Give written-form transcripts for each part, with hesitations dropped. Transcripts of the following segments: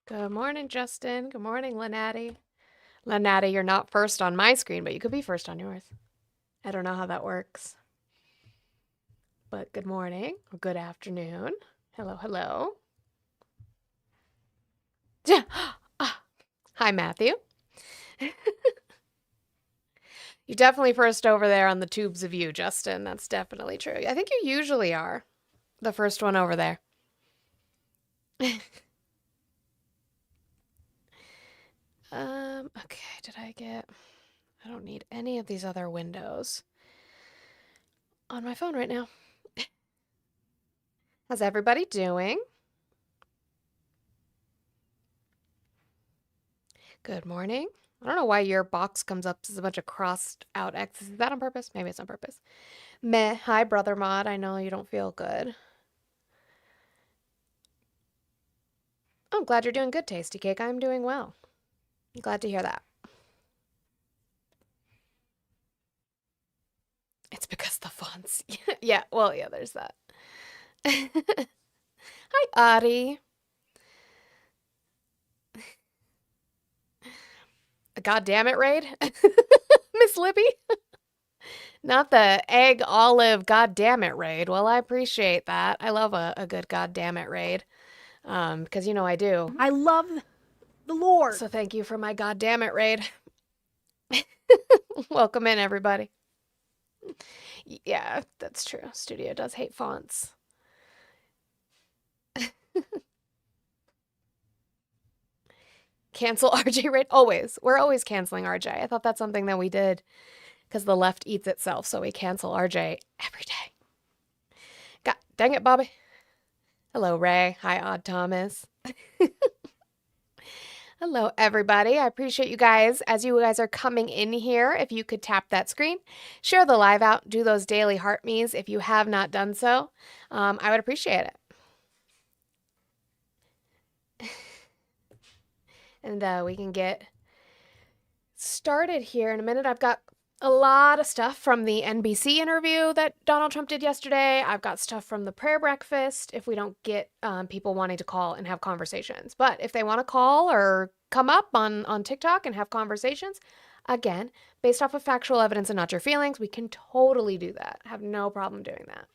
Good morning, Justin. Good morning, Lenati. Lenati, you're not first on my screen, but you could be first on yours. I don't know how that works. But good morning or good afternoon. Hello, hello. Hi, Matthew. You're definitely first over there on the tubes of you, Justin. That's definitely true. I think you usually are the first one over there. Okay, I don't need any of these other windows on my phone right now. How's everybody doing? Good morning. I don't know why your box comes up as a bunch of crossed out X's. Is that on purpose? Maybe it's on purpose. Meh. Hi, Brother Mod. I know you don't feel good. Oh, I'm glad you're doing good, Tasty Cake. I'm doing well. I'm glad to hear that. It's because the fonts. Yeah, well, yeah, there's that. Hi, Adi. God damn it, Raid. Miss Libby. Not the egg olive god damn it raid. Well, I appreciate that. I love a good god damn it raid. Because you know I do. I love the Lord. So thank you for my god damn it raid. Welcome in, everybody. Yeah, that's true. Studio does hate fonts. Cancel RJ raid? Always. We're always canceling RJ. I thought that's something that we did because the left eats itself, so we cancel RJ every day. God dang it, Bobby. Hello, Ray. Hi, Odd Thomas. Hello, everybody. I appreciate you guys. As you guys are coming in here, if you could tap that screen, share the live out, do those daily heart me's if you have not done so. I would appreciate it. And we can get started here in a minute. I've got a lot of stuff from the NBC interview that Donald Trump did yesterday. I've got stuff from the prayer breakfast if we don't get people wanting to call and have conversations. But if they want to call or come up on TikTok and have conversations, again, based off of factual evidence and not your feelings, we can totally do that. I have no problem doing that.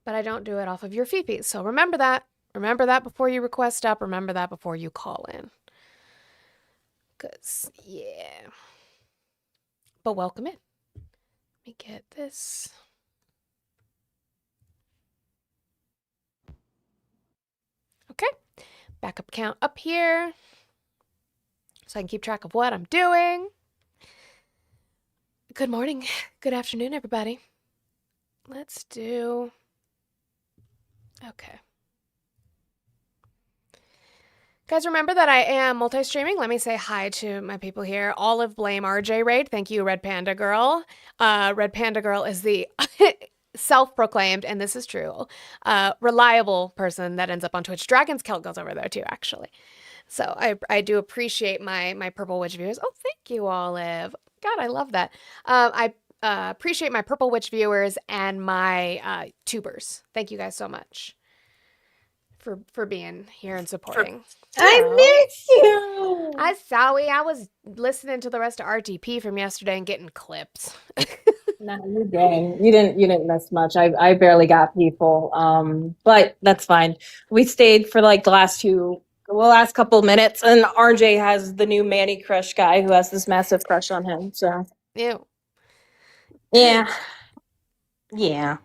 But I don't do it off of your fee-fees. So remember that. Remember that before you request up. Remember that before you call in. Because, yeah. But welcome in. Let me get this. Okay. Backup count up here. So I can keep track of what I'm doing. Good morning. Good afternoon, everybody. Let's do... Okay. Guys, remember that I am multi-streaming. Let me say hi to my people here. Olive Blame RJ Raid. Thank you, Red Panda Girl. Red Panda Girl is the self-proclaimed, and this is true, reliable person that ends up on Twitch. Dragon's Kilt goes over there too, actually. So I do appreciate my Purple Witch viewers. Oh, thank you, Olive. God, I love that. I appreciate my Purple Witch viewers and my tubers. Thank you guys so much for being here and supporting. I miss you. I'm sorry. I was listening to the rest of RTP from yesterday and getting clips. No, you didn't. You didn't miss much. I barely got people. But that's fine. We stayed for like the last couple minutes, and RJ has the new Manny Crush guy who has this massive crush on him. So Ew. yeah. Yeah.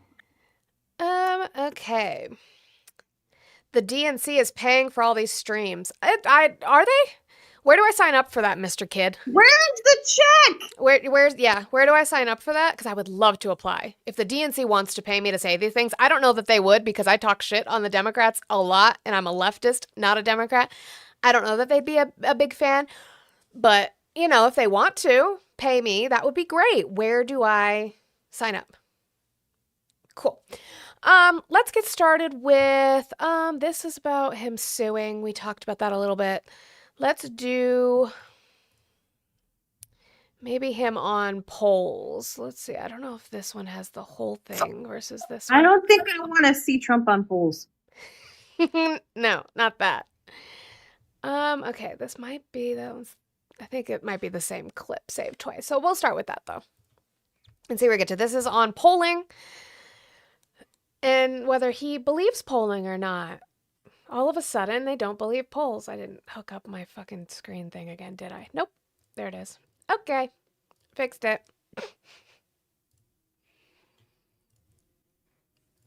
Okay. The DNC is paying for all these streams. Are they? Where do I sign up for that, Mr. Kid? Where's the check? Where do I sign up for that? Because I would love to apply. If the DNC wants to pay me to say these things, I don't know that they would because I talk shit on the Democrats a lot and I'm a leftist, not a Democrat. I don't know that they'd be a big fan. But, if they want to pay me, that would be great. Where do I sign up? Cool. Let's get started with, this is about him suing. We talked about that a little bit. Let's do maybe him on polls. Let's see. I don't know if this one has the whole thing versus this one. I don't think I want to see Trump on polls. No, not that. Okay, this might be I think it might be the same clip saved twice. So we'll start with that though. And see where we get to. This is on polling and whether he believes polling or not. All of a sudden, they don't believe polls. I didn't hook up my fucking screen thing again, did I? Nope. There it is. Okay. Fixed it.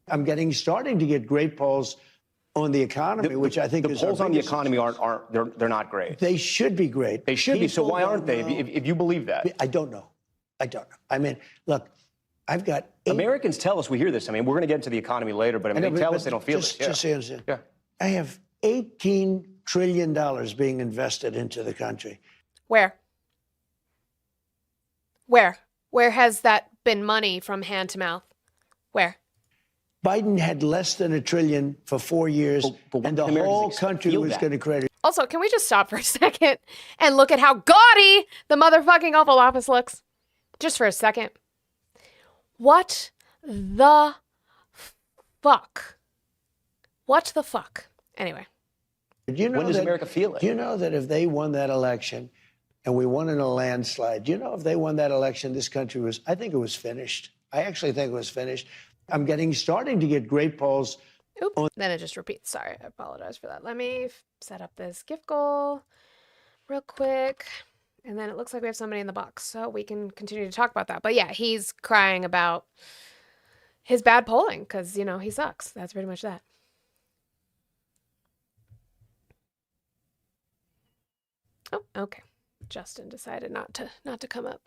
I'm starting to get great polls on the economy, which I think the is our polls on the biggest economy aren't they're not great. They should be great. They should be. So People why aren't they? don't know. If you believe that, I don't know. I mean, look, I've got Americans tell us we hear this. I mean, we're going to get into the economy later, but I mean, they tell us they don't feel just, it. Just so you understand. Yeah. I have $18 trillion being invested into the country. Where? Where has that been money from hand to mouth? Where? Biden had less than $1 trillion for 4 years, but and the Americans whole country feel was that. going to credit. Also, can we just stop for a second and look at how gaudy the motherfucking Oval Office looks? Just for a second. What the fuck? What the fuck? Anyway. You know When does that- America feel it? Do you know that if they won that election, and we won in a landslide, do you know if they won that election, this country was, I think it was finished. I actually think it was finished. I'm starting to get great polls. Oop, then it just repeats. Sorry, I apologize for that. Let me set up this gift goal real quick. And then it looks like we have somebody in the box, so we can continue to talk about that. But yeah, he's crying about his bad polling because, you know, he sucks. That's pretty much that. Oh, okay. Justin decided not to come up.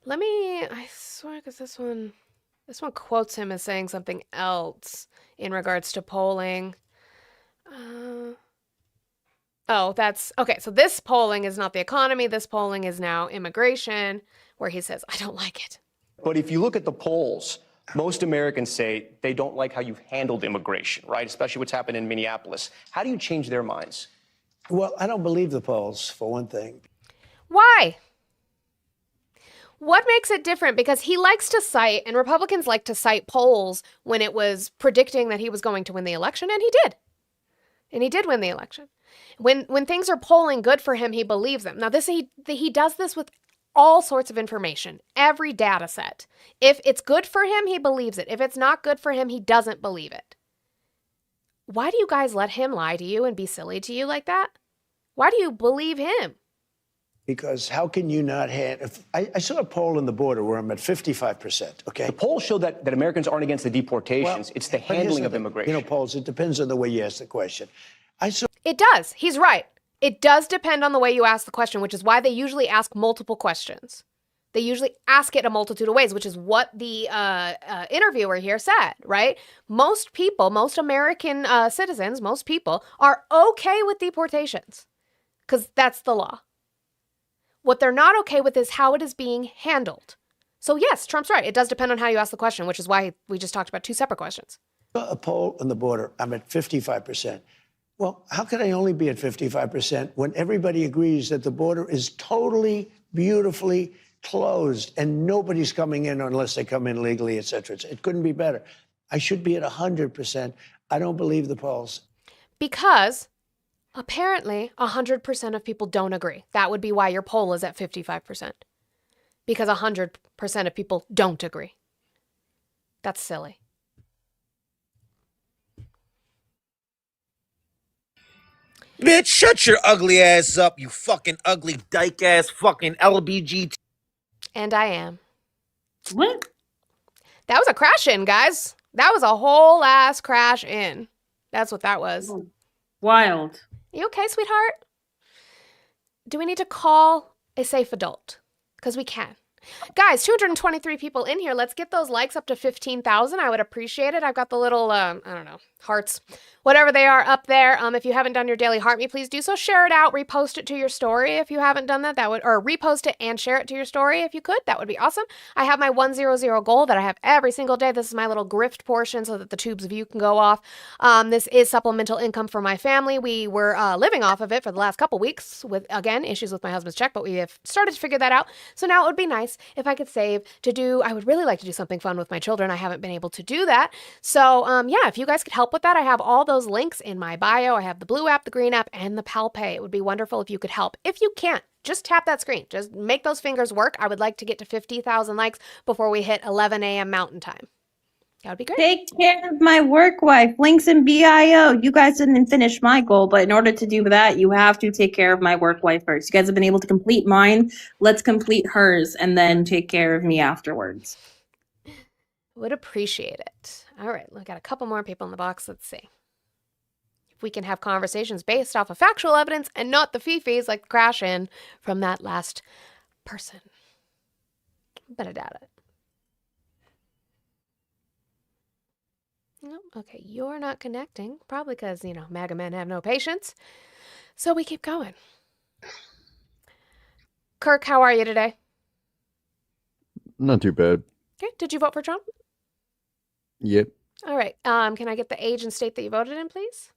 I swear, because this one quotes him as saying something else in regards to polling. Oh, that's okay. So this polling is not the economy. This polling is now immigration, where he says, I don't like it. But if you look at the polls, most Americans say they don't like how you've handled immigration, right? Especially what's happened in Minneapolis. How do you change their minds? Well, I don't believe the polls, for one thing. Why? What makes it different? Because he likes to cite, and Republicans like to cite polls when it was predicting that he was going to win the election, and he did. And he did win the election. When things are polling good for him, he believes them. Now, he does this with all sorts of information, every data set. If it's good for him, he believes it. If it's not good for him, he doesn't believe it. Why do you guys let him lie to you and be silly to you like that? Why do you believe him? Because how can you not have... I saw a poll on the border where I'm at 55%, okay? The polls show that Americans aren't against the deportations. It's the but here's handling of thing. immigration. You know, polls, it depends on the way you ask the question. It does. He's right. It does depend on the way you ask the question, which is why they usually ask multiple questions. They usually ask it a multitude of ways, which is what the interviewer here said, right? Most people, most American citizens, most people are okay with deportations because that's the law. What they're not okay with is how it is being handled. So yes, Trump's right. It does depend on how you ask the question, which is why we just talked about two separate questions. A poll on the border, I'm at 55%. Well, how can I only be at 55% when everybody agrees that the border is totally, beautifully closed and nobody's coming in unless they come in legally, et cetera. It couldn't be better. I should be at 100%. I don't believe the polls. Because apparently 100% of people don't agree. That would be why your poll is at 55%. Because 100% of people don't agree. That's silly. Bitch, shut your ugly ass up, you fucking ugly dyke ass fucking LBGT. And I am. What? That was a crash in, guys. That was a whole ass crash in. That's what that was. Wild. You okay, sweetheart? Do we need to call a safe adult? Because we can. Guys, 223 people in here. Let's get those likes up to 15,000. I would appreciate it. I've got the little, I don't know, hearts, whatever they are up there. If you haven't done your daily heart me, please do so. Share it out, repost it to your story if you haven't done that. Or repost it and share it to your story if you could. That would be awesome. I have my 100 goal that I have every single day. This is my little grift portion so that the tubes of you can go off. This is supplemental income for my family. We were living off of it for the last couple weeks with, again, issues with my husband's check, but we have started to figure that out. So now it would be nice if I could save to do, I would really like to do something fun with my children. I haven't been able to do that. So yeah, if you guys could help with that, I have all those those links in my bio. I have the blue app, the green app, and the PalPay. It would be wonderful if you could help. If you can't, just tap that screen. Just make those fingers work. I would like to get to 50,000 likes before we hit 11 a.m. Mountain Time. That would be great. Take care of my work wife. Links in bio. You guys didn't finish my goal, but in order to do that, you have to take care of my work wife first. You guys have been able to complete mine. Let's complete hers and then take care of me afterwards. Would appreciate it. All right, we got a couple more people in the box. Let's see. If we can have conversations based off of factual evidence and not the fifis like crash in from that last person. But I doubt it. No, okay, you're not connecting. Probably because, MAGA men have no patience. So we keep going. Kirk, how are you today? Not too bad. Okay, did you vote for Trump? Yep. All right, can I get the age and state that you voted in, please?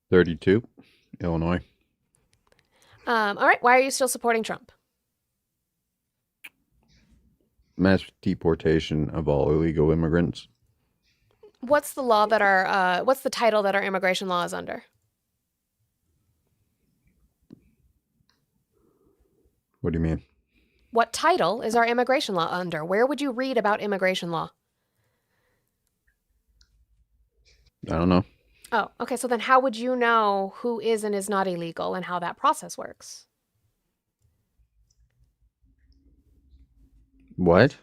32, Illinois. All right, why are you still supporting Trump? Mass deportation of all illegal immigrants. What's the law that what's the title that our immigration law is under? What do you mean? What title is our immigration law under? Where would you read about immigration law? I don't know. Oh, okay. So then how would you know who is and is not illegal and how that process works? What?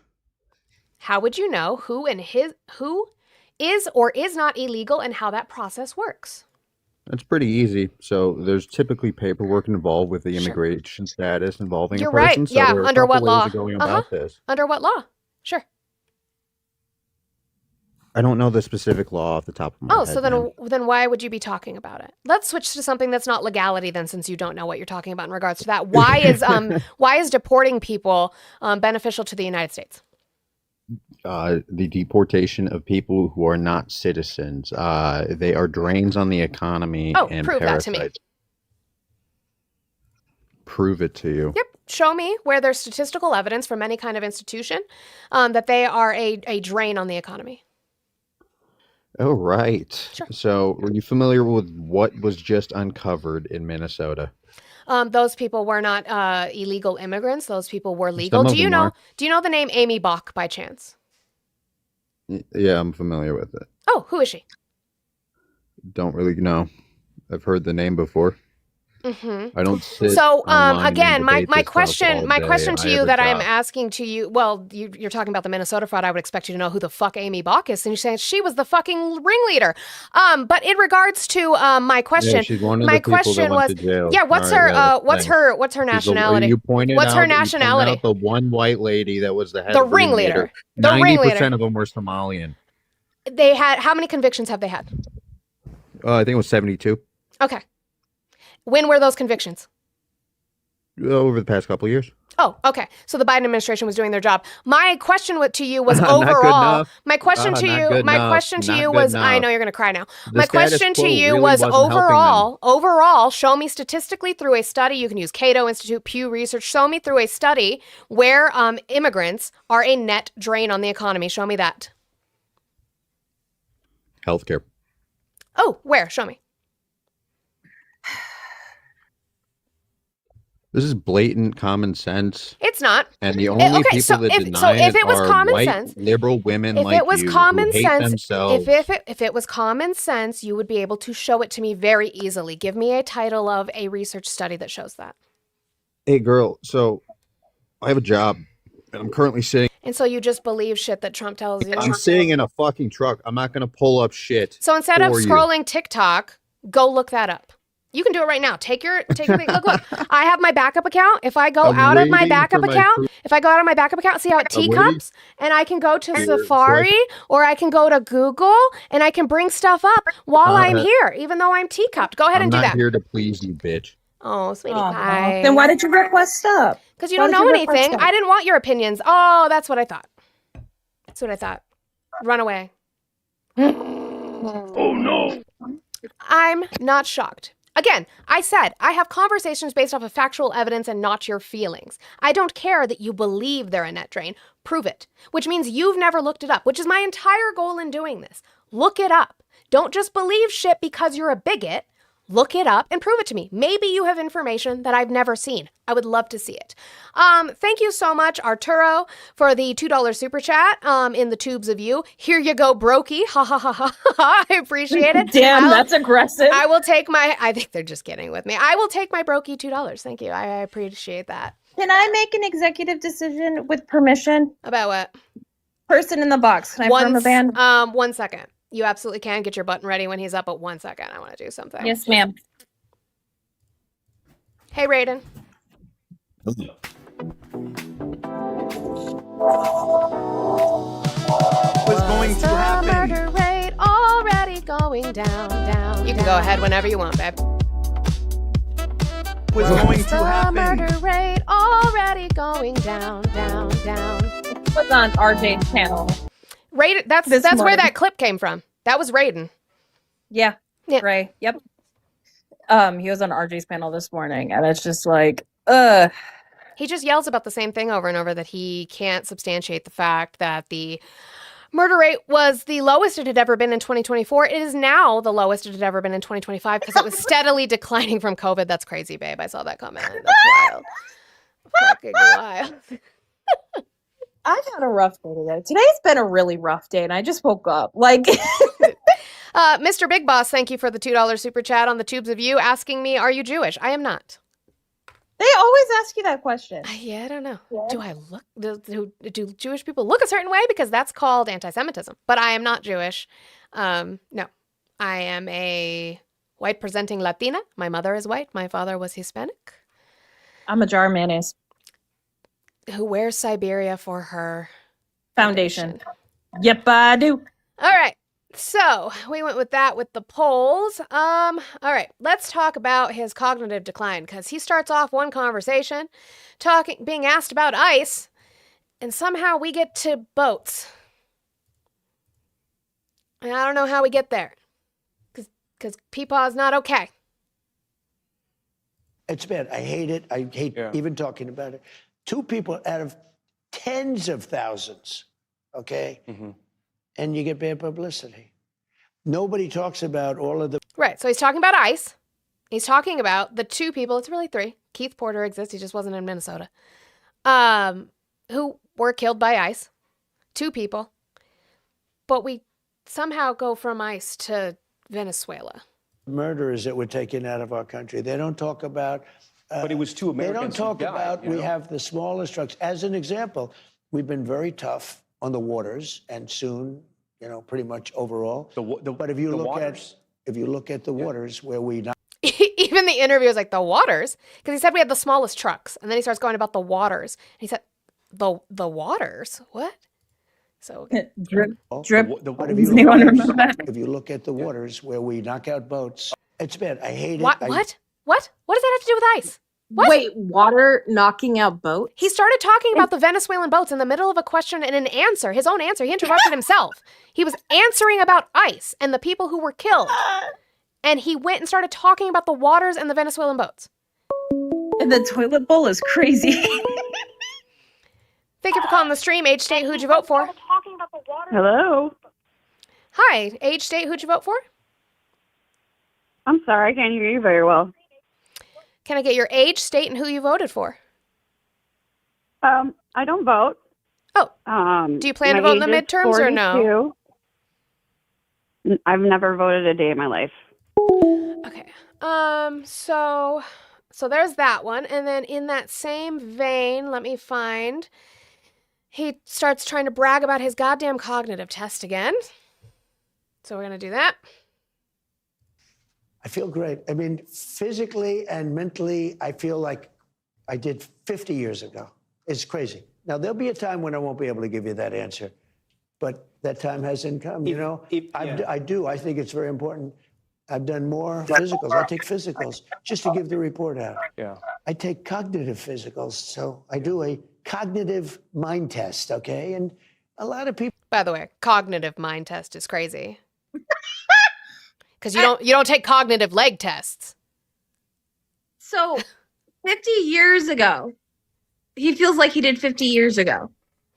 How would you know who is or is not illegal and how that process works? That's pretty easy. So there's typically paperwork involved with the Sure. immigration status involving You're a person. right. So Yeah. there are a Under what couple ways law? of going about this. Under what law? Sure. I don't know the specific law off the top of my Oh, head. so ma'am. then why would you be talking about it? Let's switch to something that's not legality then, since you don't know what you're talking about in regards to that. Why is deporting people beneficial to the United States? The deportation of people who are not citizens. They are drains on the economy Oh, and prove that parasites. to me. Prove it to you. Yep. Show me where there's statistical evidence from any kind of institution that they are a drain on the economy. Oh, right. Sure. So, were you familiar with what was just uncovered in Minnesota? Those people were not illegal immigrants. Those people were legal. Some of Do you them know? are. Do you know the name Amy Bach by chance? Yeah, I'm familiar with it. Oh, who is she? Don't really know. I've heard the name before. Mm-hmm. I don't sit So, online and again, my debate this stuff question all to day. I you have a that I'm job. asking to you, well, you're talking about the Minnesota fraud. I would expect you to know who the fuck Amy Bach is, and you're saying she was the fucking ringleader. But in regards to my Yeah, question, she's one of my the people question that went was, to jail. yeah, what's All right, her yeah, what's thanks. her what's her She's the- nationality? You pointed What's her out, you pointed nationality? out the one white lady that was the head The of ringleader. ringleader. The 90% ringleader. of them were Somalian. They had how many convictions have they had? I think it was 72 Okay. When were those convictions? over the past couple of years. Oh, okay. So the Biden administration was doing their job. My question to you was Not good overall. enough. My question to Not you. good My enough. question to Not you good was. I enough. know you're going to cry now. The My status question to quo you really was wasn't helping them. overall. Show me statistically through a study. You can use Cato Institute, Pew Research. Show me through a study where immigrants are a net drain on the economy. Show me that. Healthcare. Oh, where? Show me. This is blatant common sense. It's not. And the only okay, people so that if- deny so if it it was are common white sense- liberal women If like it was you common who hate sense, themselves. if it was common sense, you would be able to show it to me very easily. Give me a title of a research study that shows that. Hey, girl. So I have a job, and I'm currently sitting. And so you just believe shit that Trump tells you. I'm sitting in a fucking truck. I'm not going to pull up shit. So instead of for you. scrolling TikTok, go look that up. You can do it right now. Take your look. I have my backup account. If I go I'm out of my waiting backup for my account, proof. if I go out of my backup account, see how it I'm waiting. teacups, and I can go to Here, so I Safari or I can go to Google and I can bring stuff up while I'm Uh, here, even though I'm teacupped. Go ahead I'm and do not that. here to please you, bitch. Oh, sweetie Aw. pie. Then why did you request up? Because you why don't did know you request anything. that? I didn't want your opinions. Oh, that's what I thought. That's what I thought. Run away. Oh no. I'm not shocked. Again, I said I have conversations based off of factual evidence and not your feelings. I don't care that you believe they're a net drain. Prove it. Which means you've never looked it up, which is my entire goal in doing this. Look it up. Don't just believe shit because you're a bigot. Look it up and prove it to me. Maybe you have information that I've never seen. I would love to see it. Thank you so much, Arturo, for the $2 super chat in the tubes of you. Here you go, brokey. Ha ha ha ha ha. I appreciate it. Damn, that's aggressive. I will take I think they're just kidding with me. I will take my brokey $2. Thank you. I appreciate that. Can I make an executive decision with permission? About what? Person in the box. Can I perm a ban? 1 second. You absolutely can. Get your button ready when he's up, but 1 second. I want to do something. Yes, ma'am. Hey, Raiden. What's going to The happen? murder rate already going down. You can go ahead whenever you want, babe. What's going to The happen? murder rate already going down. Was on RJ's channel. Raiden, that's This where morning. that clip came from. That was Raiden. Yeah. Yeah. Ray. Yep. He was on RJ's panel this morning, and it's just like, He just yells about the same thing over and over, that he can't substantiate the fact that the murder rate was the lowest it had ever been in 2024. It is now the lowest it had ever been in 2025 because it was steadily declining from COVID. That's crazy, babe. I saw that comment. That's wild. Fucking wild. I've had a rough day today. Today's been a really rough day, and I just woke up. Like, Mr. Big Boss, thank you for the $2 super chat on the tubes of you, asking me, are you Jewish? I am not. they always ask you that question. Yeah, I don't know. Yeah. Do I look? Do Jewish people look a certain way? Because that's called anti-Semitism. But I am not Jewish. No, I am a white presenting Latina. My mother is white. My father was Hispanic. I'm a jar of mayonnaise. Who wears Siberia for her Foundation. Yep, I do. All right. So we went with that with the polls. All right, let's talk about his cognitive decline, because he starts off one conversation being asked about ICE, and somehow we get to boats. And I don't know how we get there, because Peepaw is not okay. It's bad. I hate it. I hate even talking about it. 2 people out of tens of thousands, okay? And you get bad publicity. Nobody talks about all of the... Right, so he's talking about ICE. He's talking about the 2 people, it's really 3. Keith Porter exists, he just wasn't in Minnesota, who were killed by ICE. 2 people. But we somehow go from ICE to Venezuela. murderers that were taken out of our country. They don't talk about... But it was 2 Americans. They don't talk who died, about you we know? have the smallest trucks. As an example, we've been very tough on the waters, and soon, you know, pretty much overall. But if you look at the waters where we not... Even the interview was like, the waters? Because he said we had the smallest trucks. And then he starts going about the waters. And he said, the waters? What? So Drip. But if you, Anyone remember that? if you look at the waters where we knock out boats, it's bad. I hate it. what? What? What does that have to do with ICE? What? Wait, water knocking out boats? He started talking about the Venezuelan boats in the middle of a question and an answer, his own answer. He interrupted himself. He was answering about ICE and the people who were killed. And he went and started talking about the waters and the Venezuelan boats. And the toilet bowl is crazy. Thank you for calling the stream. Age, state, who'd you vote for? Hello. Hi, age, state, who'd you vote for? I'm sorry, I can't hear you very well. Can I get your age, state, and who you voted for? I don't vote. Oh, do you plan to vote in the midterms or no? I've never voted a day in my life. Okay. So there's that one. And then in that same vein, let me find, he starts trying to brag about his goddamn cognitive test again. So we're going to do that. I feel great. I mean, physically and mentally, I feel like I did 50 years ago. It's crazy. Now, there'll be a time when I won't be able to give you that answer, but that time hasn't come, you know? I do. I think it's very important. I've done more physicals. I take physicals just to give the report out. Yeah. I take cognitive physicals, so I do a cognitive mind test, okay? And a lot of people... By the way, cognitive mind test is crazy. Because you don't take cognitive leg tests. So, 50 years ago, he feels like he did 50 years ago.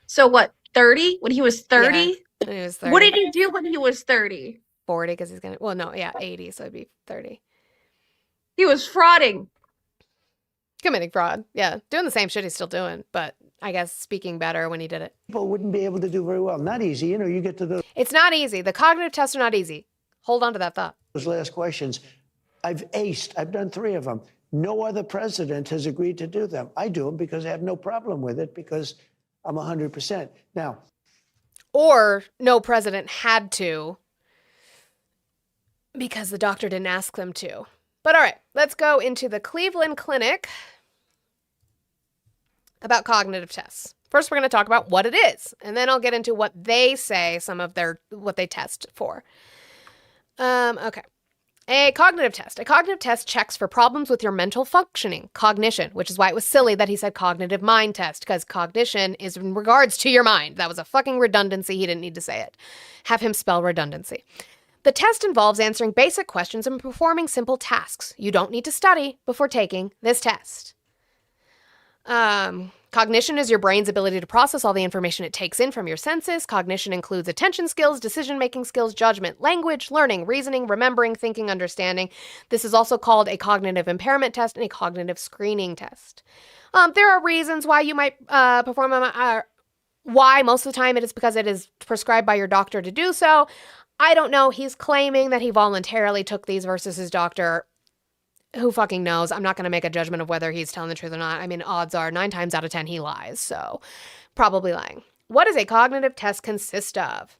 So what, 30? When he was 30? When he was 30. What did he do when he was 30? 40 because he's going to, well, no, yeah, 80, so it'd be 30. He was frauding. Committing fraud. Yeah, doing the same shit he's still doing, but I guess speaking better when he did it. People wouldn't be able to do very well. Not easy. You know, you get to It's not easy. The cognitive tests are not easy. Hold on to that thought. those last questions. I've aced. I've done 3 of them. No other president has agreed to do them. I do them because I have no problem with it because I'm 100%. Now, Or no president had to because the doctor didn't ask them to. But all right, let's go into the Cleveland Clinic about cognitive tests. First, we're going to talk about what it is, and then I'll get into what they say, what they test for. Okay. A cognitive test. A cognitive test checks for problems with your mental functioning, cognition, which is why it was silly that he said cognitive mind test, because cognition is in regards to your mind. That was a fucking redundancy. He didn't need to say it. Have him spell redundancy. The test involves answering basic questions and performing simple tasks. You don't need to study before taking this test. Cognition is your brain's ability to process all the information it takes in from your senses. Cognition includes attention skills, decision-making skills, judgment, language, learning, reasoning, remembering, thinking, understanding. This is also called a cognitive impairment test and a cognitive screening test. There are reasons why you might perform why most of the time it is because it is prescribed by your doctor to do so. I don't know. He's claiming that he voluntarily took these versus his doctor. Who fucking knows? I'm not going to make a judgment of whether he's telling the truth or not. I mean, odds are 9 times out of 10 he lies, so probably lying. What does a cognitive test consist of?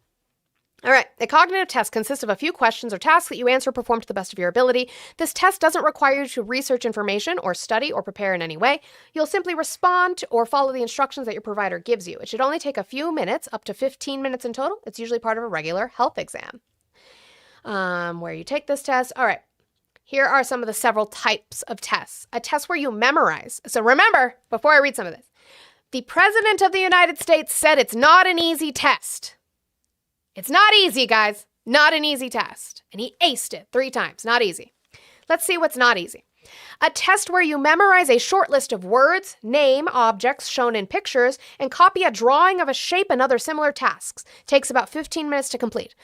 All right, a cognitive test consists of a few questions or tasks that you answer or perform to the best of your ability. This test doesn't require you to research information or study or prepare in any way. You'll simply respond or follow the instructions that your provider gives you. It should only take a few minutes, up to 15 minutes in total. It's usually part of a regular health exam. Where you take this test. All right. Here are some of the several types of tests. A test where you memorize. So remember, before I read some of this, the President of the United States said it's not an easy test. It's not easy, guys. Not an easy test. And he aced it 3 times. Not easy. Let's see what's not easy. A test where you memorize a short list of words, name objects shown in pictures, and copy a drawing of a shape and other similar tasks. Takes about 15 minutes to complete.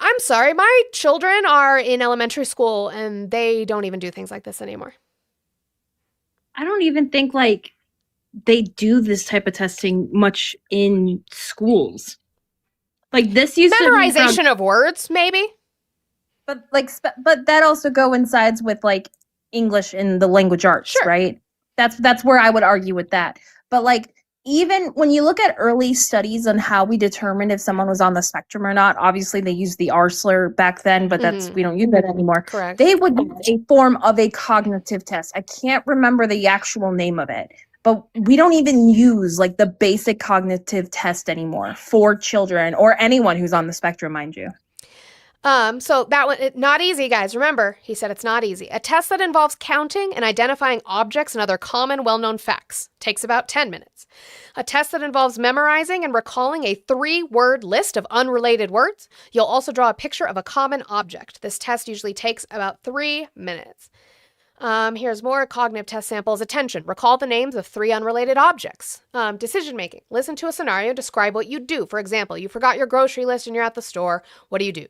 I'm sorry, my children are in elementary school and they don't even do things like this anymore. I don't even think like they do this type of testing much in schools. Like this used Memorization to be of words, maybe? But but that also coincides with like English in the language arts, Sure. right? That's where I would argue with that. But like even when you look at early studies on how we determined if someone was on the spectrum or not, obviously they used the R slur back then, but we don't use that anymore. Correct. They would use a form of a cognitive test. I can't remember the actual name of it, but we don't even use like the basic cognitive test anymore for children or anyone who's on the spectrum, mind you. So that one, not easy, guys. Remember, he said it's not easy. A test that involves counting and identifying objects and other common, well-known facts takes about 10 minutes. A test that involves memorizing and recalling a 3-word list of unrelated words. You'll also draw a picture of a common object. This test usually takes about 3 minutes. Here's more cognitive test samples. Attention. Recall the names of 3 unrelated objects. Decision making. Listen to a scenario. Describe what you do. For example, you forgot your grocery list and you're at the store. What do you do?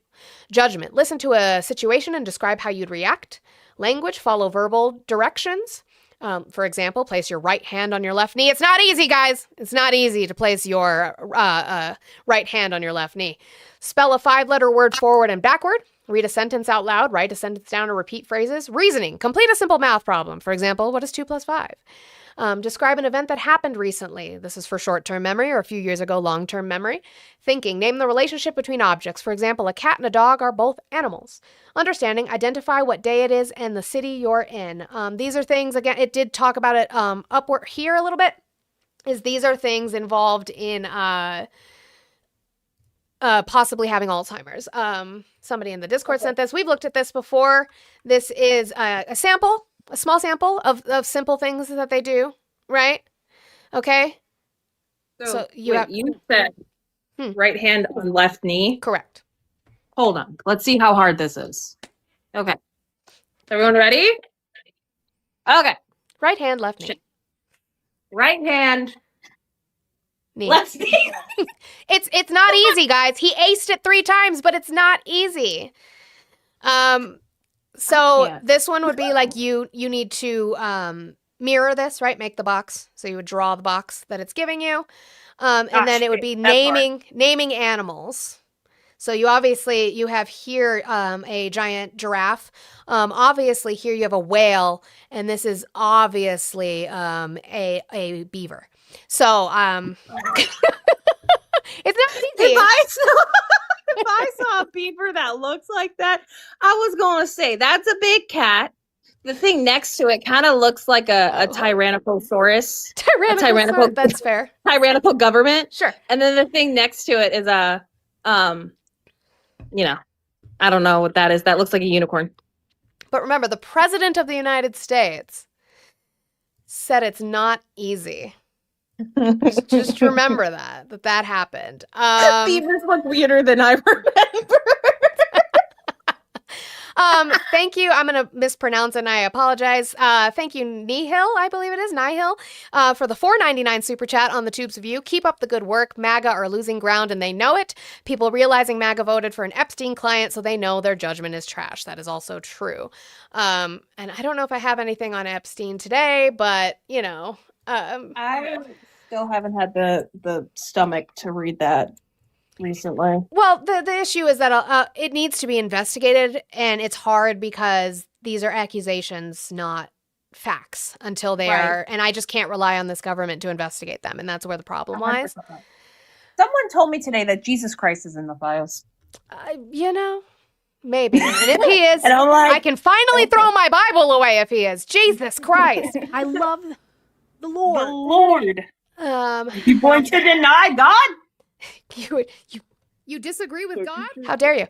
Judgment. Listen to a situation and describe how you'd react. Language. Follow verbal directions. For example, place your right hand on your left knee. It's not easy, guys. It's not easy to place your right hand on your left knee. Spell a 5-letter word forward and backward. Read a sentence out loud. Write a sentence down or repeat phrases. Reasoning. Complete a simple math problem. For example, what is 2 + 5? Describe an event that happened recently. This is for short-term memory, or a few years ago, long-term memory. Thinking. Name the relationship between objects. For example, a cat and a dog are both animals. Understanding. Identify what day it is and the city you're in. These are things, again, it did talk about it upward here a little bit, these are things involved in possibly having Alzheimer's. Somebody in the Discord sent this. We've looked at this before. This is a sample, a small sample of simple things that they do, right? Okay. So you said right hand on left knee. Correct. Hold on. Let's see how hard this is. Okay. Everyone ready? Okay. Right hand, left knee. Right hand Let's be. It's not easy, guys. He aced it 3 times, but it's not easy. So can't. this one would be like you need to mirror this, right? Make the box. So you would draw the box that it's giving you. And then it would be naming animals. So you have here a giant giraffe. Obviously here you have a whale, and this is obviously a beaver. So it's not easy. If I saw a beaver that looks like that, I was going to say that's a big cat. The thing next to it kind of looks like a Tyrannosaurus. Tyrannical. That's fair. Tyrannical government. Sure. And then the thing next to it is a, I don't know what that is. That looks like a unicorn. But remember, the President of the United States said it's not easy. Just remember that happened. Beavers look weirder than I remember. Thank you. I'm going to mispronounce and I apologize. Thank you, Nihil, I believe it is, Nihil, for the $4.99 super chat on the Tubes of You. Keep up the good work. MAGA are losing ground and they know it. People realizing MAGA voted for an Epstein client, so they know their judgment is trash. That is also true. And I don't know if I have anything on Epstein today, but, I still haven't had the stomach to read that recently. Well, the issue is that it needs to be investigated, and it's hard because these are accusations, not facts, until they are, and I just can't rely on this government to investigate them, and that's where the problem lies. 100%. Someone told me today that Jesus Christ is in the files. Maybe. And if he is, And I'm like, I can finally throw my Bible away if he is. Jesus Christ. I love the Lord. The Lord. You going to deny God? You disagree with God? How dare you?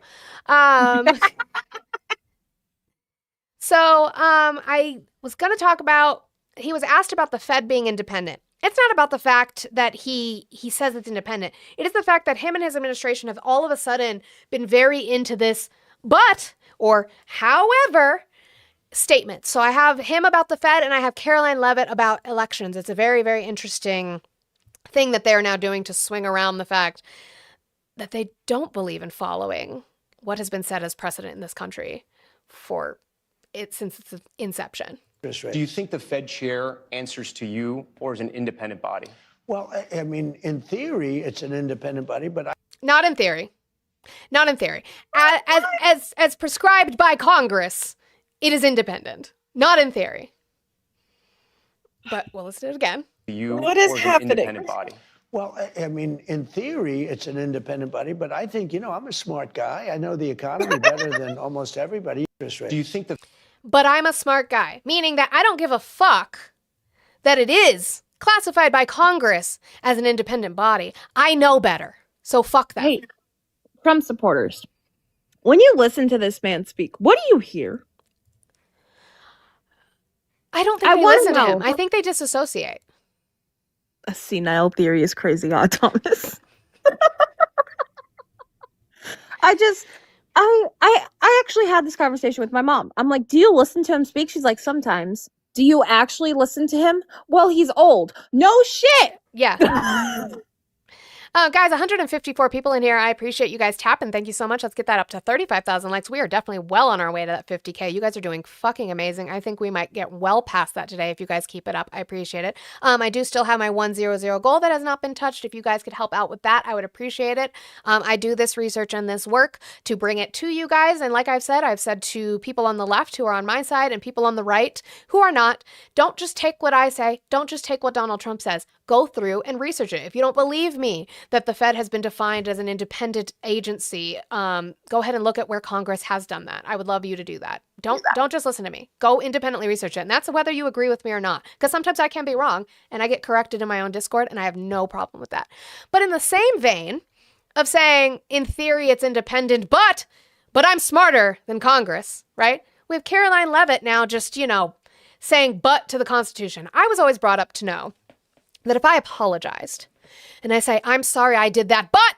So I was going to talk about, he was asked about the Fed being independent. It's not about the fact that he says it's independent. It is the fact that him and his administration have all of a sudden been very into this but or however statement. So I have him about the Fed and I have Caroline Leavitt about elections. It's a very, very interesting thing that they're now doing to swing around the fact that they don't believe in following what has been set as precedent in this country since its inception. Do you think the Fed chair answers to you or is an independent body? Well, I mean, in theory, it's an independent body, but Not in theory. Not in theory. As prescribed by Congress, it is independent. Not in theory. But we'll list it again. What is happening? Independent body? Well, I mean, in theory, it's an independent body, but I think, I'm a smart guy. I know the economy better than almost everybody. Do you think the But I'm a smart guy, meaning that I don't give a fuck that it is classified by Congress as an independent body. I know better. So fuck that. Hey, Trump supporters, when you listen to this man speak, what do you hear? I don't think they listen to him. I think they disassociate. A senile theory is crazy, Thomas. I actually had this conversation with my mom. I'm like, do you listen to him speak? She's like, sometimes. Do you actually listen to him? Well, he's old. No shit. Yeah. Guys, 154 people in here. I appreciate you guys tapping. Thank you so much. Let's get that up to 35,000 likes. We are definitely well on our way to that 50K. You guys are doing fucking amazing. I think we might get well past that today if you guys keep it up. I appreciate it. I do still have my 100 goal that has not been touched. If you guys could help out with that, I would appreciate it. I do this research and this work to bring it to you guys. And like I've said to people on the left who are on my side and people on the right who are not, don't just take what I say. Don't just take what Donald Trump says. Go through and research it. If you don't believe me that the Fed has been defined as an independent agency, go ahead and look at where Congress has done that. I would love you to do that. Don't just listen to me. Go independently research it. And that's whether you agree with me or not. Because sometimes I can be wrong and I get corrected in my own Discord and I have no problem with that. But in the same vein of saying, in theory, it's independent, but I'm smarter than Congress, right? We have Caroline Leavitt now just, saying but to the Constitution. I was always brought up to know that if I apologized and I say, I'm sorry I did that, but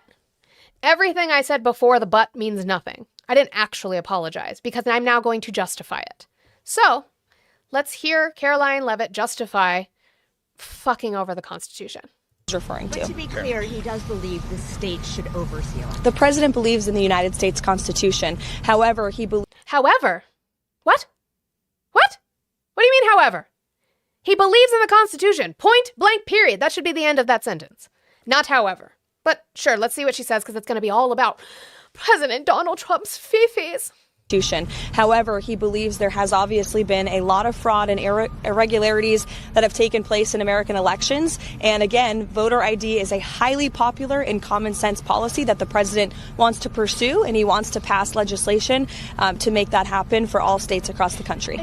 everything I said before the but means nothing. I didn't actually apologize because I'm now going to justify it. So let's hear Caroline Leavitt justify fucking over the Constitution. referring to. But to be clear, he does believe the state should oversee elections. The president believes in the United States Constitution. However, However, what? What? What do you mean, however? He believes in the Constitution. Point blank, period. That should be the end of that sentence. Not however. But sure, let's see what she says, because it's going to be all about President Donald Trump's fifis. However, he believes there has obviously been a lot of fraud and irregularities that have taken place in American elections. And again, voter ID is a highly popular and common sense policy that the president wants to pursue, and he wants to pass legislation to make that happen for all states across the country.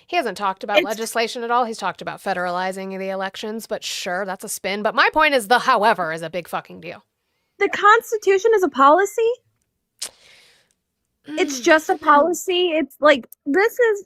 He hasn't talked about legislation at all. He's talked about federalizing the elections, but sure, that's a spin. But my point is the however is a big fucking deal. The Constitution is a policy? It's just a policy. It's like, this is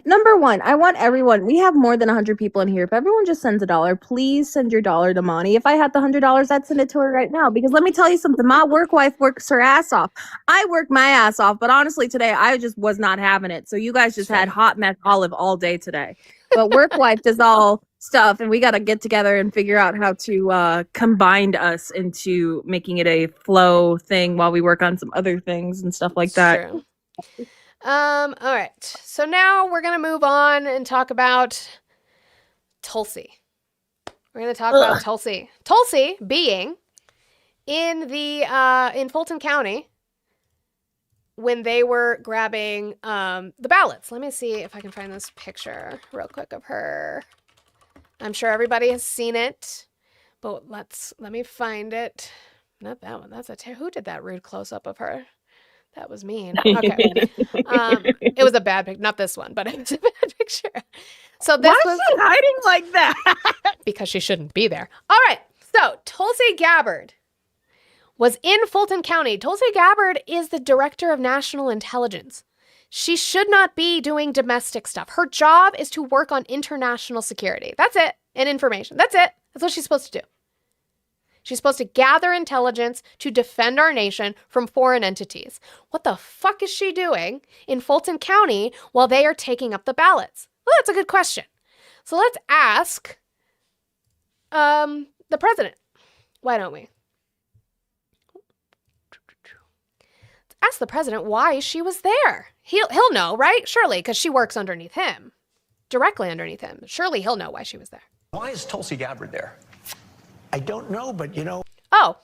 number one. I want everyone, we have more than 100 people in here. If everyone just sends $1, please send your dollar to Monty. If I had the $100, I'd send it to her right now. Because let me tell you something, my work wife works her ass off. I work my ass off, but honestly today I just was not having it. So you guys just had hot mess olive all day today. But work wife does all stuff, and we got to get together and figure out how to combine us into making it a flow thing while we work on some other things and stuff like that. True. All right. So now we're going to move on and talk about Tulsi. We're going to talk about Tulsi. Tulsi being in Fulton County when they were grabbing the ballots. Let me see if I can find this picture real quick of her. I'm sure everybody has seen it, but let me find it. Not that one. Who did that rude close up of her? That was mean. Okay. It was a bad picture. Not this one, but it was a bad picture. So this Why is she hiding like that? because she shouldn't be there. All right. So Tulsi Gabbard was in Fulton County. Tulsi Gabbard is the director of national intelligence. She should not be doing domestic stuff. Her job is to work on international security. That's it. And information. That's it. That's what she's supposed to do. She's supposed to gather intelligence to defend our nation from foreign entities. What the fuck is she doing in Fulton County while they are taking up the ballots? Well, that's a good question. So let's ask the president. Why don't we? Ask the president why she was there. He'll know, right? Surely, because she works underneath him, directly underneath him. Surely he'll know why she was there. Why is Tulsi Gabbard there? I don't know, but you know. Oh,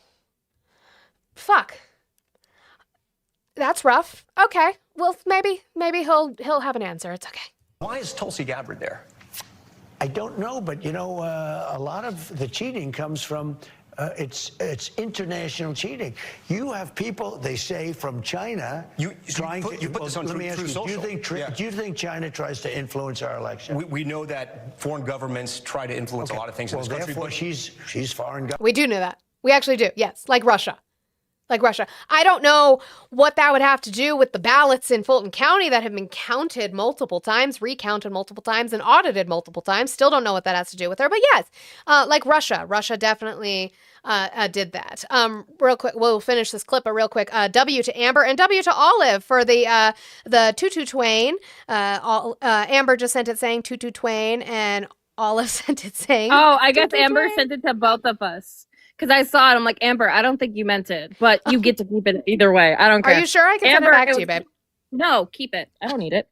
fuck. That's rough. Okay. Well, maybe he'll have an answer. It's okay. Why is Tulsi Gabbard there? I don't know, but you know, a lot of the cheating comes from it's international cheating. You have people, they say, from China trying to. You put this on let me ask Truth you, Social. do you think China tries to influence our election? We know that foreign governments try to influence a lot of things in this country. Therefore, she's foreign government. We do know that. We actually do. Yes, like Russia. Like Russia. I don't know what that would have to do with the ballots in Fulton County that have been counted multiple times, recounted multiple times, and audited multiple times. Still don't know what that has to do with her. But yes, like Russia. Russia definitely did that. Real quick, we'll finish this clip, but real quick, W to Amber and W to Olive for the Tutu Twain. Amber just sent it saying Tutu Twain, and Olive sent it saying. Oh, I guess Tutu Amber Twain. sent it to both of us. Because I saw it, I'm like, Amber, I don't think you meant it, but you get to keep it either way. I don't care. Are you sure? I can Amber, send it back to you, babe. No, keep it. I don't need it.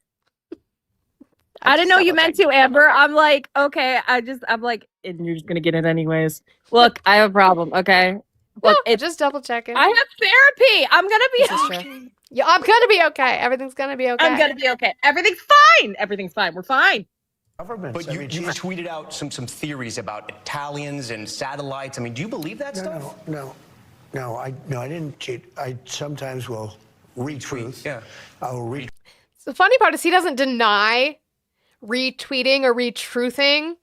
I didn't know you meant to, Amber. I'm like, okay. I'm like, and you're just gonna get it anyways. Look, I have a problem. Okay. Look, No, just double checking. I have therapy. I'm gonna be This is okay. true. Yeah, I'm gonna be okay. Everything's gonna be okay. I'm gonna be okay. Everything's fine. Everything's fine. We're fine. Governments. But you tweeted out some theories about Italians and satellites. I mean, do you believe that stuff? No, I didn't cheat. I sometimes will retweet. Yeah. I'll retweet. The funny part is he doesn't deny retweeting or retruthing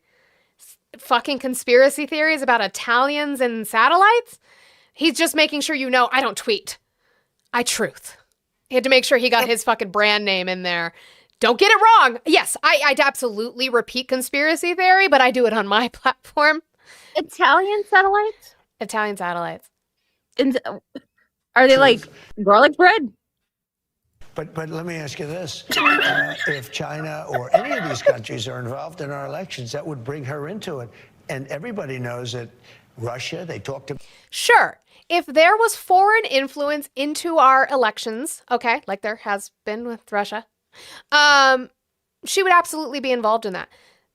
fucking conspiracy theories about Italians and satellites. He's just making sure you know I don't tweet. I truth. He had to make sure he got his fucking brand name in there. Don't get it wrong. Yes, I'd absolutely repeat conspiracy theory, but I do it on my platform. Italian satellites? Italian satellites. And are they like garlic bread? But let me ask you this. If China or any of these countries are involved in our elections, that would bring her into it. And everybody knows that Russia, they talked about. Sure. If there was foreign influence into our elections, okay, like there has been with Russia, she would absolutely be involved in that.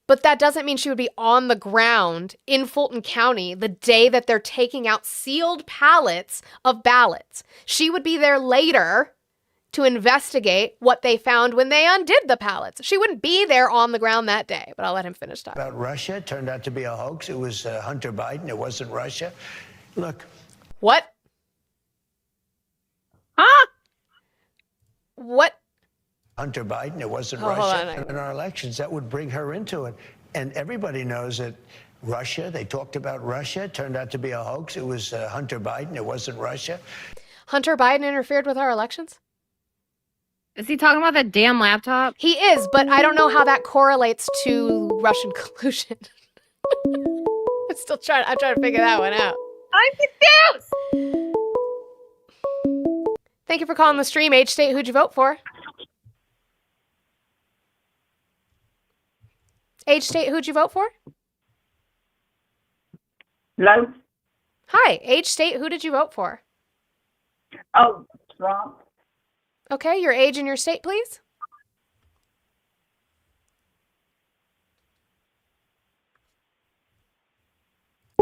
But that doesn't mean she would be on the ground in Fulton County the day that they're taking out sealed pallets of ballots. She would be there later to investigate what they found when they undid the pallets. She wouldn't be there on the ground that day, but I'll let him finish talking. About Russia, it turned out to be a hoax. It was Hunter Biden. It wasn't Russia. Look. What? Huh? What? Hunter Biden, it wasn't Hold Russia. on. In our elections, that would bring her into it. And everybody knows that Russia, they talked about Russia. It turned out to be a hoax. It was Hunter Biden. It wasn't Russia. Hunter Biden interfered with our elections? Is he talking about that damn laptop? He is, but I don't know how that correlates to Russian collusion. I'm trying to figure that one out. I'm confused. Thank you for calling the stream. Age, state, who'd you vote for? Age, state, who'd you vote for? Hello? Hi. Age, state, who did you vote for? Oh, Trump. Okay, your age and your state, please.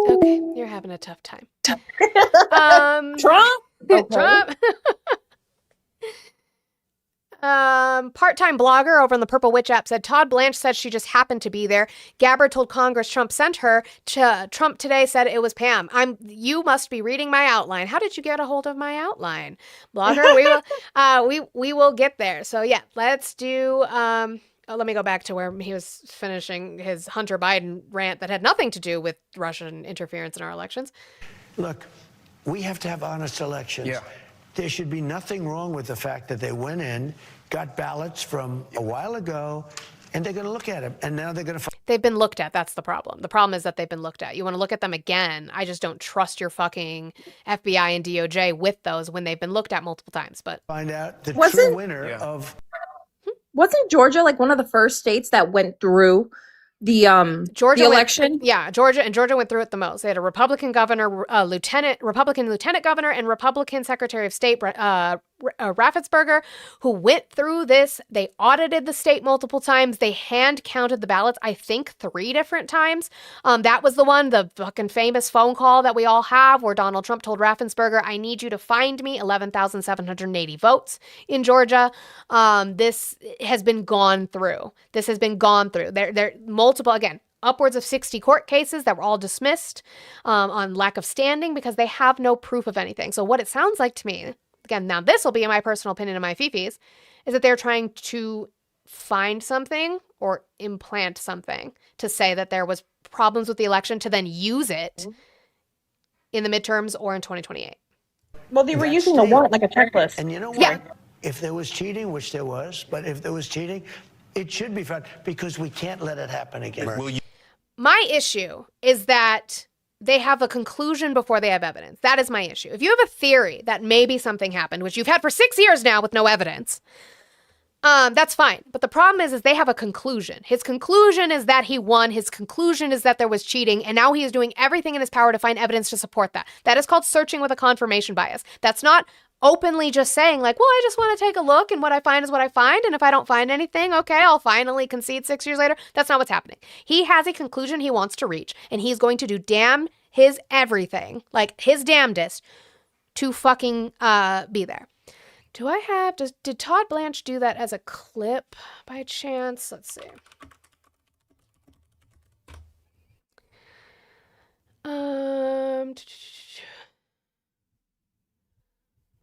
Okay, you're having a tough time. Trump? Okay. Trump. Part-time blogger over on the Purple Witch app said Todd Blanche said she just happened to be there. Gabbard told Congress Trump sent her. Trump today said it was Pam. You must be reading my outline. How did you get a hold of my outline, blogger? We will get there. So yeah, let's do. Let me go back to where he was finishing his Hunter Biden rant that had nothing to do with Russian interference in our elections. Look, we have to have honest elections. Yeah. There should be nothing wrong with the fact that they went in, got ballots from a while ago, and they're going to look at them. And now they're going to. They've been looked at. That's the problem. The problem is that they've been looked at. You want to look at them again. I just don't trust your fucking FBI and DOJ with those when they've been looked at multiple times. But find out the Wasn't- true winner of. Wasn't Georgia like one of the first states that went through the Georgia the went- election? Georgia went through it the most. They had a Republican governor, Republican lieutenant governor, and Republican Secretary of State Raffensperger, who went through this. They audited the state multiple times. They hand counted the ballots, I think 3 different times. That was the fucking famous phone call that we all have where Donald Trump told Raffensperger, I need you to find me 11,780 votes in Georgia. This has been gone through. There multiple, again, upwards of 60 court cases that were all dismissed on lack of standing because they have no proof of anything. So what it sounds like to me, again, now this will be my personal opinion and my fifis, is that they're trying to find something or implant something to say that there was problems with the election to then use it in the midterms or in 2028. Well, they were That's using the stale. warrant like a checklist. And you know what? Yeah. If there was cheating, which there was, but if there was cheating, it should be found because we can't let it happen again. My issue is that they have a conclusion before they have evidence. That is my issue. If you have a theory that maybe something happened, which you've had for 6 years now with no evidence, that's fine. But the problem is they have a conclusion. His conclusion is that he won. His conclusion is that there was cheating. And now he is doing everything in his power to find evidence to support that. That is called searching with a confirmation bias. That's not openly just saying like, well, I just want to take a look and what I find is what I find. And if I don't find anything, okay, I'll finally concede 6 years later. That's not what's happening. He has a conclusion he wants to reach and he's going to do damn his everything, like his damnedest to fucking be there. Did Todd Blanche do that as a clip by chance? Let's see.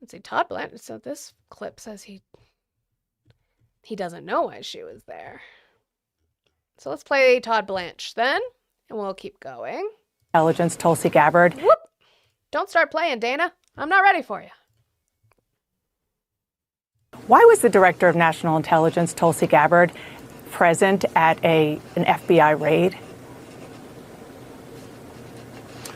Let's see, Todd Blanche. So this clip says he doesn't know why she was there. So let's play Todd Blanche then, and we'll keep going. Intelligence, Tulsi Gabbard. Whoop! Don't start playing, Dana. I'm not ready for you. Why was the Director of National Intelligence, Tulsi Gabbard, present at an FBI raid?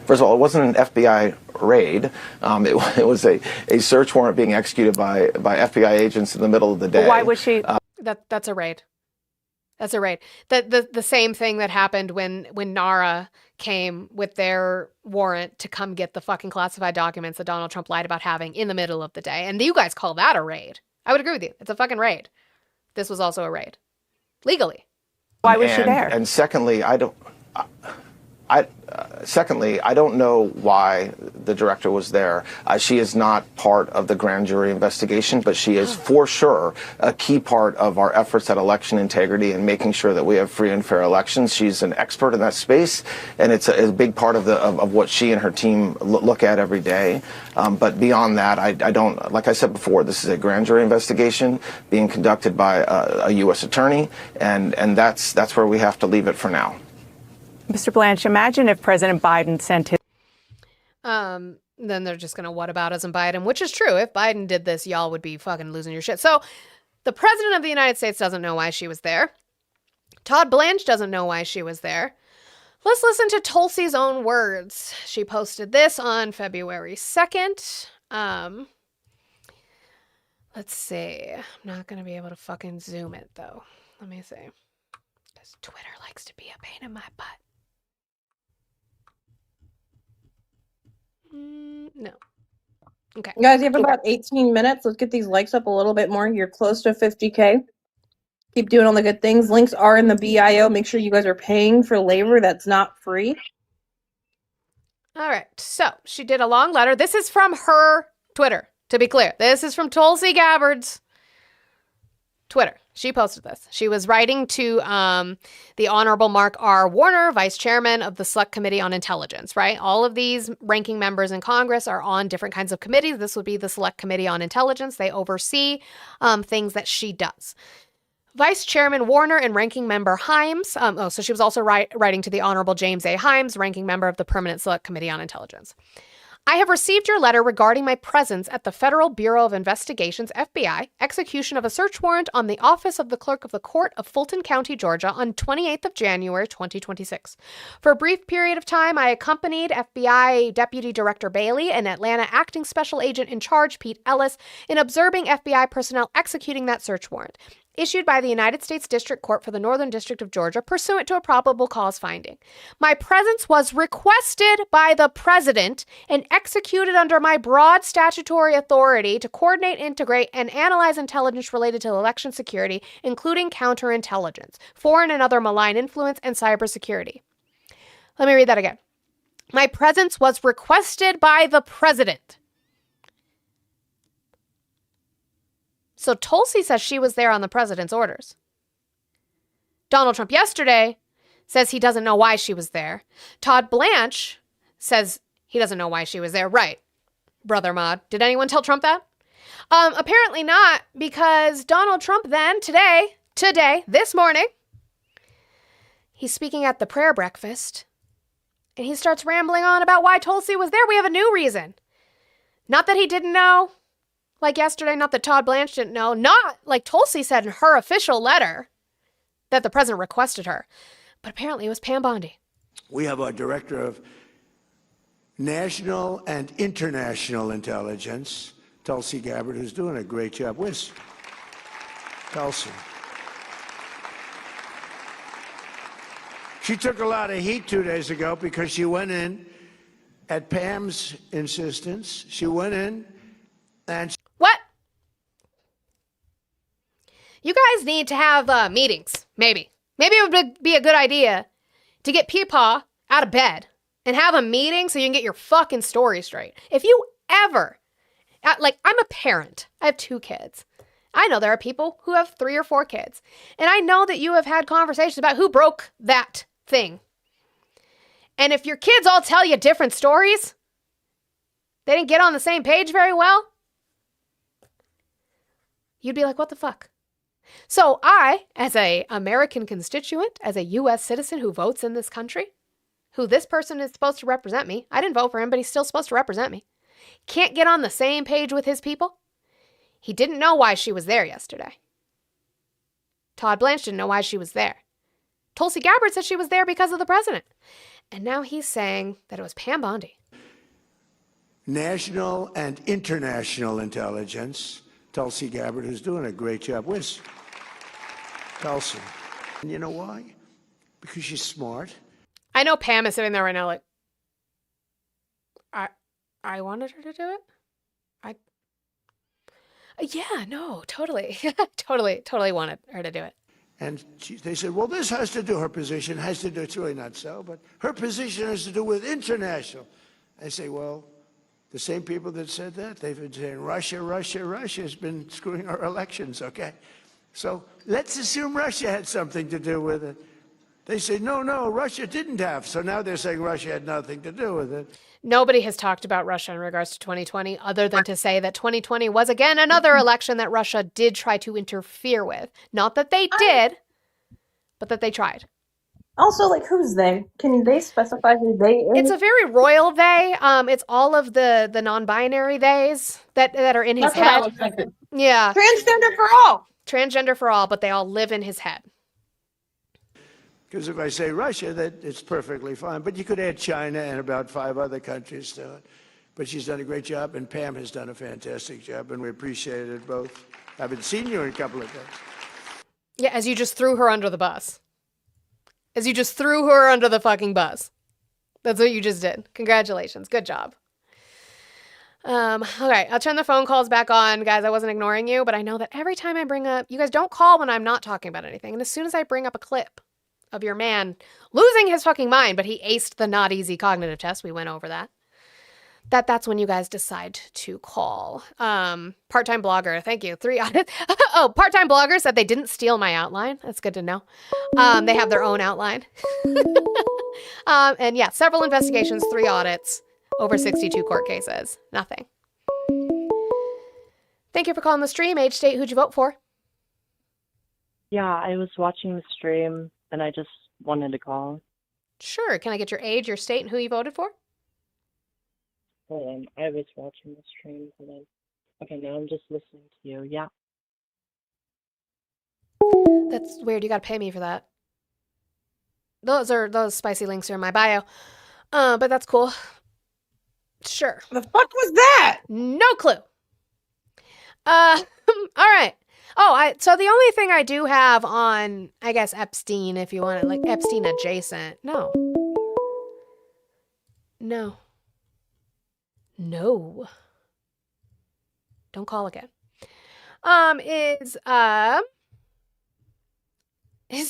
First of all, it wasn't an FBI raid. It was a search warrant being executed by FBI agents in the middle of the day. Why was she? That's a raid. That's a raid. The same thing that happened when NARA came with their warrant to come get the fucking classified documents that Donald Trump lied about having in the middle of the day. And you guys call that a raid. I would agree with you. It's a fucking raid. This was also a raid. Legally. Why was she there? And secondly, I don't know why the director was there. She is not part of the grand jury investigation, but she is for sure a key part of our efforts at election integrity and making sure that we have free and fair elections. She's an expert in that space, and it's a big part of what she and her team look at every day. But beyond that, I don't, like I said before, this is a grand jury investigation being conducted by a U.S. attorney, and that's where we have to leave it for now. Mr. Blanche, imagine if President Biden sent his... Then they're just going to whataboutism Biden, which is true. If Biden did this, y'all would be fucking losing your shit. So the president of the United States doesn't know why she was there. Todd Blanche doesn't know why she was there. Let's listen to Tulsi's own words. She posted this on February 2nd. Let's see. I'm not going to be able to fucking zoom it, though. Let me see. Because Twitter likes to be a pain in my butt. No. Okay. You guys, you have about 18 minutes. Let's get these likes up a little bit more. You're close to 50K. Keep doing all the good things. Links are in the bio. Make sure you guys are paying for labor that's not free. All right. So she did a long letter. This is from her Twitter, to be clear. This is from Tulsi Gabbard's Twitter. She posted this. She was writing to the Honorable Mark R. Warner, Vice Chairman of the Select Committee on Intelligence, right? All of these ranking members in Congress are on different kinds of committees. This would be the Select Committee on Intelligence. They oversee things that she does. Vice Chairman Warner and Ranking Member Himes. So she was also writing to the Honorable James A. Himes, Ranking Member of the Permanent Select Committee on Intelligence. I have received your letter regarding my presence at the Federal Bureau of Investigation's FBI execution of a search warrant on the office of the Clerk of the Court of Fulton County, Georgia on 28th of January, 2026. For a brief period of time, I accompanied FBI Deputy Director Bailey and Atlanta Acting Special Agent in Charge Pete Ellis in observing FBI personnel executing that search warrant, issued by the United States District Court for the Northern District of Georgia pursuant to a probable cause finding. My presence was requested by the President and executed under my broad statutory authority to coordinate, integrate, and analyze intelligence related to election security, including counterintelligence, foreign and other malign influence, and cybersecurity. Let me read that again. My presence was requested by the President. So Tulsi says she was there on the president's orders. Donald Trump yesterday says he doesn't know why she was there. Todd Blanche says he doesn't know why she was there. Right, Brother Mod. Did anyone tell Trump that? Apparently not, because Donald Trump then, today, this morning, he's speaking at the prayer breakfast, and he starts rambling on about why Tulsi was there. We have a new reason. Not that he didn't know. Like yesterday, not that Todd Blanche didn't know, not like Tulsi said in her official letter that the president requested her, but apparently it was Pam Bondi. We have our Director of National and International Intelligence, Tulsi Gabbard, who's doing a great job. Where's Tulsi? She took a lot of heat 2 days ago because she went in at Pam's insistence. She went in and... What? You guys need to have meetings, maybe. Maybe it would be a good idea to get Peepaw out of bed and have a meeting so you can get your fucking story straight. If you ever, I'm a parent. I have 2 kids. I know there are people who have 3 or 4 kids. And I know that you have had conversations about who broke that thing. And if your kids all tell you different stories, they didn't get on the same page very well, you'd be like, what the fuck? So I, as a American constituent, as a U.S. citizen who votes in this country, who this person is supposed to represent me, I didn't vote for him, but he's still supposed to represent me, can't get on the same page with his people? He didn't know why she was there yesterday. Todd Blanche didn't know why she was there. Tulsi Gabbard said she was there because of the president. And now he's saying that it was Pam Bondi. National and International Intelligence, Tulsi Gabbard, who's doing a great job. Where's Tulsi? And you know why? Because she's smart. I know Pam is sitting there right now like, I wanted her to do it. Yeah, no, totally. totally wanted her to do it. And they said, well, this has to do, her position has to do, it's really not so, but her position has to do with international. I say, well, the same people that said that, they've been saying Russia has been screwing our elections, okay? So let's assume Russia had something to do with it. They say, no, Russia didn't have. So now they're saying Russia had nothing to do with it. Nobody has talked about Russia in regards to 2020 other than to say that 2020 was again another election that Russia did try to interfere with. Not that they did, but that they tried. Also, like, who's they? Can they specify who they is? It's a very royal they. It's all of the non-binary theys that are in his head. Yeah. Transgender for all. Transgender for all, but they all live in his head. Because if I say Russia, that it's perfectly fine. But you could add China and about 5 other countries to it. But she's done a great job, and Pam has done a fantastic job, and we appreciate it both. I haven't seen you in a couple of days. Yeah, as you just threw her under the bus. As you just threw her under the fucking bus. That's what you just did. Congratulations. Good job. Okay, I'll turn the phone calls back on. Guys, I wasn't ignoring you, but I know that every time I bring up... You guys don't call when I'm not talking about anything. And as soon as I bring up a clip of your man losing his fucking mind, but he aced the not easy cognitive test. We went over that. That's when you guys decide to call. Part-time blogger. Thank you. 3 audits. Oh, part-time blogger said they didn't steal my outline. That's good to know. They have their own outline. And yeah, several investigations, 3 audits, over 62 court cases. Nothing. Thank you for calling the stream. Age, state, who'd you vote for? Yeah, I was watching the stream and I just wanted to call. Sure. Can I get your age, your state, and who you voted for? Hold on. I was watching the stream. Hold on. Okay, now I'm just listening to you. Yeah. That's weird. You gotta pay me for that. Those spicy links are in my bio. But that's cool. Sure. The fuck was that? No clue. All right. Oh, so the only thing I do have on, I guess, Epstein, if you want it, like Epstein adjacent. No. Don't call again. Is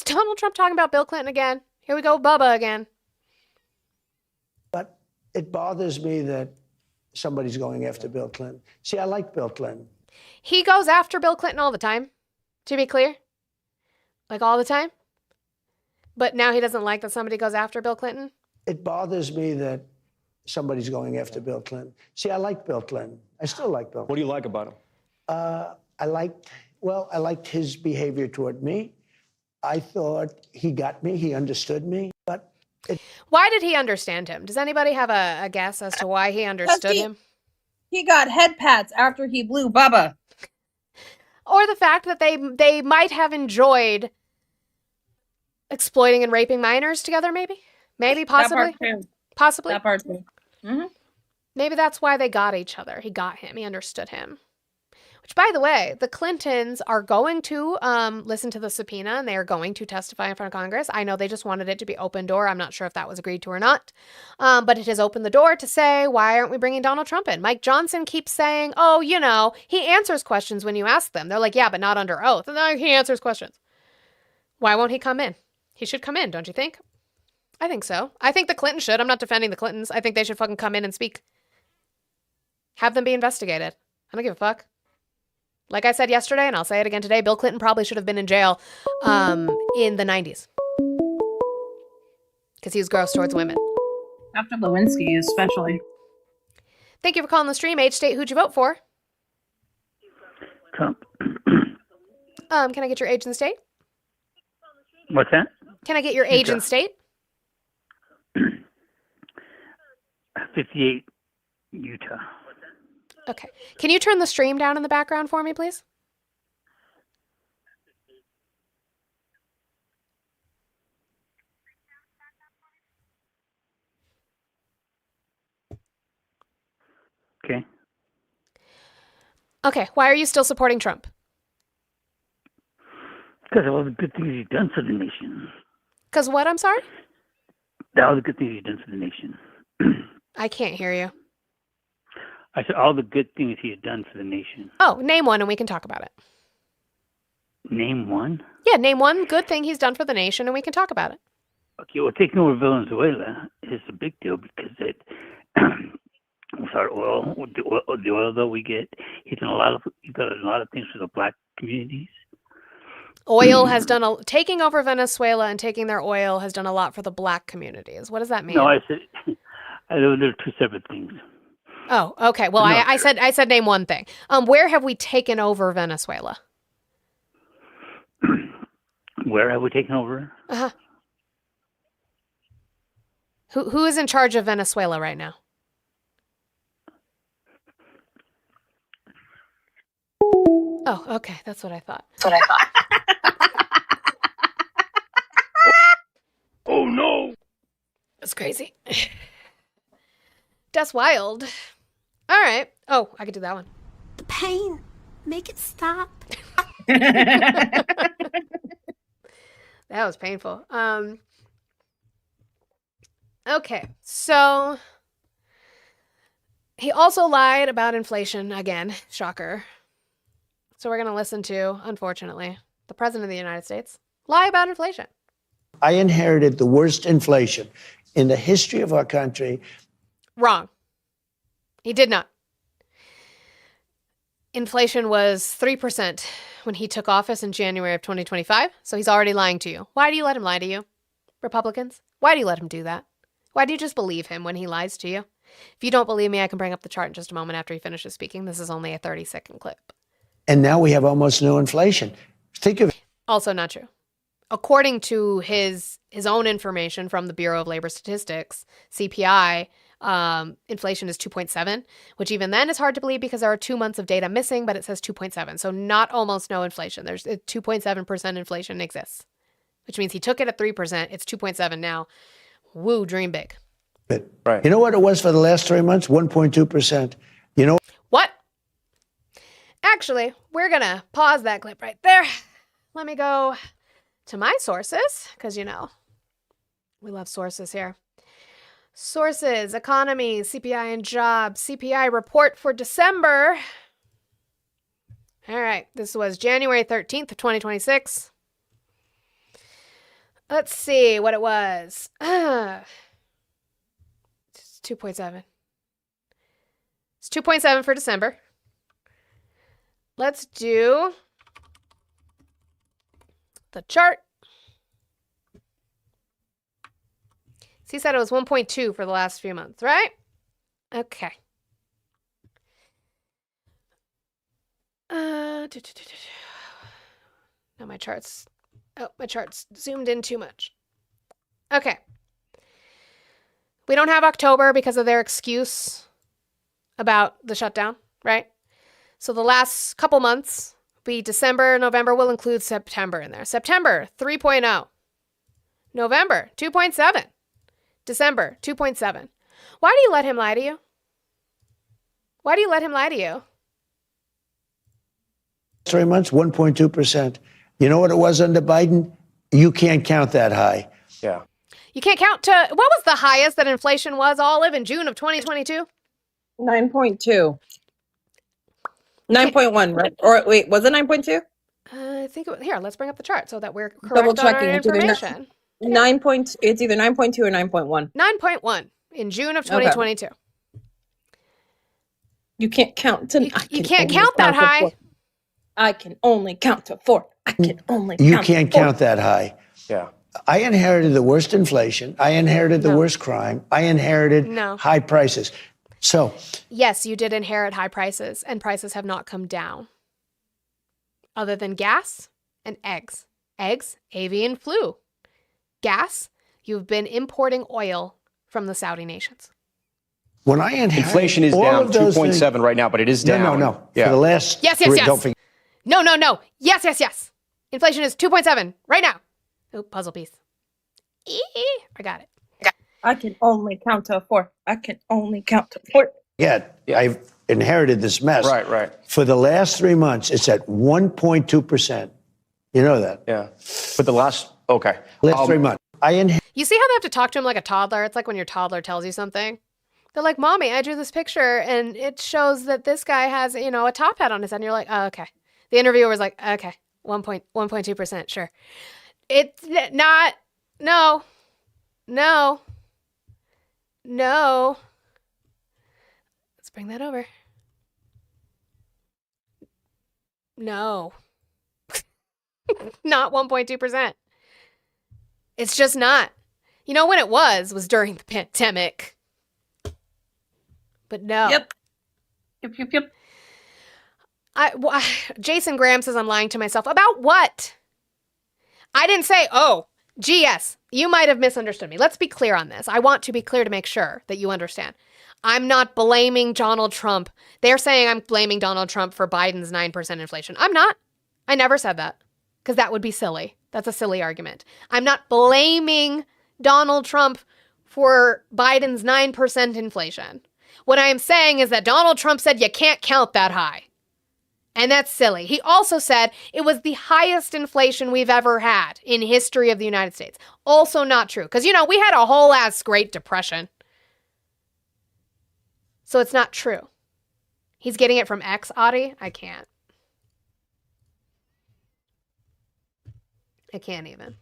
Donald Trump talking about Bill Clinton again? Here we go, Bubba again. But it bothers me that somebody's going after Bill Clinton. See, I like Bill Clinton. He goes after Bill Clinton all the time, to be clear. Like all the time. But now he doesn't like that somebody goes after Bill Clinton? It bothers me that somebody's going after Bill Clinton. See, I like Bill Clinton. I still like Bill Clinton. What do you like about him? I liked his behavior toward me. I thought he got me, he understood me, but... Why did he understand him? Does anybody have a guess as to why he understood him? He got head pats after he blew Bubba. Or the fact that they might have enjoyed exploiting and raping minors together, maybe? Maybe, possibly? That part too. Possibly? That part too. Mm-hmm. Maybe that's why they got each other. He got him. He understood him. Which, by the way, the Clintons are going to listen to the subpoena and they are going to testify in front of Congress. I know they just wanted it to be open door. I'm not sure if that was agreed to or not. But it has opened the door to say, why aren't we bringing Donald Trump in? Mike Johnson keeps saying, oh, you know, he answers questions when you ask them. They're like, yeah, but not under oath. And they're like, he answers questions. Why won't he come in? He should come in, don't you think? I think so. I think the Clintons should. I'm not defending the Clintons. I think they should fucking come in and speak. Have them be investigated. I don't give a fuck. Like I said yesterday, and I'll say it again today, Bill Clinton probably should have been in jail in the 90s. Because he was gross towards women. After Lewinsky, especially. Thank you for calling the stream. Age, state, who'd you vote for? Trump. Can I get your age and state? What's that? Can I get your age and state? 58, Utah. Okay. Can you turn the stream down in the background for me, please? Okay. Okay. Why are you still supporting Trump? Because of all the good things you've done for the nation. Because what? I'm sorry? All the good things you've done for the nation. I can't hear you. I said all the good things he had done for the nation. Oh, name one and we can talk about it. Name one? Yeah, name one good thing he's done for the nation and we can talk about it. Okay, well, taking over Venezuela is a big deal because it, with our oil, the oil that we get, he's done a lot of things for the black communities. Oil has done taking over Venezuela and taking their oil has done a lot for the black communities. What does that mean? No, I said they're two separate things. Oh, okay. Well, No, I said name one thing. Where have we taken over Venezuela? Where have we taken over? Uh-huh. Who is in charge of Venezuela right now? Oh, okay. That's what I thought. Oh no! That's crazy. That's wild. All right. Oh, I could do that one. The pain. Make it stop. That was painful. Okay, so he also lied about inflation again. Shocker. So we're going to listen to, unfortunately, the President of the United States lie about inflation. I inherited the worst inflation in the history of our country. Wrong. He did not. Inflation was 3% when he took office in January of 2025, so he's already lying to you. Why do you let him lie to you, Republicans? Why do you let him do that? Why do you just believe him when he lies to you? If you don't believe me, I can bring up the chart in just a moment after he finishes speaking. This is only a 30-second clip. And now we have almost no inflation. Think of it. Also not true. According to his own information from the Bureau of Labor Statistics, CPI, inflation is 2.7, which even then is hard to believe because there are 2 months of data missing, but it says 2.7. So not almost no inflation. There's 2.7% inflation exists, which means he took it at 3%. It's 2.7 now. Woo, dream big. Right. You know what it was for the last 3 months? 1.2%. You know what? Actually, we're going to pause that clip right there. Let me go to my sources, because, you know, we love sources here. Sources, economy, CPI and jobs, CPI report for December. All right, this was January 13th of 2026. Let's see what it was. It's 2.7. It's 2.7 for December. Let's do the chart. So he said it was 1.2 for the last few months, right? Okay. Now my chart's zoomed in too much. Okay. We don't have October because of their excuse about the shutdown, right? So the last couple months be December, November. We'll include September in there. September, 3.0. November, 2.7. December, 2.7. Why do you let him lie to you? Why do you let him lie to you? 3 months, 1.2%. You know what it was under Biden? You can't count that high. Yeah. You can't count to, what was the highest that inflation was, Olive, in June of 2022? 9.2. 9.1, right? Or wait, was it 9.2? I think it was, here, let's bring up the chart so that we're Double correct on our checking. information. 9 point, it's either 9.2 or 9.1. 9.1 in June of 2022. Okay. You can't count to. You can't count that high. I can only count to 4. I can only count You can't to 4. count that high. Yeah. I inherited the worst inflation. I inherited the worst crime. I inherited high prices. So, yes, you did inherit high prices, and prices have not come down. Other than gas and eggs. Eggs, avian flu. Gas, you've been importing oil from the Saudi nations. when I inherited inflation is all down of those 2.7 right now, but it is down. No. Yeah. For the last Yes. don't forget. No. Yes. Inflation is 2.7 right now. Oh, puzzle piece. I got it. I can only count to 4. I can only count to 4. Yeah, I've inherited this mess. Right. For the last 3 months, it's at 1.2%. You know that. Yeah. But the last 3 months. You see how they have to talk to him like a toddler? It's like when your toddler tells you something. They're like, Mommy, I drew this picture and it shows that this guy has, a top hat on his head. And you're like, oh, okay. The interviewer was like, okay, 1.2%, sure. It's not, no. Let's bring that over. No. Not 1.2%. It's just not. You know when it was during the pandemic. But no. Yep. Jason Graham says I'm lying to myself. About what? I didn't say, GS, you might have misunderstood me. Let's be clear on this. I want to be clear to make sure that you understand. I'm not blaming Donald Trump. They're saying I'm blaming Donald Trump for Biden's 9% inflation. I'm not. I never said that because that would be silly. That's a silly argument. I'm not blaming Donald Trump for Biden's 9% inflation. What I am saying is that Donald Trump said you can't count that high. And that's silly. He also said it was the highest inflation we've ever had in history of the United States. Also not true. Because, we had a whole ass Great Depression. So it's not true. He's getting it from X, Audie? I can't. I can't even.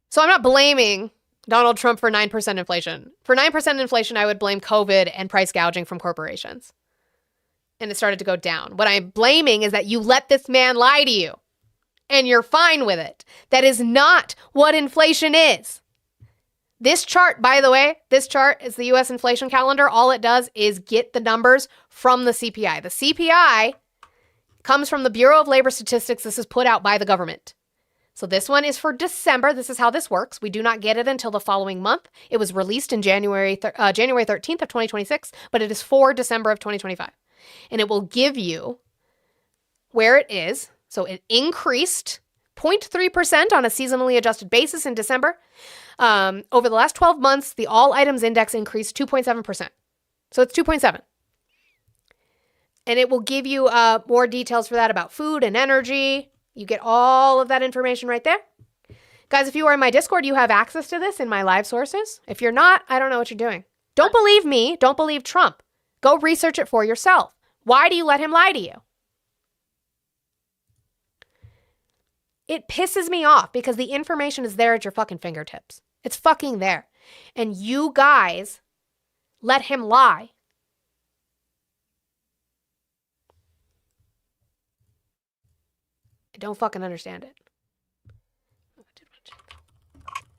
So I'm not blaming Donald Trump for 9% inflation. For 9% inflation, I would blame COVID and price gouging from corporations. And it started to go down. What I'm blaming is that you let this man lie to you. And you're fine with it. That is not what inflation is. This chart, by the way, this chart is the U.S. inflation calendar. All it does is get the numbers from the CPI. The CPI comes from the Bureau of Labor Statistics. This is put out by the government. So this one is for December. This is how this works. We do not get it until the following month. It was released in January 13th of 2026, but it is for December of 2025. And it will give you where it is. So it increased 0.3% on a seasonally adjusted basis in December. Over the last 12 months, the all items index increased 2.7%. So it's 2.7. And it will give you more details for that about food and energy. You get all of that information right there. Guys, if you are in my Discord, you have access to this in my live sources. If you're not, I don't know what you're doing. Don't believe me. Don't believe Trump. Go research it for yourself. Why do you let him lie to you? It pisses me off because the information is there at your fucking fingertips. It's fucking there. And you guys let him lie. I don't fucking understand it.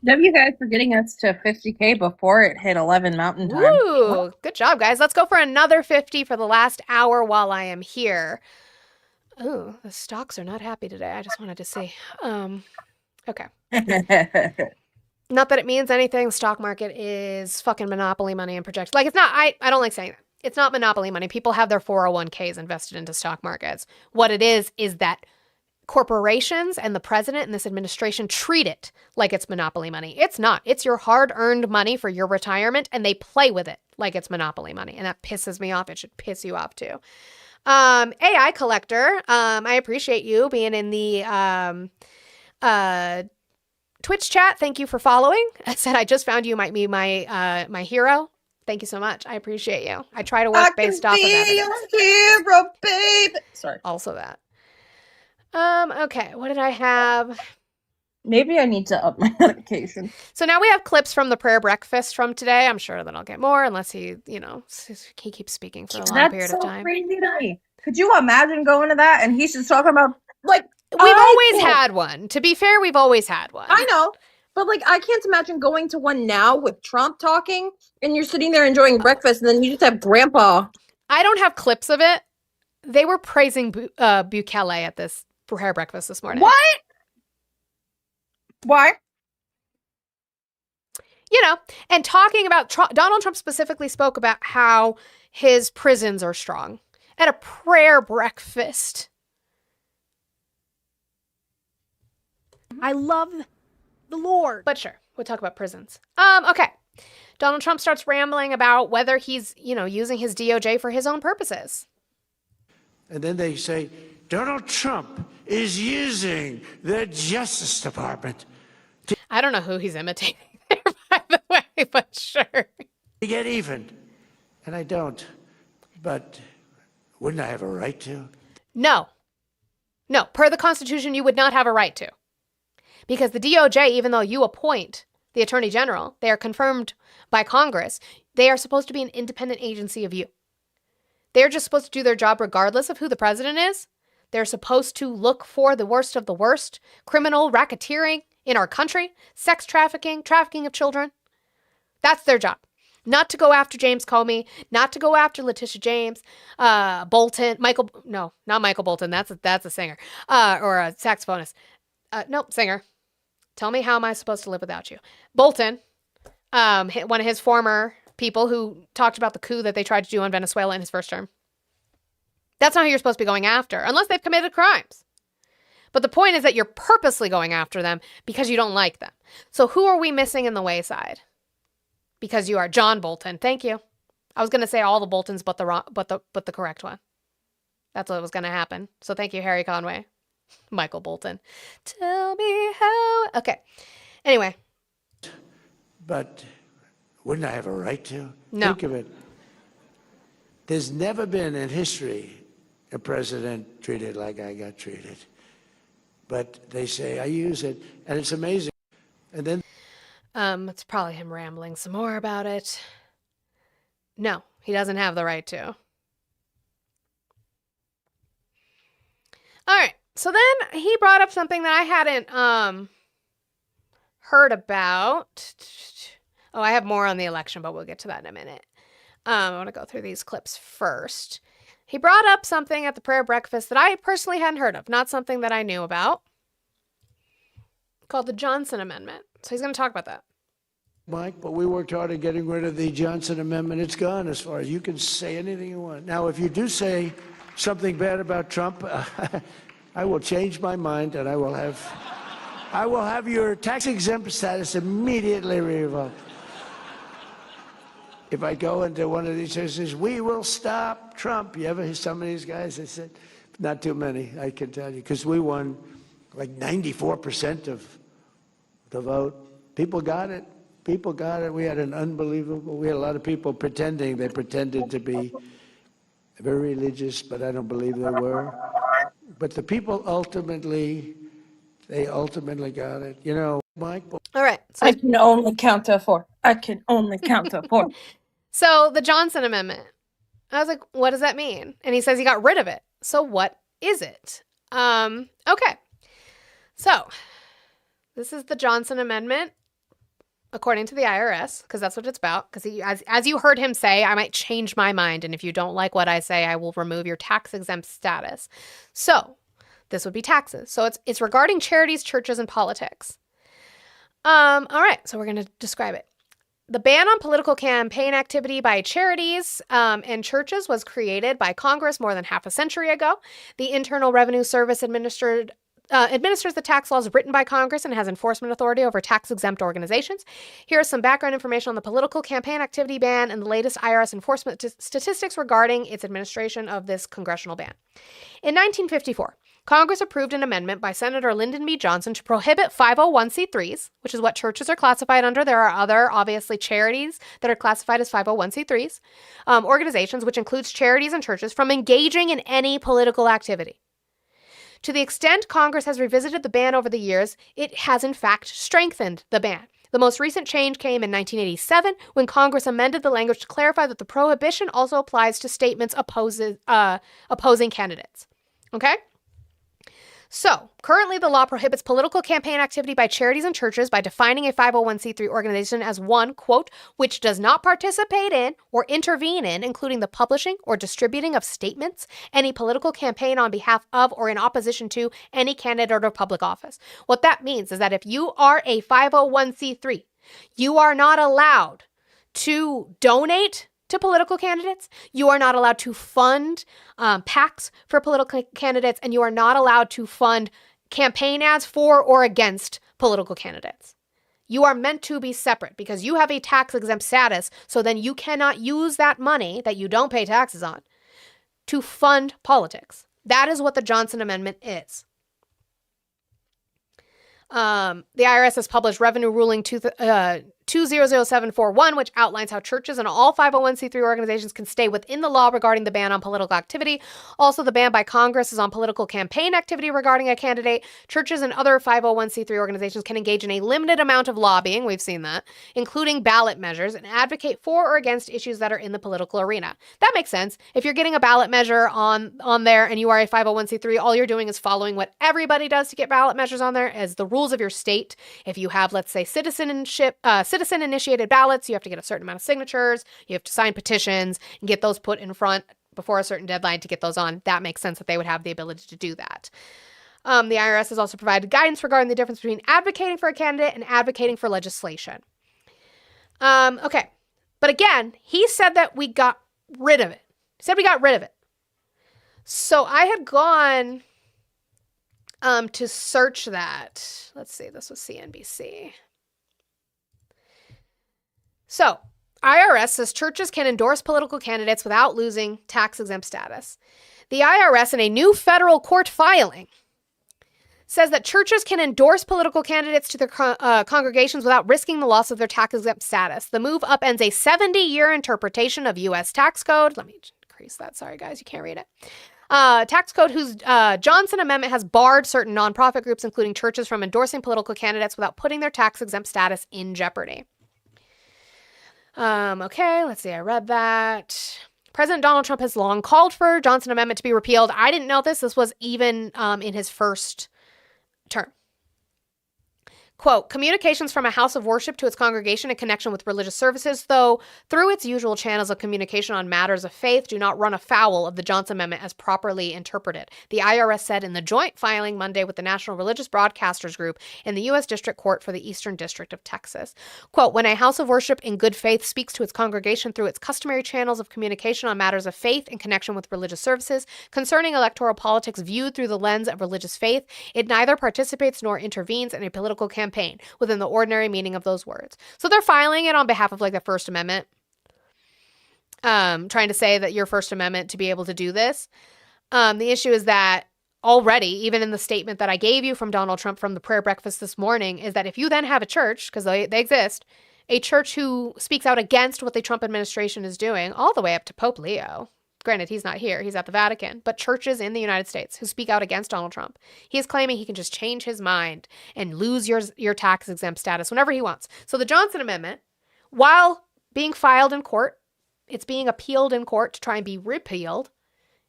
W guys for getting us to 50K before it hit 11 Mountain Time. Ooh, good job, guys. Let's go for another 50 for the last hour while I am here. Ooh, the stocks are not happy today. I just wanted to see. Okay. Not that it means anything. The stock market is fucking monopoly money and projections. Like, it's not, I don't like saying that. It's not monopoly money. People have their 401ks invested into stock markets. What it is that corporations and the president and this administration treat it like it's monopoly money. It's not. It's your hard-earned money for your retirement, and they play with it like it's monopoly money. And that pisses me off. It should piss you off too. AI Collector, I appreciate you being in the Twitch chat. Thank you for following. I said I just found you might be my hero. Thank you so much. I appreciate you. I try to work based off of that. Your hero, babe. Sorry. Also that. Okay, what did I have? Maybe I need to up my medication. So now we have clips from the prayer breakfast from today. I'm sure that I'll get more unless he keeps speaking for a long period of time. Crazy to me. Could you imagine going to that and he's just talking about like we've always had one. To be fair, we've always had one. I know. But like I can't imagine going to one now with Trump talking and you're sitting there enjoying breakfast and then you just have grandpa. I don't have clips of it. They were praising Bukele at this prayer breakfast this morning. What? Why? And talking about Donald Trump specifically spoke about how his prisons are strong at a prayer breakfast. I love the Lord. But sure, we'll talk about prisons. Okay. Donald Trump starts rambling about whether he's, using his DOJ for his own purposes. And then they say, Donald Trump is using the Justice Department I don't know who he's imitating there, by the way, but sure. to get even. And I don't. But wouldn't I have a right to? No. No, per the Constitution, you would not have a right to. Because the DOJ, even though you appoint the Attorney General, they are confirmed by Congress, they are supposed to be an independent agency of you. They're just supposed to do their job regardless of who the president is. They're supposed to look for the worst of the worst, criminal racketeering in our country, sex trafficking, trafficking of children. That's their job. Not to go after James Comey, not to go after Letitia James, Bolton, not Michael Bolton, that's a singer, or a saxophonist. Nope, singer. Tell me, how am I supposed to live without you? Bolton, one of his former people who talked about the coup that they tried to do in Venezuela in his first term. That's not who you're supposed to be going after, unless they've committed crimes. But the point is that you're purposely going after them because you don't like them. So who are we missing in the wayside? Because you are John Bolton. Thank you. I was going to say all the Boltons, but the correct one. That's what was going to happen. So thank you, Harry Conway. Michael Bolton. Tell me how. Okay. Anyway. But wouldn't I have a right to? No. Think of it. There's never been in history a president treated like I got treated. But they say I use it, and it's amazing. And then it's probably him rambling some more about it. No, he doesn't have the right to. All right. So then he brought up something that I hadn't heard about. Oh, I have more on the election, but we'll get to that in a minute. I want to go through these clips first. He brought up something at the prayer breakfast that I personally hadn't heard of, not something that I knew about, called the Johnson Amendment. So he's going to talk about that. Mike, but we worked hard at getting rid of the Johnson Amendment. It's gone as far as you can say anything you want. Now, if you do say something bad about Trump, I will change my mind and I will have your tax-exempt status immediately revoked. If I go into one of these places, we will stop Trump. You ever hear some of these guys? They said, not too many, I can tell you, because we won like 94% of the vote. People got it. People got it. We had a lot of people pretending. They pretended to be very religious, but I don't believe they were. But the people ultimately got it. You know, Mike. All right. I can only count to 4. I can only count to 4. So the Johnson Amendment. I was like, what does that mean? And he says he got rid of it. So what is it? Okay. So this is the Johnson Amendment, according to the IRS, because that's what it's about. Because as you heard him say, I might change my mind. And if you don't like what I say, I will remove your tax-exempt status. So this would be taxes. So it's regarding charities, churches, and politics. All right. So we're going to describe it. The ban on political campaign activity by charities and churches was created by Congress more than half a century ago. The Internal Revenue Service administers the tax laws written by Congress and has enforcement authority over tax-exempt organizations. Here is some background information on the political campaign activity ban and the latest IRS enforcement statistics regarding its administration of this congressional ban. In 1954, Congress approved an amendment by Senator Lyndon B. Johnson to prohibit 501c3s, which is what churches are classified under. There are other, obviously, charities that are classified as 501c3s, organizations, which includes charities and churches, from engaging in any political activity. To the extent Congress has revisited the ban over the years, it has in fact strengthened the ban. The most recent change came in 1987 when Congress amended the language to clarify that the prohibition also applies to statements opposing candidates. Okay? So, currently the law prohibits political campaign activity by charities and churches by defining a 501c3 organization as one, quote, which does not participate in or intervene in, including the publishing or distributing of statements, any political campaign on behalf of or in opposition to any candidate or public office. What that means is that if you are a 501c3, you are not allowed to donate to political candidates. You are not allowed to fund PACs for political candidates, and you are not allowed to fund campaign ads for or against political candidates. You are meant to be separate because you have a tax-exempt status, so then you cannot use that money that you don't pay taxes on to fund politics. That is what the Johnson Amendment is. The IRS has published Revenue Ruling 200741, which outlines how churches and all 501c3 organizations can stay within the law regarding the ban on political activity. Also, the ban by Congress is on political campaign activity regarding a candidate. Churches and other 501c3 organizations can engage in a limited amount of lobbying, we've seen that, including ballot measures, and advocate for or against issues that are in the political arena. That makes sense. If you're getting a ballot measure on there and you are a 501c3, all you're doing is following what everybody does to get ballot measures on there as the rules of your state. If you have, let's say, citizen-initiated ballots, you have to get a certain amount of signatures, you have to sign petitions and get those put in front before a certain deadline to get those on. That makes sense that they would have the ability to do that. The IRS has also provided guidance regarding the difference between advocating for a candidate and advocating for legislation. Okay. But again, he said that we got rid of it. He said we got rid of it. So I had gone to search that. Let's see, this was CNBC. So, IRS says churches can endorse political candidates without losing tax-exempt status. The IRS, in a new federal court filing, says that churches can endorse political candidates to their congregations without risking the loss of their tax-exempt status. The move upends a 70-year interpretation of U.S. tax code. Let me increase that. Sorry, guys, you can't read it. Tax code whose Johnson Amendment has barred certain nonprofit groups, including churches, from endorsing political candidates without putting their tax-exempt status in jeopardy. Okay, let's see. I read that. President Donald Trump has long called for Johnson Amendment to be repealed. I didn't know this. This was even in his first term. Quote, communications from a house of worship to its congregation in connection with religious services, though through its usual channels of communication on matters of faith, do not run afoul of the Johnson Amendment as properly interpreted, the IRS said in the joint filing Monday with the National Religious Broadcasters Group in the U.S. District Court for the Eastern District of Texas. Quote, when a house of worship in good faith speaks to its congregation through its customary channels of communication on matters of faith in connection with religious services concerning electoral politics viewed through the lens of religious faith, it neither participates nor intervenes in a political campaign within the ordinary meaning of those words. So they're filing it on behalf of like the First Amendment, trying to say that your First Amendment to be able to do this. The issue is that already, even in the statement that I gave you from Donald Trump from the prayer breakfast this morning, is that if you then have a church, because they exist, a church who speaks out against what the Trump administration is doing, all the way up to Pope Leo. Granted, he's not here. He's at the Vatican. But churches in the United States who speak out against Donald Trump, he is claiming he can just change his mind and lose your tax-exempt status whenever he wants. So the Johnson Amendment, while being filed in court, it's being appealed in court to try and be repealed.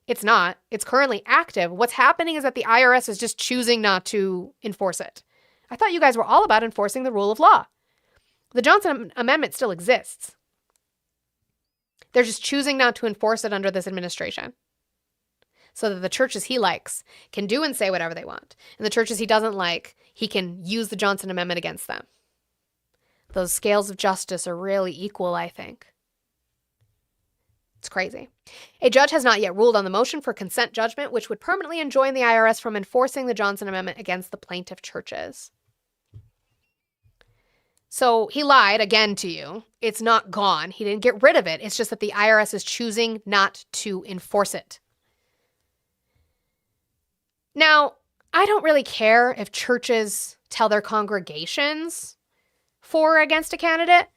It's not. It's currently active. What's happening is that the IRS is just choosing not to enforce it. I thought you guys were all about enforcing the rule of law. The Johnson Amendment still exists. They're just choosing not to enforce it under this administration so that the churches he likes can do and say whatever they want. And the churches he doesn't like, he can use the Johnson Amendment against them. Those scales of justice are really equal, I think. It's crazy. A judge has not yet ruled on the motion for consent judgment, which would permanently enjoin the IRS from enforcing the Johnson Amendment against the plaintiff churches. So he lied again to you. It's not gone. He didn't get rid of it. It's just that the IRS is choosing not to enforce it. Now, I don't really care if churches tell their congregations for or against a candidate.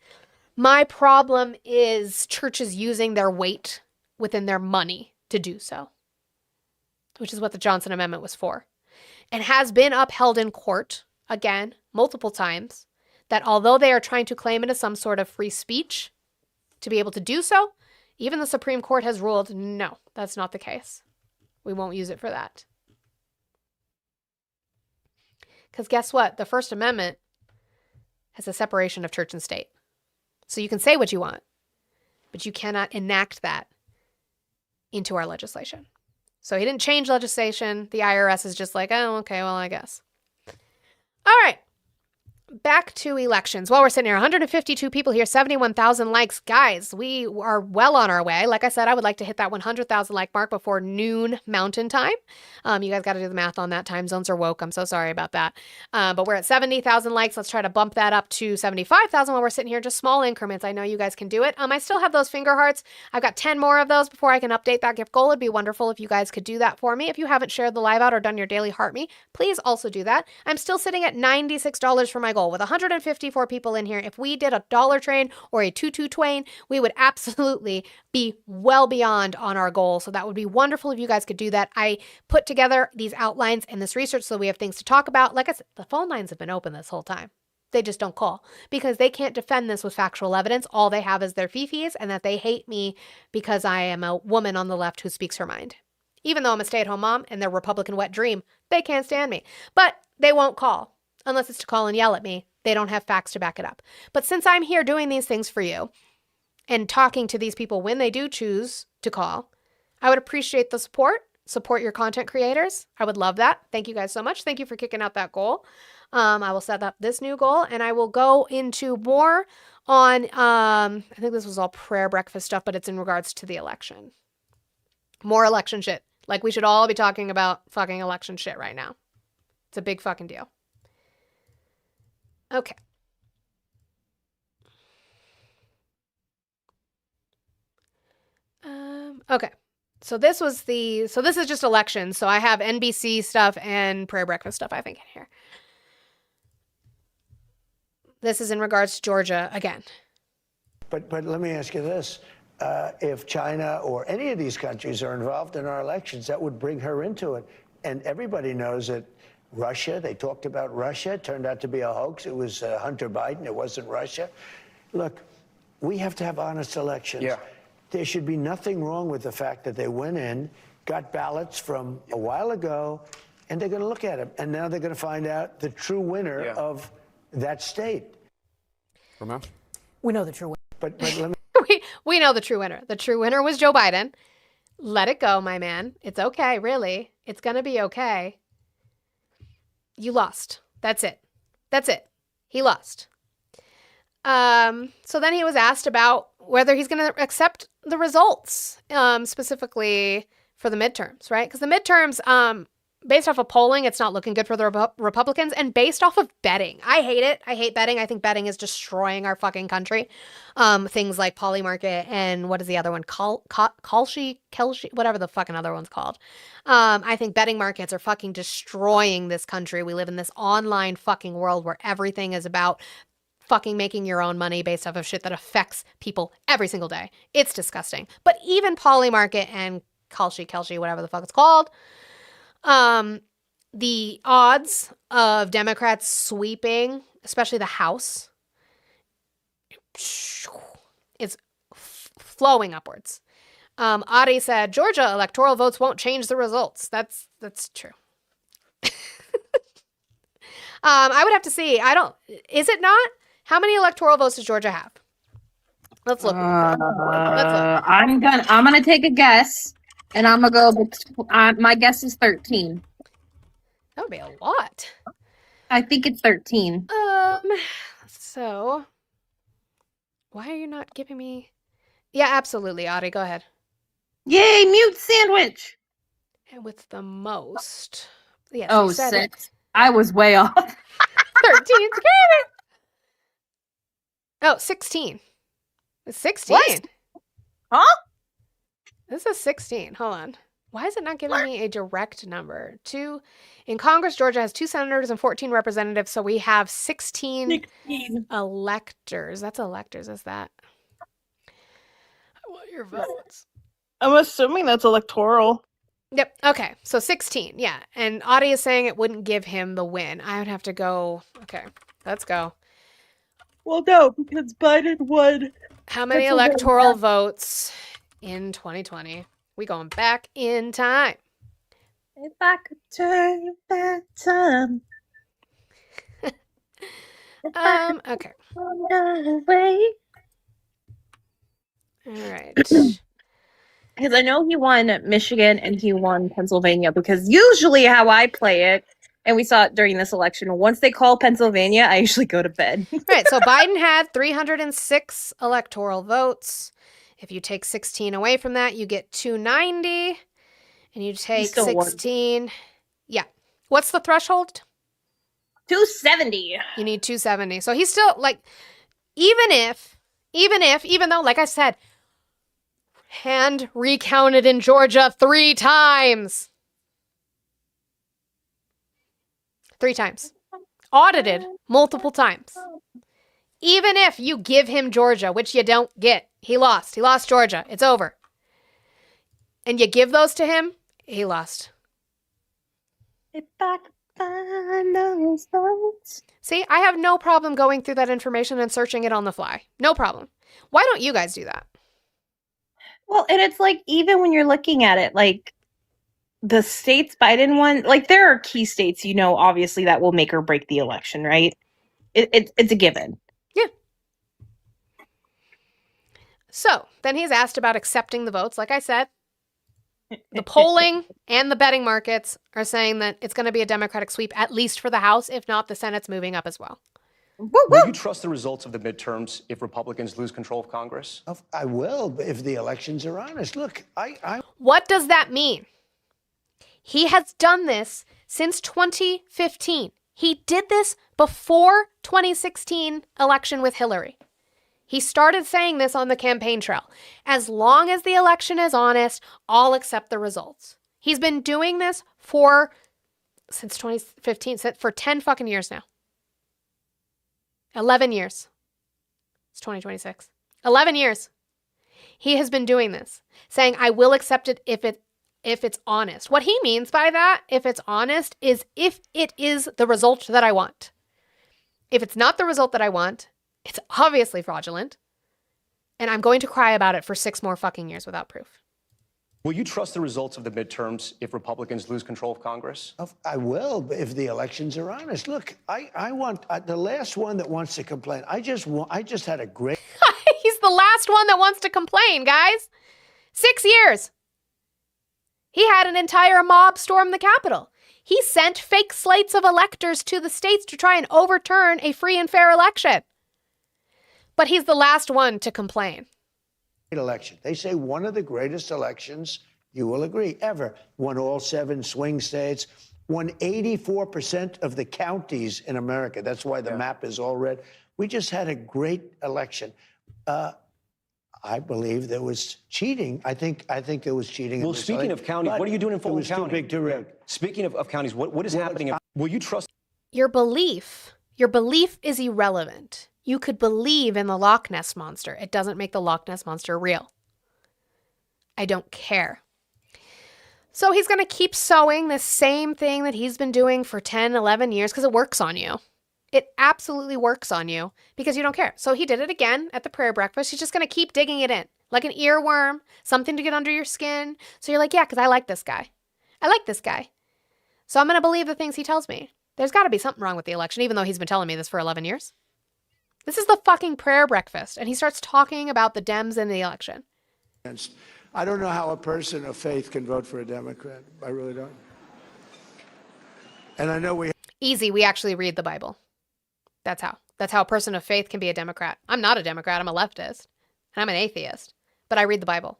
My problem is churches using their weight within their money to do so, which is what the Johnson Amendment was for, and has been upheld in court, again, multiple times, that although they are trying to claim it as some sort of free speech to be able to do so, even the Supreme Court has ruled, no, that's not the case. We won't use it for that. Because guess what? The First Amendment has a separation of church and state. So you can say what you want, but you cannot enact that into our legislation. So he didn't change legislation. The IRS is just like, oh, okay, well, I guess. All right. back to elections. While we're sitting here, 152 people here, 71,000 likes. Guys, we are well on our way. Like I said, I would like to hit that 100,000 like mark before noon Mountain Time. You guys got to do the math on that. Time zones are woke. I'm so sorry about that. But we're at 70,000 likes. Let's try to bump that up to 75,000 while we're sitting here. Just small increments. I know you guys can do it. I still have those finger hearts. I've got 10 more of those before I can update that gift goal. It'd be wonderful if you guys could do that for me. If you haven't shared the live out or done your daily heart me, please also do that. I'm still sitting at $96 for my goal. With 154 people in here, if we did a dollar train or a tutu twain, we would absolutely be well beyond on our goal. So that would be wonderful if you guys could do that. I put together these outlines and this research so we have things to talk about. Like I said, the phone lines have been open this whole time. They just don't call because they can't defend this with factual evidence. All they have is their fifis and that they hate me because I am a woman on the left who speaks her mind. Even though I'm a stay-at-home mom and their Republican wet dream, they can't stand me. But they won't call unless it's to call and yell at me. They don't have facts to back it up. But since I'm here doing these things for you and talking to these people when they do choose to call, I would appreciate the support. Support your content creators. I would love that. Thank you guys so much. Thank you for kicking out that goal. I will set up this new goal and I will go into more on, I think this was all prayer breakfast stuff, but it's in regards to the election. More election shit. Like we should all be talking about fucking election shit right now. It's a big fucking deal. Okay. Okay. So this is just elections. So I have NBC stuff and prayer breakfast stuff, I think, in here. This is in regards to Georgia again. But let me ask you this. If China or any of these countries are involved in our elections, that would bring her into it. And everybody knows that Russia, they talked about Russia. It turned out to be a hoax. It was Hunter Biden. It wasn't Russia. Look, we have to have honest elections. Yeah. There should be nothing wrong with the fact that they went in, got ballots from a while ago, and they're going to look at them. And now they're going to find out the true winner of that state. Ramon? We know the true winner. But let me... we know the true winner. The true winner was Joe Biden. Let it go, my man. It's okay, really. It's going to be okay. You lost. That's it. That's it. He lost. So then he was asked about whether he's going to accept the results, specifically for the midterms, right? Because the midterms, based off of polling, it's not looking good for the Republicans, and based off of betting. I hate it. I hate betting. I think betting is destroying our fucking country. Things like Polymarket and what is the other one? Kelshi, whatever the fucking other one's called. I think betting markets are fucking destroying this country. We live in this online fucking world where everything is about fucking making your own money based off of shit that affects people every single day. It's disgusting. But even Polymarket and Kelshi, whatever the fuck it's called, the odds of Democrats sweeping, especially the House, is flowing upwards. Adi said, Georgia electoral votes won't change the results. That's true. I would have to see. Is it not? How many electoral votes does Georgia have? Let's look. I'm gonna take a guess, and I'm gonna go. My guess is 13. That would be a lot. I think it's 13. So why are you not giving me? Yeah, absolutely, Adi. Go ahead. Yay, mute sandwich. And with the most. Yes. Oh, 6. I was way off. 13. Oh, 16. It's 16. What? Huh? This is 16. Hold on. Why is it not giving me a direct number? In Congress, Georgia has 2 senators and 14 representatives, so we have 16 electors. That's electors, is that? I want your votes. I'm assuming that's electoral. Yep. Okay. So 16. Yeah. And Adi is saying it wouldn't give him the win. I would have to go. Okay. Let's go. Well, no, because Biden won. How many electoral votes in 2020? We going back in time. If I could turn back time. Okay. Away. All right. Because I know he won Michigan and he won Pennsylvania, because usually how I play it And we saw it during this election. Once they call Pennsylvania, I usually go to bed. Right, so Biden had 306 electoral votes. If you take 16 away from that, you get 290. And you take still won. 16. Yeah. What's the threshold? 270. You need 270. So he's still like, even though, like I said, hand recounted in Georgia 3 times. 3 times. Audited multiple times. Even if you give him Georgia, which you don't get, he lost. He lost Georgia. It's over. And you give those to him, he lost. If I could find those votes. See, I have no problem going through that information and searching it on the fly. No problem. Why don't you guys do that? Well, and it's like, even when you're looking at it, like the states Biden won, like there are key states, obviously that will make or break the election, right? It's a given. Yeah. So then he's asked about accepting the votes. Like I said, the polling and the betting markets are saying that it's going to be a Democratic sweep, at least for the House. If not, the Senate's moving up as well. Will you trust the results of the midterms if Republicans lose control of Congress? I will, if the elections are honest. Look, What does that mean? He has done this since 2015. He did this before 2016 election with Hillary. He started saying this on the campaign trail. As long as the election is honest, I'll accept the results. He's been doing this since 2015, for 10 fucking years now. 11 years. It's 2026. 11 years. He has been doing this, saying, I will accept it if it's honest. What he means by that, if it's honest, is if it is the result that I want. If it's not the result that I want, it's obviously fraudulent, and I'm going to cry about it for 6 more fucking years without proof. Will you trust the results of the midterms if Republicans lose control of Congress? I will, if the elections are honest. Look, I want the last one that wants to complain. I just had a great. He's the last one that wants to complain, guys. 6 years. He had an entire mob storm the Capitol. He sent fake slates of electors to the states to try and overturn a free and fair election. But he's the last one to complain. Election. They say one of the greatest elections, you will agree, ever. Won all 7 swing states. Won 84% of the counties in America. That's why the map is all red. We just had a great election. I believe there was cheating. I think there was cheating. Well, speaking of counties, what are you doing in Fulton County? Too big to read. Speaking of counties, what is happening? Will you trust? Your belief is irrelevant. You could believe in the Loch Ness Monster. It doesn't make the Loch Ness Monster real. I don't care. So he's going to keep sowing the same thing that he's been doing for 10, 11 years because it works on you. It absolutely works on you because you don't care. So he did it again at the prayer breakfast. He's just going to keep digging it in like an earworm, something to get under your skin. So you're like, yeah, because I like this guy. I like this guy. So I'm going to believe the things he tells me. There's got to be something wrong with the election, even though he's been telling me this for 11 years. This is the fucking prayer breakfast. And he starts talking about the Dems in the election. I don't know how a person of faith can vote for a Democrat. I really don't. And I know Easy. We actually read the Bible. That's how. That's how a person of faith can be a Democrat. I'm not a Democrat. I'm a leftist. And I'm an atheist. But I read the Bible.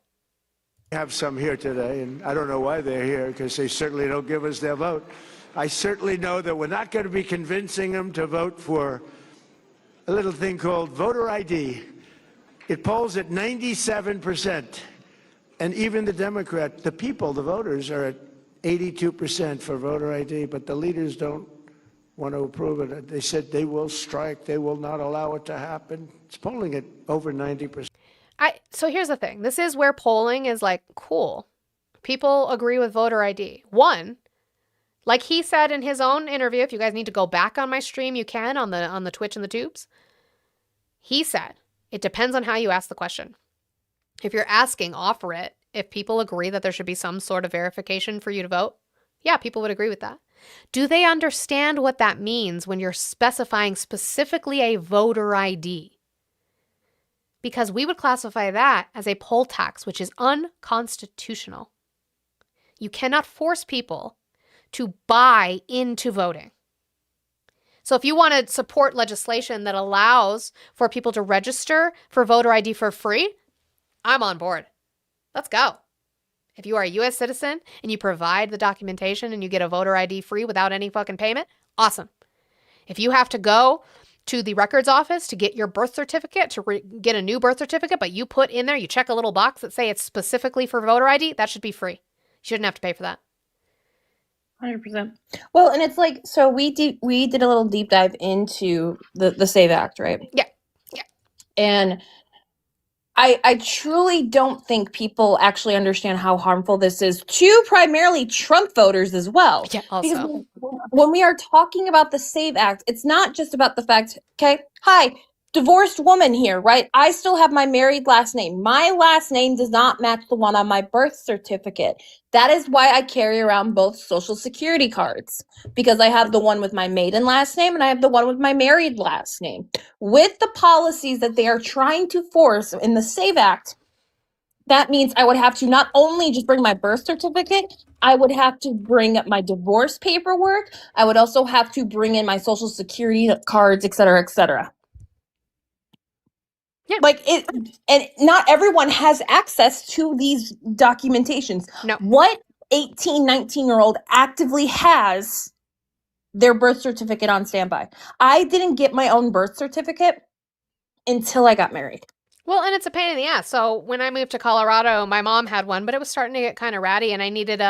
We have some here today, and I don't know why they're here, because they certainly don't give us their vote. I certainly know that we're not going to be convincing them to vote for a little thing called voter ID. It polls at 97%. And even the Democrat, the people, the voters, are at 82% for voter ID, but the leaders don't want to approve it. They said they will strike. They will not allow it to happen. It's polling at over 90%. So here's the thing. This is where polling is like, cool. People agree with voter ID. One, like he said in his own interview, if you guys need to go back on my stream, you can on the Twitch and the tubes. He said, it depends on how you ask the question. If you're asking, offer it. If people agree that there should be some sort of verification for you to vote, yeah, people would agree with that. Do they understand what that means when you're specifying specifically a voter ID? Because we would classify that as a poll tax, which is unconstitutional. You cannot force people to buy into voting. So if you want to support legislation that allows for people to register for voter ID for free, I'm on board. Let's go. If you are a U.S. citizen and you provide the documentation and you get a voter ID free without any fucking payment, awesome. If you have to go to the records office to get your birth certificate, to get a new birth certificate, but you put in there, you check a little box that say it's specifically for voter ID, that should be free. You shouldn't have to pay for that. 100%. Well, and it's like, so we did a little deep dive into the SAVE Act, right? Yeah. And I truly don't think people actually understand how harmful this is to primarily Trump voters as well. Yeah, also. Because when we are talking about the SAVE Act, it's not just about the fact, okay, hi, divorced woman here, right? I still have my married last name. My last name does not match the one on my birth certificate. That is why I carry around both social security cards, because I have the one with my maiden last name and I have the one with my married last name. With the policies that they are trying to force in the SAVE Act, that means I would have to not only just bring my birth certificate, I would have to bring my divorce paperwork. I would also have to bring in my social security cards, et cetera, et cetera. Yeah. Like it, and not everyone has access to these documentations. No. What 18, 19-year-old actively has their birth certificate on standby? I didn't get my own birth certificate until I got married. Well, and it's a pain in the ass. So when I moved to Colorado, my mom had one, but it was starting to get kind of ratty, and I needed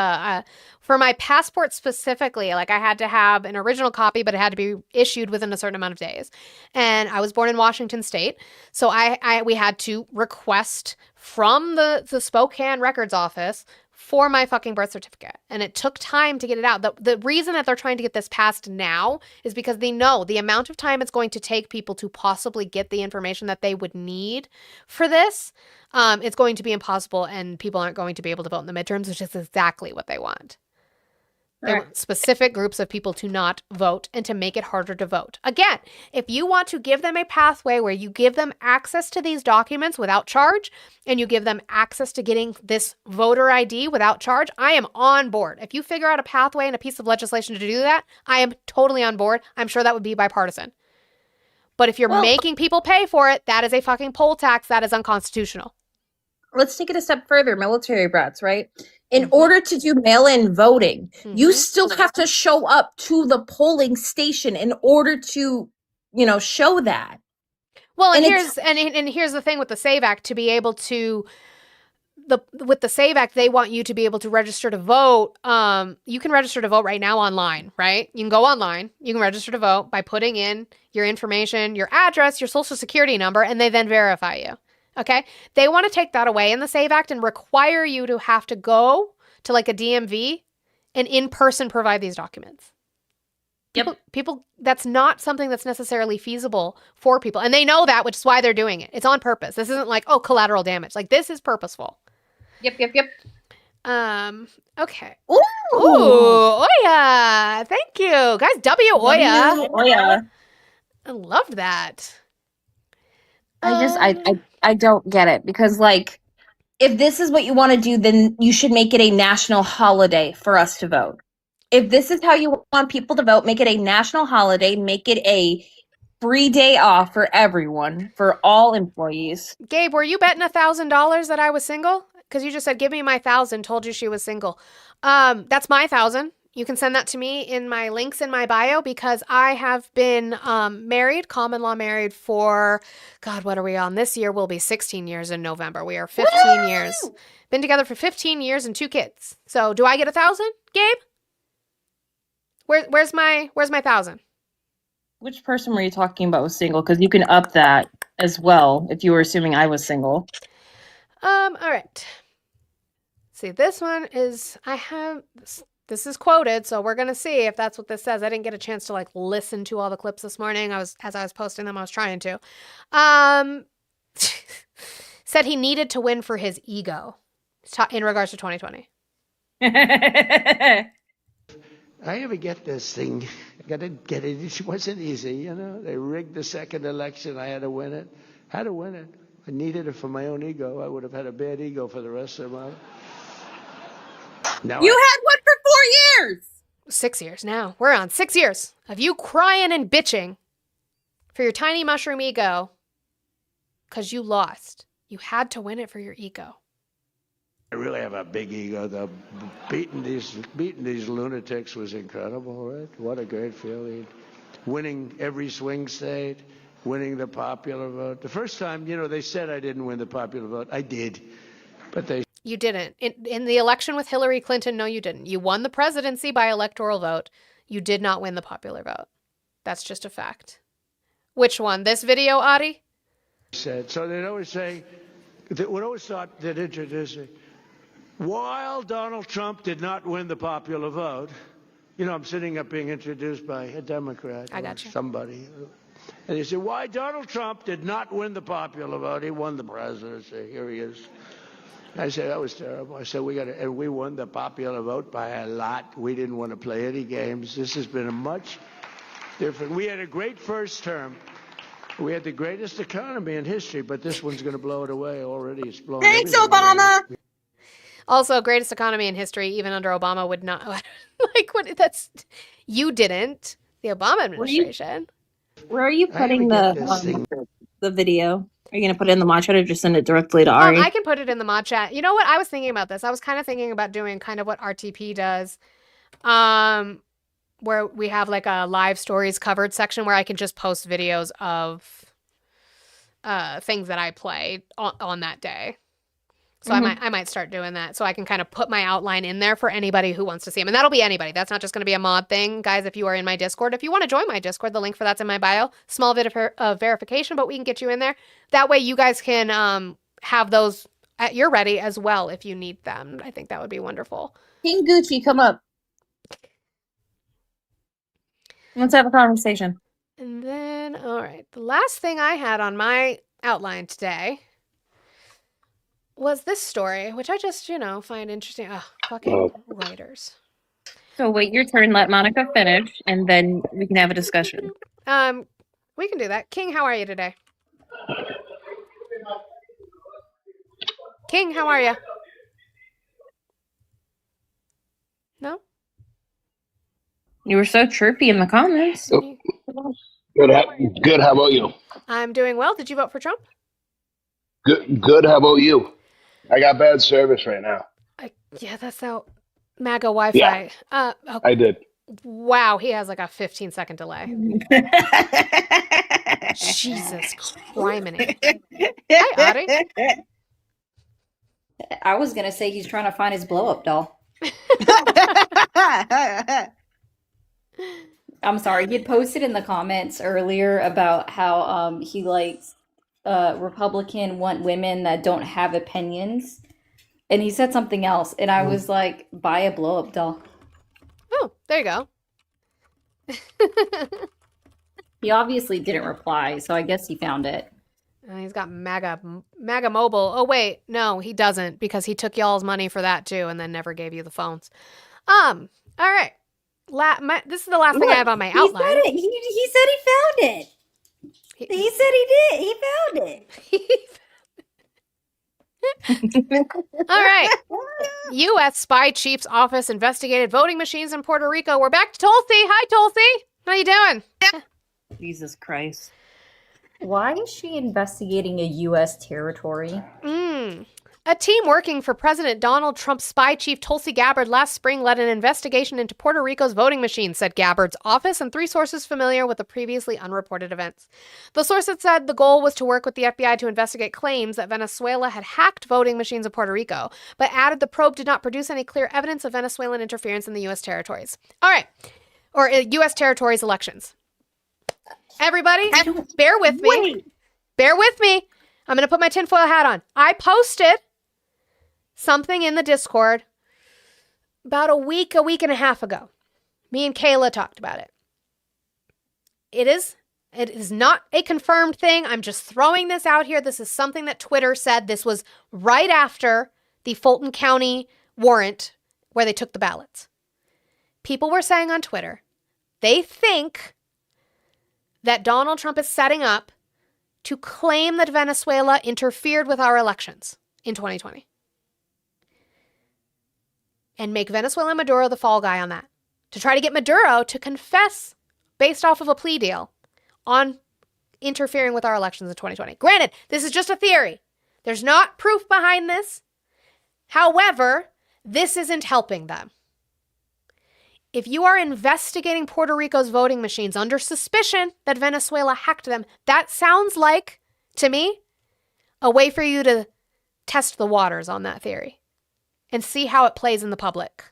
for my passport specifically, like I had to have an original copy, but it had to be issued within a certain amount of days. And I was born in Washington State, so we had to request from the Spokane records office for my fucking birth certificate. And it took time to get it out. The reason that they're trying to get this passed now is because they know the amount of time it's going to take people to possibly get the information that they would need for this. It's going to be impossible, and people aren't going to be able to vote in the midterms, which is exactly what they want. They want specific groups of people to not vote and to make it harder to vote. Again, if you want to give them a pathway where you give them access to these documents without charge, and you give them access to getting this voter ID without charge, I am on board. If you figure out a pathway and a piece of legislation to do that, I am totally on board. I'm sure that would be bipartisan. But if you're making people pay for it, that is a fucking poll tax. That is unconstitutional. Let's take it a step further, military brats, right? In order to do mail-in voting, you still have to show up to the polling station in order to, show that. Well, and here's the thing with the SAVE Act, to be able to with the SAVE Act, they want you to be able to register to vote. You can register to vote right now online, right? You can go online. You can register to vote by putting in your information, your address, your social security number, and they then verify you. Okay? They want to take that away in the SAVE Act and require you to have to go to like a DMV and in person provide these documents. People, that's not something that's necessarily feasible for people. And they know that, which is why they're doing it. It's on purpose. This isn't like, collateral damage. Like, this is purposeful. Yep. Okay. Ooh, Oya. Thank you. Guys, Oya. Oya. I loved that. I don't get it, because like, if this is what you want to do, then you should make it a national holiday for us to vote. If this is how you want people to vote, make it a national holiday, make it a free day off for everyone, for all employees. Gabe, were you betting $1,000 that I was single? Because you just said, give me my 1,000, told you she was single. That's my 1,000. You can send that to me in my links in my bio, because I have been married, common law married for, God, what are we on? This year will be 16 years in November. We are 15 years. Been together for 15 years and 2 kids. So do I get 1,000, Gabe? Where's my 1,000? Which person were you talking about was single? Because you can up that as well if you were assuming I was single. All right. See, this one is, this is quoted, so we're going to see if that's what this says. I didn't get a chance to listen to all the clips this morning. As I was posting them, I was trying to. Said he needed to win for his ego in regards to 2020. I ever get this thing, I got to get it. It wasn't easy, They rigged the second election. I had to win it. I needed it for my own ego. I would have had a bad ego for the rest of my life. You had one for 4 years. 6 years now. We're on 6 years of you crying and bitching for your tiny mushroom ego because you lost. You had to win it for your ego. I really have a big ego, though. Beating these lunatics was incredible, right? What a great feeling. Winning every swing state, winning the popular vote. The first time, they said I didn't win the popular vote. I did. But You didn't. In the election with Hillary Clinton, no, you didn't. You won the presidency by electoral vote. You did not win the popular vote. That's just a fact. Which one? This video, Adi? Said. So they'd always say, would always thought they'd introduce it. While Donald Trump did not win the popular vote, I'm sitting up being introduced by a Democrat or somebody. And they say, why Donald Trump did not win the popular vote? He won the presidency. Here he is. I said, that was terrible. I said, and we won the popular vote by a lot. We didn't want to play any games. This has been a much different. We had a great first term. We had the greatest economy in history, but this one's going to blow it away already. It's blowing Thanks, everything Obama. away. Also, greatest economy in history, even under Obama, would not. You didn't. The Obama administration. Where are you putting the video? Are you going to put it in the mod chat or just send it directly to Ari? I can put it in the mod chat. You know what? I was thinking about this. I was kind of thinking about doing kind of what RTP does, where we have like a live stories covered section where I can just post videos of things that I play on that day. So I might start doing that so I can kind of put my outline in there for anybody who wants to see them. And that'll be anybody. That's not just going to be a mod thing. Guys, if you are in my Discord, if you want to join my Discord, the link for that's in my bio. Small bit of verification, but we can get you in there. That way you guys can have those at your ready as well if you need them. I think that would be wonderful. King Gucci, come up. Let's have a conversation. And then, all right, the last thing I had on my outline today was this story, which I just, find interesting. Oh, fucking writers. So wait your turn, let Monica finish, and then we can have a discussion. We can do that. King, how are you today? King, how are you? No? You were so chirpy in the comments. Oh. Good. How about you? I'm doing well. Did you vote for Trump? Good. How about you? I got bad service right now. Yeah, that's how MAGA Wi-Fi. Yeah, I did. Wow, he has like a 15-second delay. Jesus criminy. Hi, Adi. I was gonna say he's trying to find his blow-up doll. I'm sorry. He had posted in the comments earlier about how he likes Republican want women that don't have opinions, and he said something else, and I was like, buy a blow-up doll. Oh, there you go. He obviously didn't reply, so I guess he found it. He's got MAGA Mobile. Oh wait, no, he doesn't, because he took y'all's money for that too, and then never gave you the phones. All right. This is the last thing I have on my outline. Said it. He said he found it. He said he did. He found it. All right. U.S. spy chief's office investigated voting machines in Puerto Rico. We're back to Tulsi. Hi, Tulsi. How you doing? Jesus Christ. Why is she investigating a U.S. territory? A team working for President Donald Trump's spy chief Tulsi Gabbard last spring led an investigation into Puerto Rico's voting machines, said Gabbard's office and 3 sources familiar with the previously unreported events. The sources said the goal was to work with the FBI to investigate claims that Venezuela had hacked voting machines in Puerto Rico, but added the probe did not produce any clear evidence of Venezuelan interference in the U.S. territories. All right. Or U.S. territories elections. Everybody, bear with me. Bear with me. I'm going to put my tinfoil hat on. I posted something in the Discord about a week and a half ago. Me and Kayla talked about it. It is not a confirmed thing. I'm just throwing this out here. This is something that Twitter said. This was right after the Fulton County warrant where they took the ballots. People were saying on Twitter, they think that Donald Trump is setting up to claim that Venezuela interfered with our elections in 2020. And make Venezuela Maduro the fall guy on that. to try to get Maduro to confess based off of a plea deal on interfering with our elections in 2020. Granted, this is just a theory. There's not proof behind this. However, this isn't helping them. If you are investigating Puerto Rico's voting machines under suspicion that Venezuela hacked them, that sounds like, to me, a way for you to test the waters on that theory and see how it plays in the public.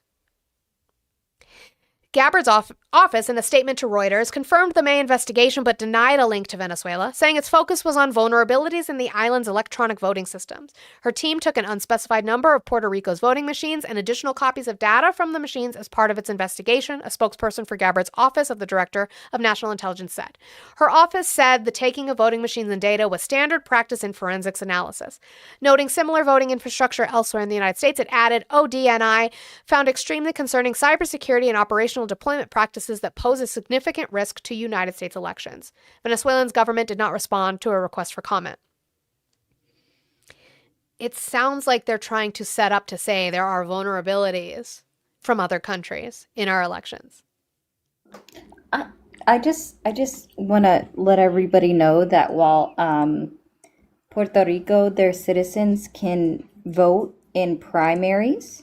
Gabbard's office, in a statement to Reuters, confirmed the May investigation but denied a link to Venezuela, saying its focus was on vulnerabilities in the island's electronic voting systems. Her team took an unspecified number of Puerto Rico's voting machines and additional copies of data from the machines as part of its investigation, a spokesperson for Gabbard's office of the Director of National Intelligence said. Her office said the taking of voting machines and data was standard practice in forensics analysis. Noting similar voting infrastructure elsewhere in the United States, it added, ODNI found extremely concerning cybersecurity and operational deployment practices that pose a significant risk to United States elections. Venezuelan's government did not respond to a request for comment. It sounds like they're trying to set up to say there are vulnerabilities from other countries in our elections. I just want to let everybody know that while Puerto Rico, their citizens can vote in primaries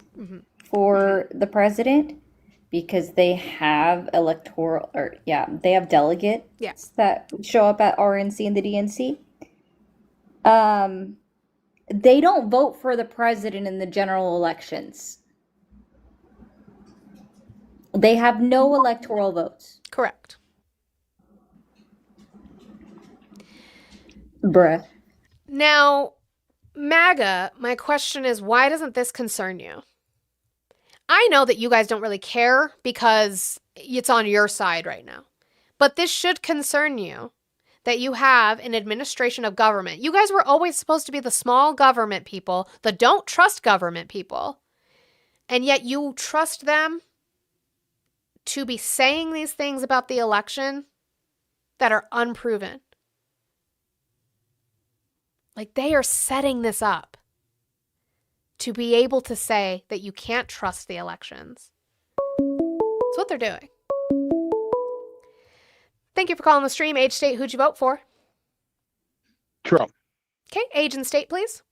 for the president, because they have they have delegates that show up at RNC and the DNC. They don't vote for the president in the general elections. They have no electoral votes. Correct. Bruh. Now, MAGA, my question is, why doesn't this concern you? I know that you guys don't really care because it's on your side right now. But this should concern you that you have an administration of government. You guys were always supposed to be the small government people, the don't trust government people. And yet you trust them to be saying these things about the election that are unproven. Like, they are setting this up to be able to say that you can't trust the elections. That's what they're doing. Thank you for calling the stream. Age, state, who'd you vote for? Trump. Okay, age and state, please.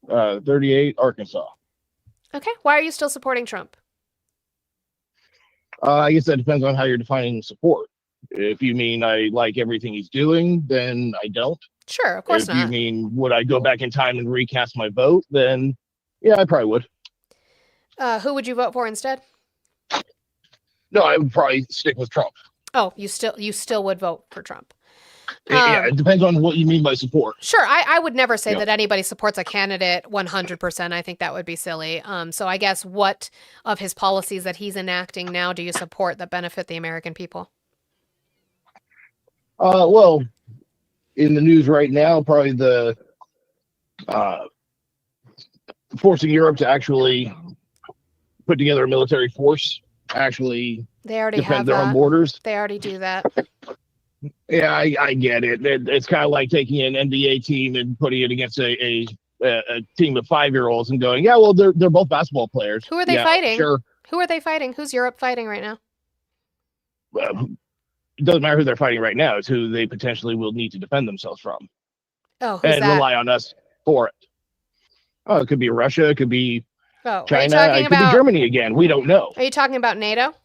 38, Arkansas. Okay, why are you still supporting Trump? I guess that depends on how you're defining support. If you mean I like everything he's doing, then I don't. Sure, of course if not. you mean would I go back in time and recast my vote, then yeah, I probably would. Who would you vote for instead? No, I would probably stick with Trump. Oh, you still would vote for Trump. Yeah, it depends on what you mean by support. Sure, I would never say that anybody supports a candidate 100%. I think that would be silly. So I guess what of his policies that he's enacting now do you support that benefit the American people? Well, in the news right now, probably the forcing Europe to actually put together a military force, actually They already defend have their that. own borders. They already do that. Yeah, I get it. It's kind of like taking an NBA team and putting it against a team of 5-year-olds and going, yeah, well, they're both basketball players. Who are they Yeah, fighting? Sure. Who are they fighting? Who's Europe fighting right now? It doesn't matter who they're fighting right now. It's who they potentially will need to defend themselves from. Oh, who's and that? rely on us for it. Oh, it could be Russia. It could be Oh, China. are you talking It could about be Germany again. We don't know. Are you talking about NATO?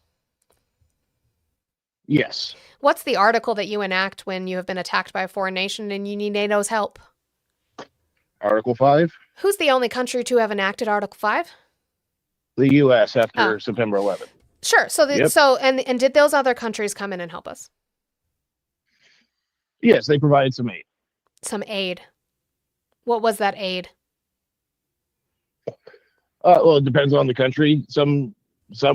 Yes. What's the article that you enact when you have been attacked by a foreign nation and you need NATO's help? Article 5. Who's the only country to have enacted Article 5? The U.S. after September 11th. Sure. So Yep. and did those other countries come in and help us? Yes, they provided some aid. Some aid. What was that aid? Well, it depends on the country. Some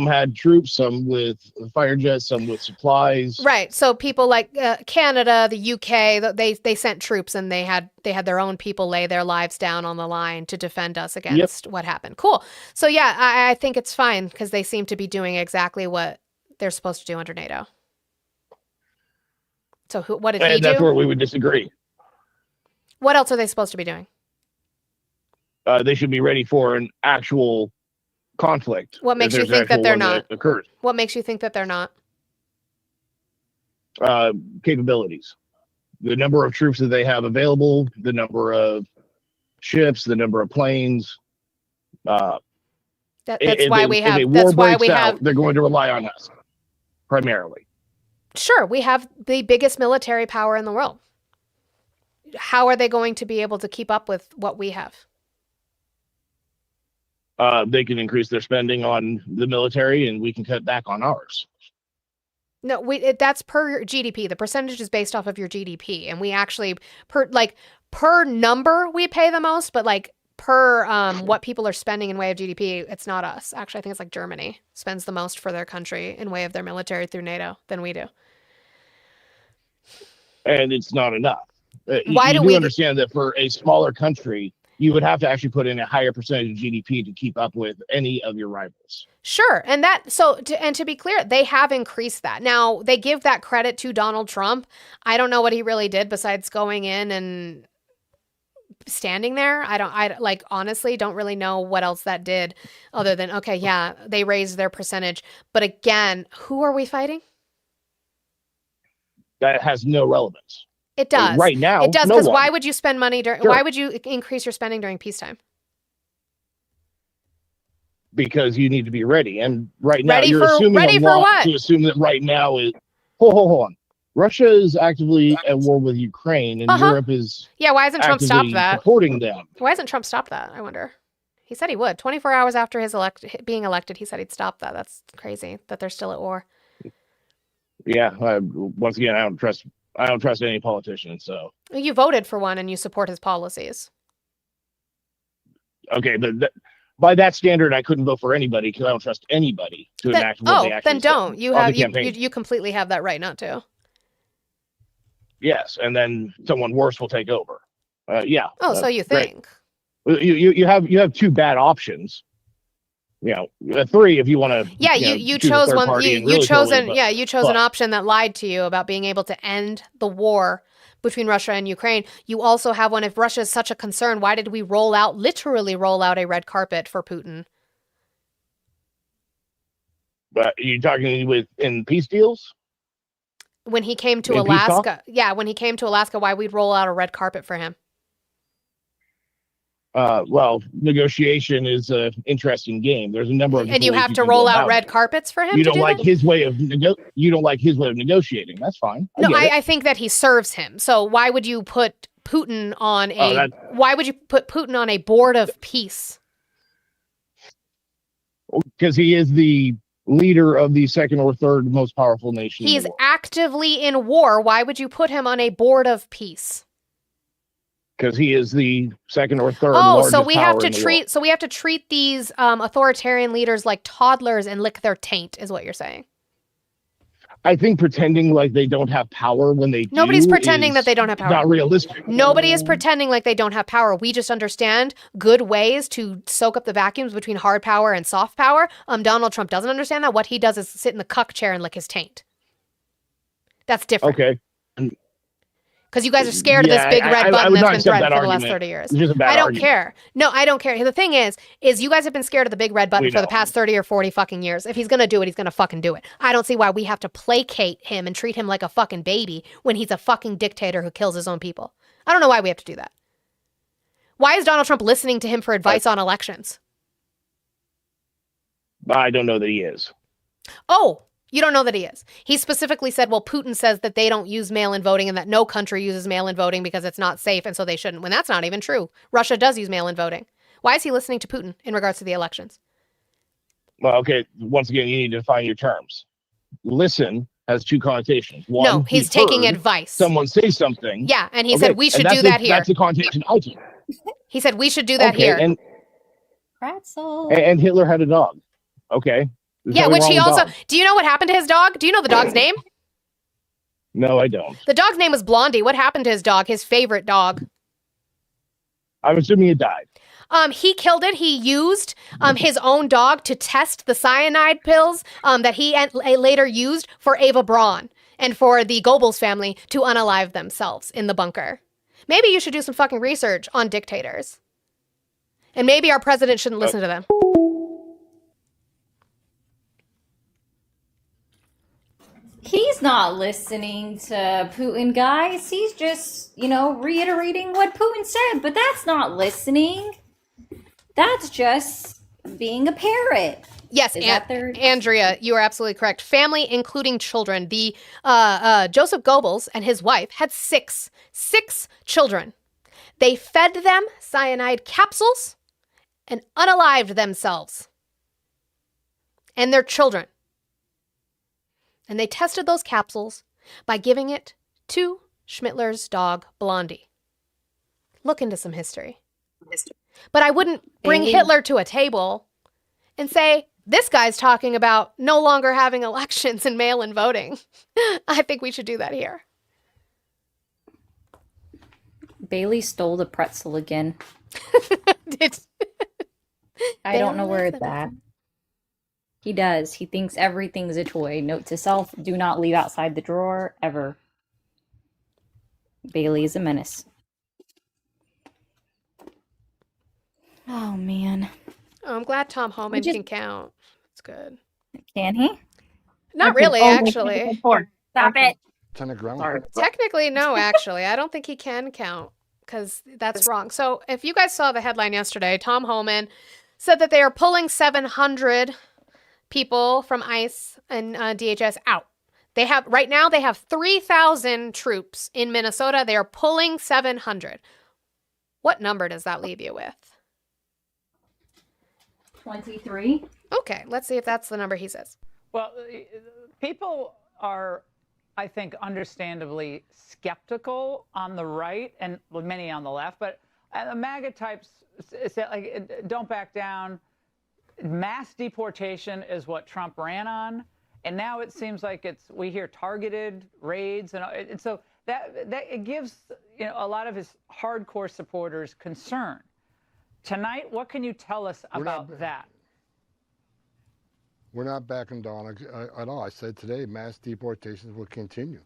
had troops, some with fire jets, some with supplies. Right. So people like Canada, the UK, they sent troops and they had their own people lay their lives down on the line to defend us against what happened. Cool. So yeah, I think it's fine because they seem to be doing exactly what they're supposed to do under NATO. So what did he do? And that's where we would disagree. What else are they supposed to be doing? They should be ready for an actual conflict. What if makes you there's an think that actual they're one not? occurs. What makes you think that they're not? Capabilities, the number of troops that they have available, the number of ships, the number of planes. That's why we have. If a war That's why breaks we out, have. they're going to rely on us primarily. Sure, we have the biggest military power in the world. How are they going to be able to keep up with what we have? They can increase their spending on the military, and we can cut back on ours. No, that's per GDP. The percentage is based off of your GDP, and we actually per number we pay the most, but like per what people are spending in way of GDP, it's not us. Actually, I think it's like Germany spends the most for their country in way of their military through NATO than we do. And it's not enough. Why do we we understand that for a smaller country, you would have to actually put in a higher percentage of GDP to keep up with any of your rivals? Sure. And to be clear, they have increased that. Now, they give that credit to Donald Trump. I don't know what he really did besides going in and standing there. I honestly don't really know what else that did other than, okay, yeah, they raised their percentage. But again, who are we fighting? That has no relevance. It does. Right now, it does, no because one. why would you spend money Sure. why would you increase your spending during peacetime? Because you need to be ready. And right now, Ready you're for- assuming ready a for lot what? to assume that right now is. Hold on. Russia is actively at war with Ukraine, and Europe is Yeah, why hasn't Trump stopped actively that? supporting them. Why hasn't Trump stopped that? I wonder. He said he would. 24 hours after his being elected, he said he'd stop that. That's crazy that they're still at war. Yeah. Once again, I don't trust any politician. So You voted for one and you support his policies. okay, but by that standard, I couldn't vote for anybody because I don't trust anybody to enact what they actually then don't. said You on have the campaign. you completely have that right not to. Yes, and then someone worse will take over. Yeah. Oh, so you great. think? You have two bad options. Three if you want to. Yeah, you choose a chose third one. party You and really chose kill an it, you chose an but- option that lied to you about being able to end the war between Russia and Ukraine. You also have one. If Russia is such a concern, why did we literally roll out a red carpet for Putin? But you're talking in peace deals? When he came to In peace talk? Alaska, yeah, when he came to Alaska, why we'd roll out a red carpet for him? Well, negotiation is an interesting game. There's a number of And you different ways have to can go roll out about red it. carpets for him. You to don't do like that? his way of you don't like his way of negotiating. That's fine. No, get it. I think that he serves him. So why would you put Putin on why would you put Putin on a board of peace? Because he is the leader of the second or third most powerful nation. He's in the world. actively in war. Why would you put him on a board of peace? Because he is the second or third. Oh, largest so we have power to in the world. treat these authoritarian leaders like toddlers and lick their taint, is what you're saying. I think pretending like they don't have power when they Nobody's do pretending is that they don't have power. Not realistic. Nobody is pretending like they don't have power. We just understand good ways to soak up the vacuums between hard power and soft power. Donald Trump doesn't understand that. What he does is sit in the cuck chair and lick his taint. That's different. Okay. Because you guys are scared of this big red button would that's not been accept threatened that for the last argument. 30 years. It's just a bad I don't argument. care. No, I don't care. The thing is you guys have been scared of the big red button We for the know. past 30 or 40 fucking years. If he's going to do it, he's going to fucking do it. I don't see why we have to placate him and treat him like a fucking baby when he's a fucking dictator who kills his own people. I don't know why we have to do that. Why is Donald Trump listening to him for advice on elections? I don't know that he is. Oh, you don't know that he is. He specifically said, well, Putin says that they don't use mail-in voting and that no country uses mail-in voting because it's not safe and so they shouldn't. When that's not even true. Russia does use mail-in voting. Why is he listening to Putin in regards to the elections? Well, okay. Once again, you need to define your terms. Listen has two connotations. One, No, he's taking heard advice. Someone say something. Yeah, and he Okay, said we should and do that's that here. That's the connotation I took. He said we should do that Okay, here. And Hitler had a dog. Okay. There's Yeah, nothing which wrong he with also... dogs. Do you know what happened to his dog? Do you know the dog's name? No, I don't. The dog's name was Blondie. What happened to his dog, his favorite dog? I'm assuming it died. He killed it. He used his own dog to test the cyanide pills that he later used for Ava Braun and for the Goebbels family to unalive themselves in the bunker. Maybe you should do some fucking research on dictators. And maybe our president shouldn't listen to them. He's not listening to Putin, guys. He's just, reiterating what Putin said, but that's not listening. That's just being a parrot. Yes, Andrea, you are absolutely correct. Family, including children. The Joseph Goebbels and his wife had six children. They fed them cyanide capsules and unalived themselves and their children. And they tested those capsules by giving it to Schmittler's dog, Blondie. Look into some history. But I wouldn't bring Hitler to a table and say, this guy's talking about no longer having elections and mail-in voting. I think we should do that here. Bailey stole the pretzel again. I don't know where it's at. He does. He thinks everything's a toy. Note to self, do not leave outside the drawer, ever. Bailey is a menace. Oh, man. Oh, I'm glad Tom Homan can count. It's good. Can he? Not really, actually. Stop it. Technically, no, actually. I don't think he can count because that's wrong. So if you guys saw the headline yesterday, Tom Homan said that they are pulling 700 people from ICE and DHS out. Right now they have 3,000 troops in Minnesota. They are pulling 700. What number does that leave you with? 23. Okay, let's see if that's the number he says. Well, people are, I think, understandably skeptical on the right and many on the left, but the MAGA types say, like, don't back down. Mass deportation is what Trump ran on, and now it seems like we hear targeted raids, and so that it gives a lot of his hardcore supporters concern. Tonight, what can you tell us about that? We're not backing down at all. I said today mass deportations will continue.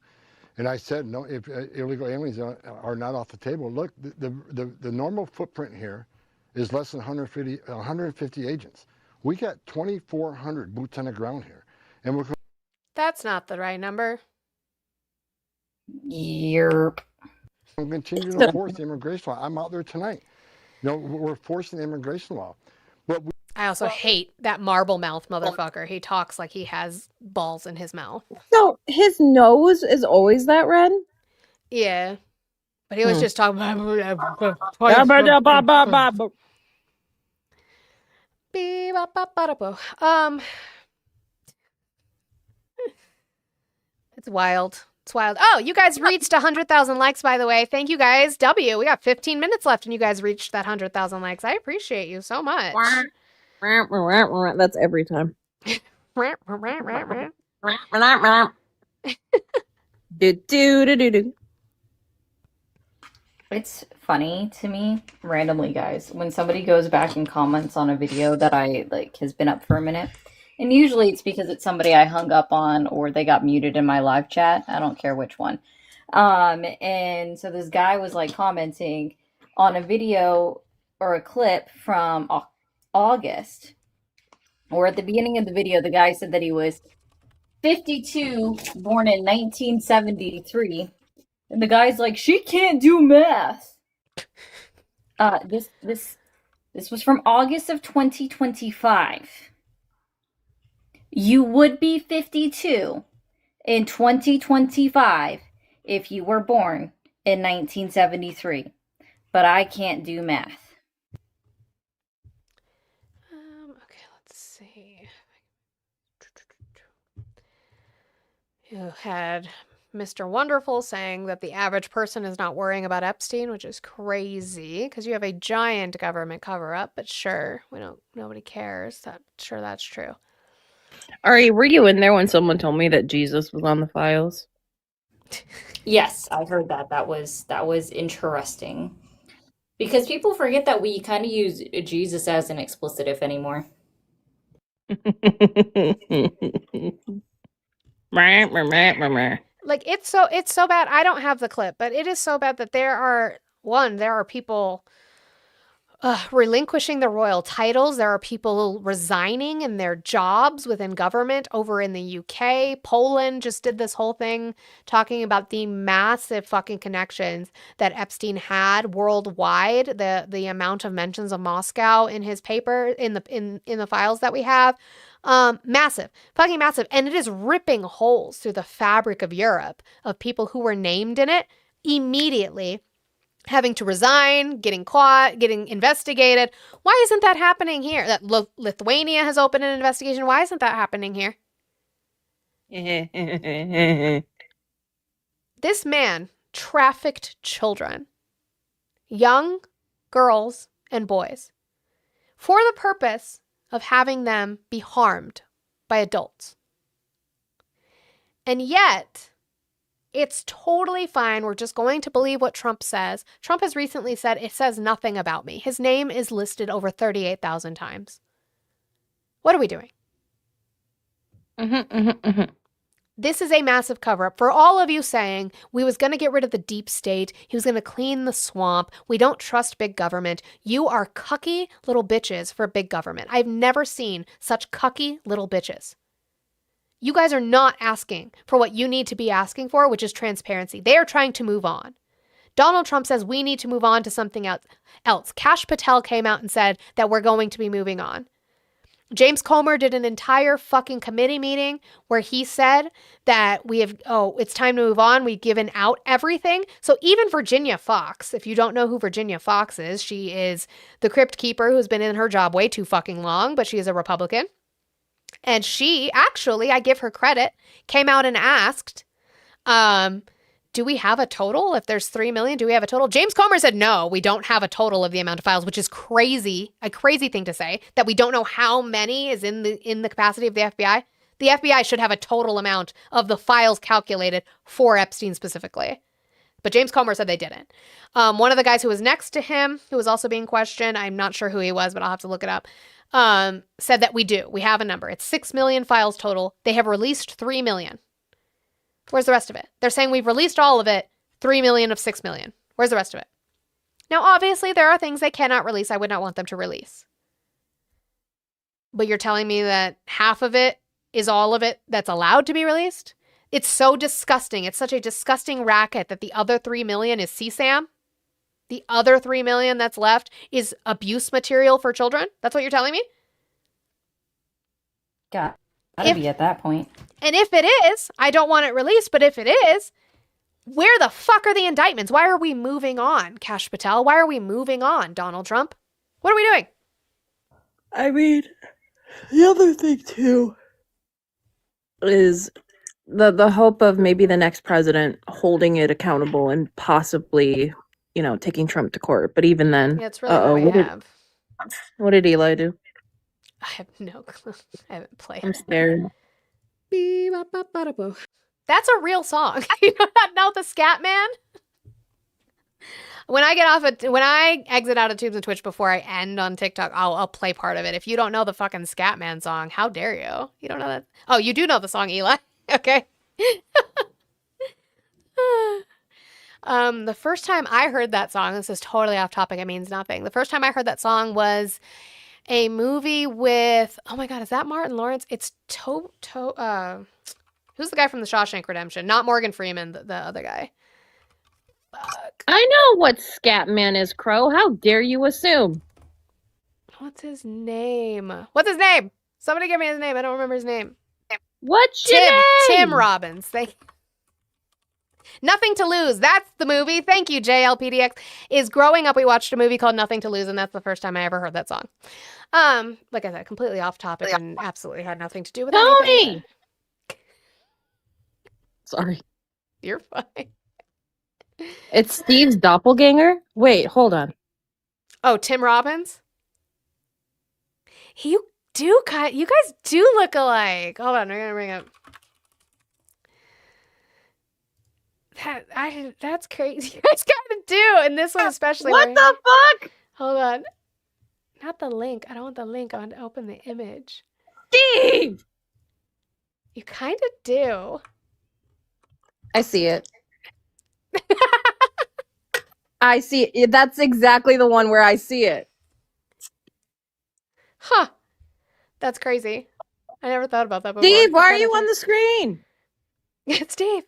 And I said, no, if illegal aliens are not off the table, look, the normal footprint here is less than 150 agents. We got 2,400 boots on the ground here. And we're That's not the right number. Yerp. We'll continue to enforce the immigration law. I'm out there tonight. We're forcing the immigration law. But I also hate that marble mouth motherfucker. He talks like he has balls in his mouth. So his nose is always that red? Yeah. But he was just talking about... It's wild. It's wild. Oh, you guys reached 100,000 likes, by the way. Thank you, guys. We got 15 minutes left, and you guys reached that 100,000 likes. I appreciate you so much. That's every time. It's funny to me, randomly, guys, when somebody goes back and comments on a video that has been up for a minute. And usually it's because it's somebody I hung up on or they got muted in my live chat. I don't care which one. And so this guy was commenting on a video or a clip from August, or at the beginning of the video, the guy said that he was 52, born in 1973. And the guy's like, she can't do math. This was from August of 2025. You would be 52 in 2025 if you were born in 1973. But I can't do math. Okay, let's see. You had Mr. Wonderful saying that the average person is not worrying about Epstein, which is crazy because you have a giant government cover-up. But sure, nobody cares. Sure, that's true. Ari, were you in there when someone told me that Jesus was on the files? Yes, I heard that. That was interesting. Because people forget that we kind of use Jesus as an explicitive anymore. Like it's so bad. I don't have the clip, but it is so bad that there are people relinquishing the royal titles. There are people resigning in their jobs within government over in the UK. Poland just did this whole thing talking about the massive fucking connections that Epstein had worldwide. The amount of mentions of Moscow in his paper in the files that we have. Massive, fucking massive. And it is ripping holes through the fabric of Europe of people who were named in it immediately having to resign, getting caught, getting investigated. Why isn't that happening here? That Lithuania has opened an investigation. Why isn't that happening here? This man trafficked children, young girls and boys, for the purpose of having them be harmed by adults. And yet, it's totally fine. We're just going to believe what Trump says. Trump has recently said, it says nothing about me. His name is listed over 38,000 times. What are we doing? This is a massive cover-up. For all of you saying, we was going to get rid of the deep state, he was going to clean the swamp, we don't trust big government, you are cucky little bitches for big government. I've never seen such cucky little bitches. You guys are not asking for what you need to be asking for, which is transparency. They are trying to move on. Donald Trump says we need to move on to something else. Kash Patel came out and said that we're going to be moving on. James Comer did an entire fucking committee meeting where he said that it's time to move on. We've given out everything. So even Virginia Fox, if you don't know who Virginia Fox is, she is the crypt keeper who's been in her job way too fucking long, but she is a Republican. And she actually, I give her credit, came out and asked, do we have a total? If there's 3 million, do we have a total? James Comer said, no, we don't have a total of the amount of files, which is crazy, a crazy thing to say, that we don't know how many is in the capacity of the FBI. The FBI should have a total amount of the files calculated for Epstein specifically. But James Comer said they didn't. One of the guys who was next to him, who was also being questioned, I'm not sure who he was, but I'll have to look it up, said that we do. We have a number. It's 6 million files total. They have released 3 million. Where's the rest of it? They're saying we've released all of it, 3 million of 6 million. Where's the rest of it? Now, obviously, there are things they cannot release. I would not want them to release. But you're telling me that half of it is all of it that's allowed to be released? It's so disgusting. It's such a disgusting racket that the other 3 million is CSAM. The other 3 million that's left is abuse material for children. That's what you're telling me? Gotta be at that point. And if it is, I don't want it released, but if it is, where the fuck are the indictments? Why are we moving on, Kash Patel? Why are we moving on, Donald Trump? What are we doing? I mean, the other thing too is the hope of maybe the next president holding it accountable and possibly, taking Trump to court. But even then, Yeah, it's really what we have. What did Eli do? I have no clue. I haven't played. I'm scared. That's a real song. You know that now, the Scat Man? When I exit out of Tubes and Twitch before I end on TikTok, I'll play part of it. If you don't know the fucking Scat Man song, how dare you? You don't know that? Oh, you do know the song, Eli. Okay. The first time I heard that song, this is totally off topic, it means nothing. The first time I heard that song was a movie with, oh my God, is that Martin Lawrence? It's who's the guy from the Shawshank Redemption? Not Morgan Freeman, the other guy. Fuck. I know what Scatman is, Crow. How dare you assume? What's his name? What's his name? Somebody give me his name. I don't remember his name. What's your name? Tim Robbins. Nothing to Lose. That's the movie. Thank you, JLPDX. Is growing up, we watched a movie called Nothing to Lose, and that's the first time I ever heard that song. Like I said, completely off topic and absolutely had nothing to do with anything. Sorry. You're fine. It's Steve's doppelganger? Wait, hold on. Oh, Tim Robbins? You guys do look alike. Hold on, we're gonna bring up. That's crazy. You guys kind of do, and this one especially. What the fuck? Hold on. Not the link. I don't want the link. I want to open the image. Steve! You kind of do. I see it. I see it. That's exactly the one where I see it. Huh. That's crazy. I never thought about that before. Steve, why are you on the screen? It's Steve.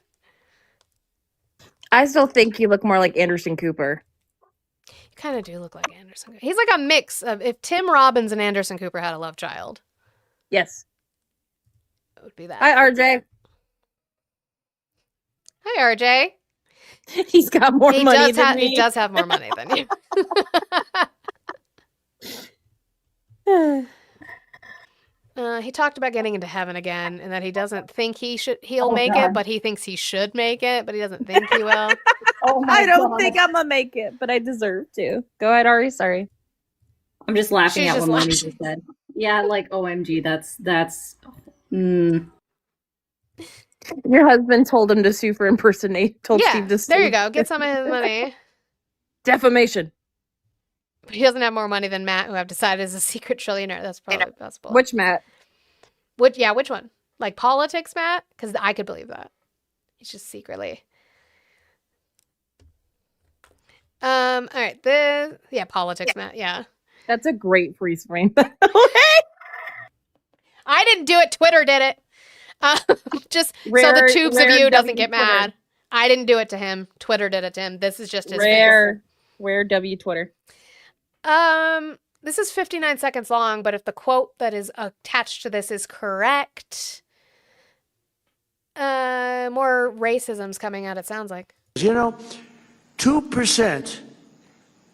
I still think you look more like Anderson Cooper. You kind of do look like Anderson Cooper. He's like a mix of if Tim Robbins and Anderson Cooper had a love child. Yes. It would be that. Hi, RJ. Hi, RJ. He's got more money than me. He does have more money than you. He talked about getting into heaven again, and that he doesn't think he'll make it, but he thinks he should make it, but he doesn't think he will. I don't think I'm gonna make it, but I deserve to. Go ahead, Ari. Sorry. I'm just laughing She's at just what Moni laughing. just said. Yeah, like OMG, that's Your husband told him to sue for impersonate. Told Yeah, Steve to sue. there you go. Get some of his money. Defamation. But he doesn't have more money than Matt, who I've decided is a secret trillionaire. That's probably possible. Which Matt? Which one? Like politics, Matt? Because I could believe that. He's just secretly. All right. Politics, Matt. Yeah. That's a great freeze frame. I didn't do it. Twitter did it. Just so Rare- the tubes of rare you doesn't W get Twitter. mad. I didn't do it to him. Twitter did it to him. This is just his Rare W Twitter. face. This is 59 seconds long, but if the quote that is attached to this is correct, more racism's coming out, it sounds like. 2%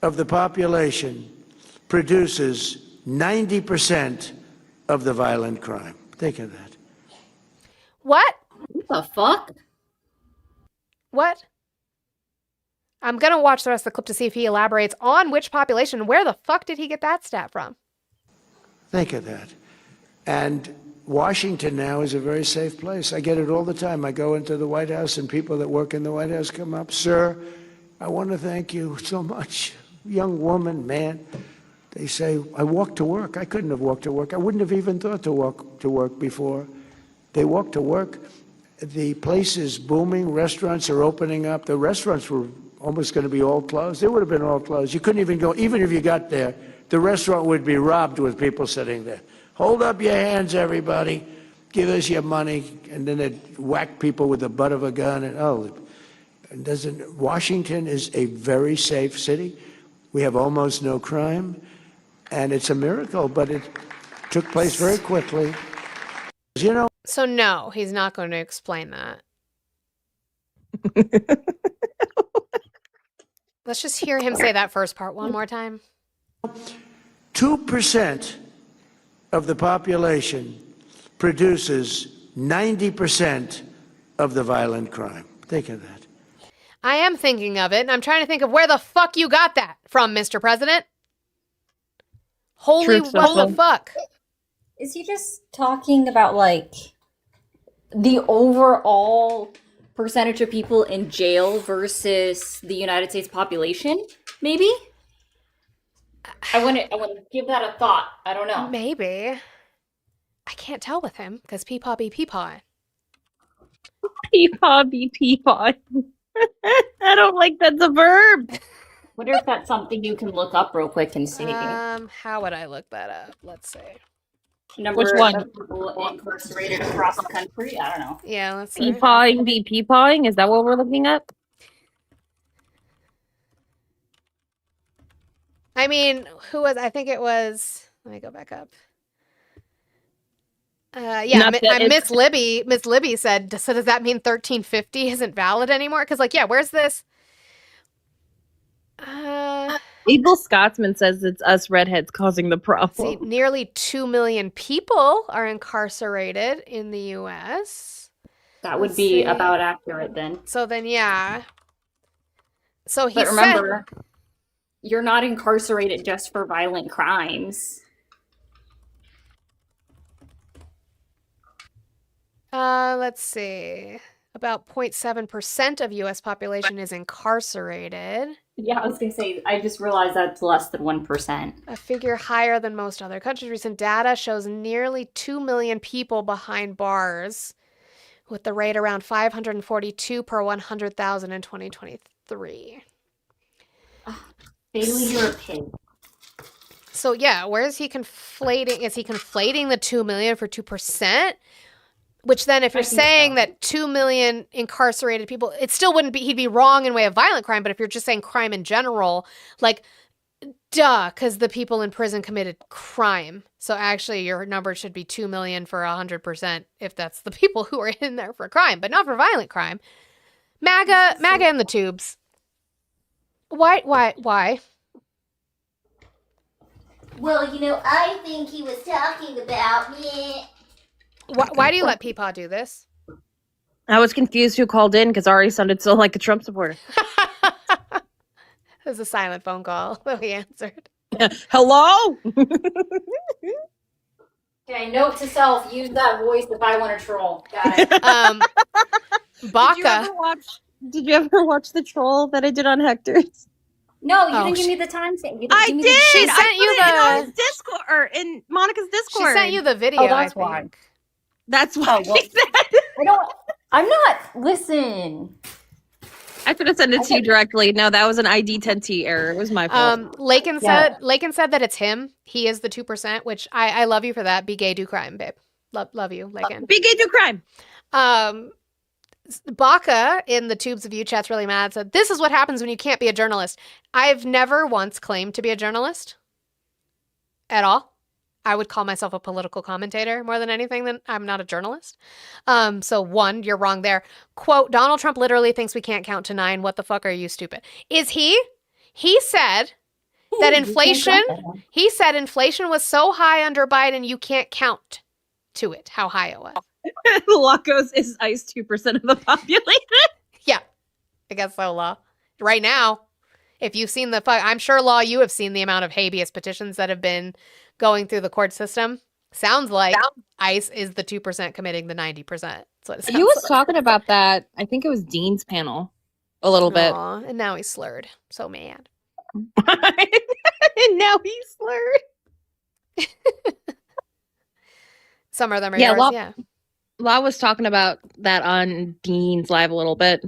of the population produces 90% of the violent crime. Think of that. What? What the fuck? What? I'm going to watch the rest of the clip to see if he elaborates on which population. Where the fuck did he get that stat from? Think of that. And Washington now is a very safe place. I get it all the time. I go into the White House and people that work in the White House come up, "Sir, I want to thank you so much." Young woman, man. They say, "I walk to work." I couldn't have walked to work. I wouldn't have even thought to walk to work before. They walk to work. The place is booming. Restaurants are opening up. The restaurants were almost going to be all closed. They would have been all closed. You couldn't even go, even if you got there, the restaurant would be robbed with people sitting there. "Hold up your hands, everybody. Give us your money." And then they'd whack people with the butt of a gun. And Washington is a very safe city. We have almost no crime. And it's a miracle, but it took place very quickly. So no, he's not going to explain that. Let's just hear him say that first part one more time. 2% of the population produces 90% of the violent crime. Think of that. I am thinking of it, and I'm trying to think of where the fuck you got that from, Mr. President. Holy, Truth what social. the fuck? Is he just talking about like the overall percentage of people in jail versus the United States population? Maybe. I want to give that a thought. I don't know. Maybe. I can't tell with him because peepaw be peepaw. Peepaw be peepaw. I don't like that's a verb. Wonder if that's something you can look up real quick and see. How would I look that up? Let's see. Number Which one? of people incarcerated across the country. I don't know. Yeah, let's see. Peepawing be peepawing? Is that what we're looking at? I mean, who was? I think it was. Let me go back up. Yeah, Not that Miss Libby said. So does that mean 1350 isn't valid anymore? Because where's this? Evil Scotsman says it's us redheads causing the problem. See, nearly 2 million people are incarcerated in the U.S. That would be about accurate then. So then, yeah. So he But remember, you're not incarcerated just for violent crimes. Let's see. About 0.7% of U.S. population is incarcerated. Yeah, I was going to say, I just realized that's less than 1%. A figure higher than most other countries. Recent data shows nearly 2 million people behind bars, with the rate around 542 per 100,000 in 2023. Bailey, you're a pig. So yeah, where is he conflating? Is he conflating the 2 million for 2%? Which then, if you're saying that 2 million incarcerated people, it still wouldn't be, he'd be wrong in way of violent crime. But if you're just saying crime in general, like, duh, because the people in prison committed crime. So actually, your number should be 2 million for 100% if that's the people who are in there for crime, but not for violent crime. MAGA and the tubes. Why? Well, I think he was talking about me. Why do you let Peepaw do this? I was confused who called in because Ari sounded so like a Trump supporter. It was a silent phone call that we answered. Hello? Okay, note to self, use that voice if I want to troll. Got it. Baka. Did you ever watch the troll that I did on Hector's? No, you didn't give me the timestamp. I did. She sent you on his Discord or in Monica's Discord. She sent you the video. Oh, that's I why. think. That's why. I'm not. Listen. I could have sent it to you directly. No, that was an ID 10T error. It was my fault. Lakin said that it's him. He is the 2%, which I love you for that. Be gay, do crime, babe. Love you, Lakin. Be gay, do crime. Baka in the Tubes of You chat's really mad. Said, this is what happens when you can't be a journalist. I've never once claimed to be a journalist at all. I would call myself a political commentator more than anything. Than I'm not a journalist. So one, you're wrong there. Quote, Donald Trump literally thinks we can't count to 9. What the fuck are you, stupid? Is he? He said that inflation was so high under Biden, you can't count to it, how high it was. Lacos is ICE 2% of the population. Yeah, I guess so, Law. Right now, if you've seen I'm sure, Law, you have seen the amount of habeas petitions that have been going through the court system. Sounds like ICE is the 2% committing the 90%. That's what it sounds He was like. talking about that. I think it was Dean's panel a little bit. Aw, and now he's slurred. So mad. And now he's slurred. Some of them are Yeah, yours, Law, yeah. Law was talking about that on Dean's live a little bit.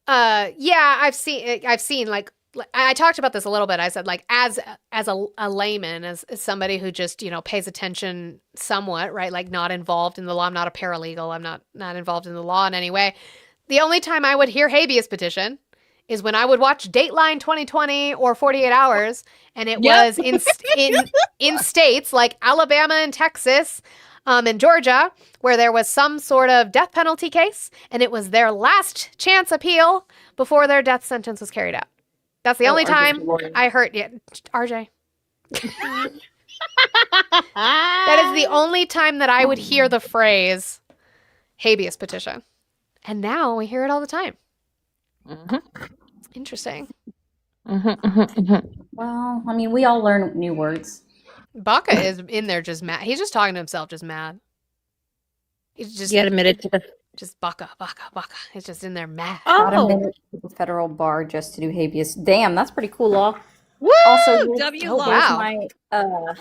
Yeah, I've seen like I talked about this a little bit. I said, like, as a layman, as somebody who just, pays attention somewhat, right? Like, not involved in the law. I'm not a paralegal. I'm not involved in the law in any way. The only time I would hear habeas petition is when I would watch Dateline 2020 or 48 Hours, and it was in states like Alabama and Texas, and Georgia, where there was some sort of death penalty case, and it was their last chance appeal before their death sentence was carried out. That's the only time I heard. Yeah, RJ. That is the only time that I would hear the phrase habeas petition. And now we hear it all the time. Mm-hmm. Interesting. Well, I mean, we all learn new words. Baka is in there just mad. He's just talking to himself, just mad. He's just admitted to just Baka. He's just in there mad. Got admitted to the federal bar just to do habeas. Damn, that's pretty cool, Law. Woo! Also, W here's Law.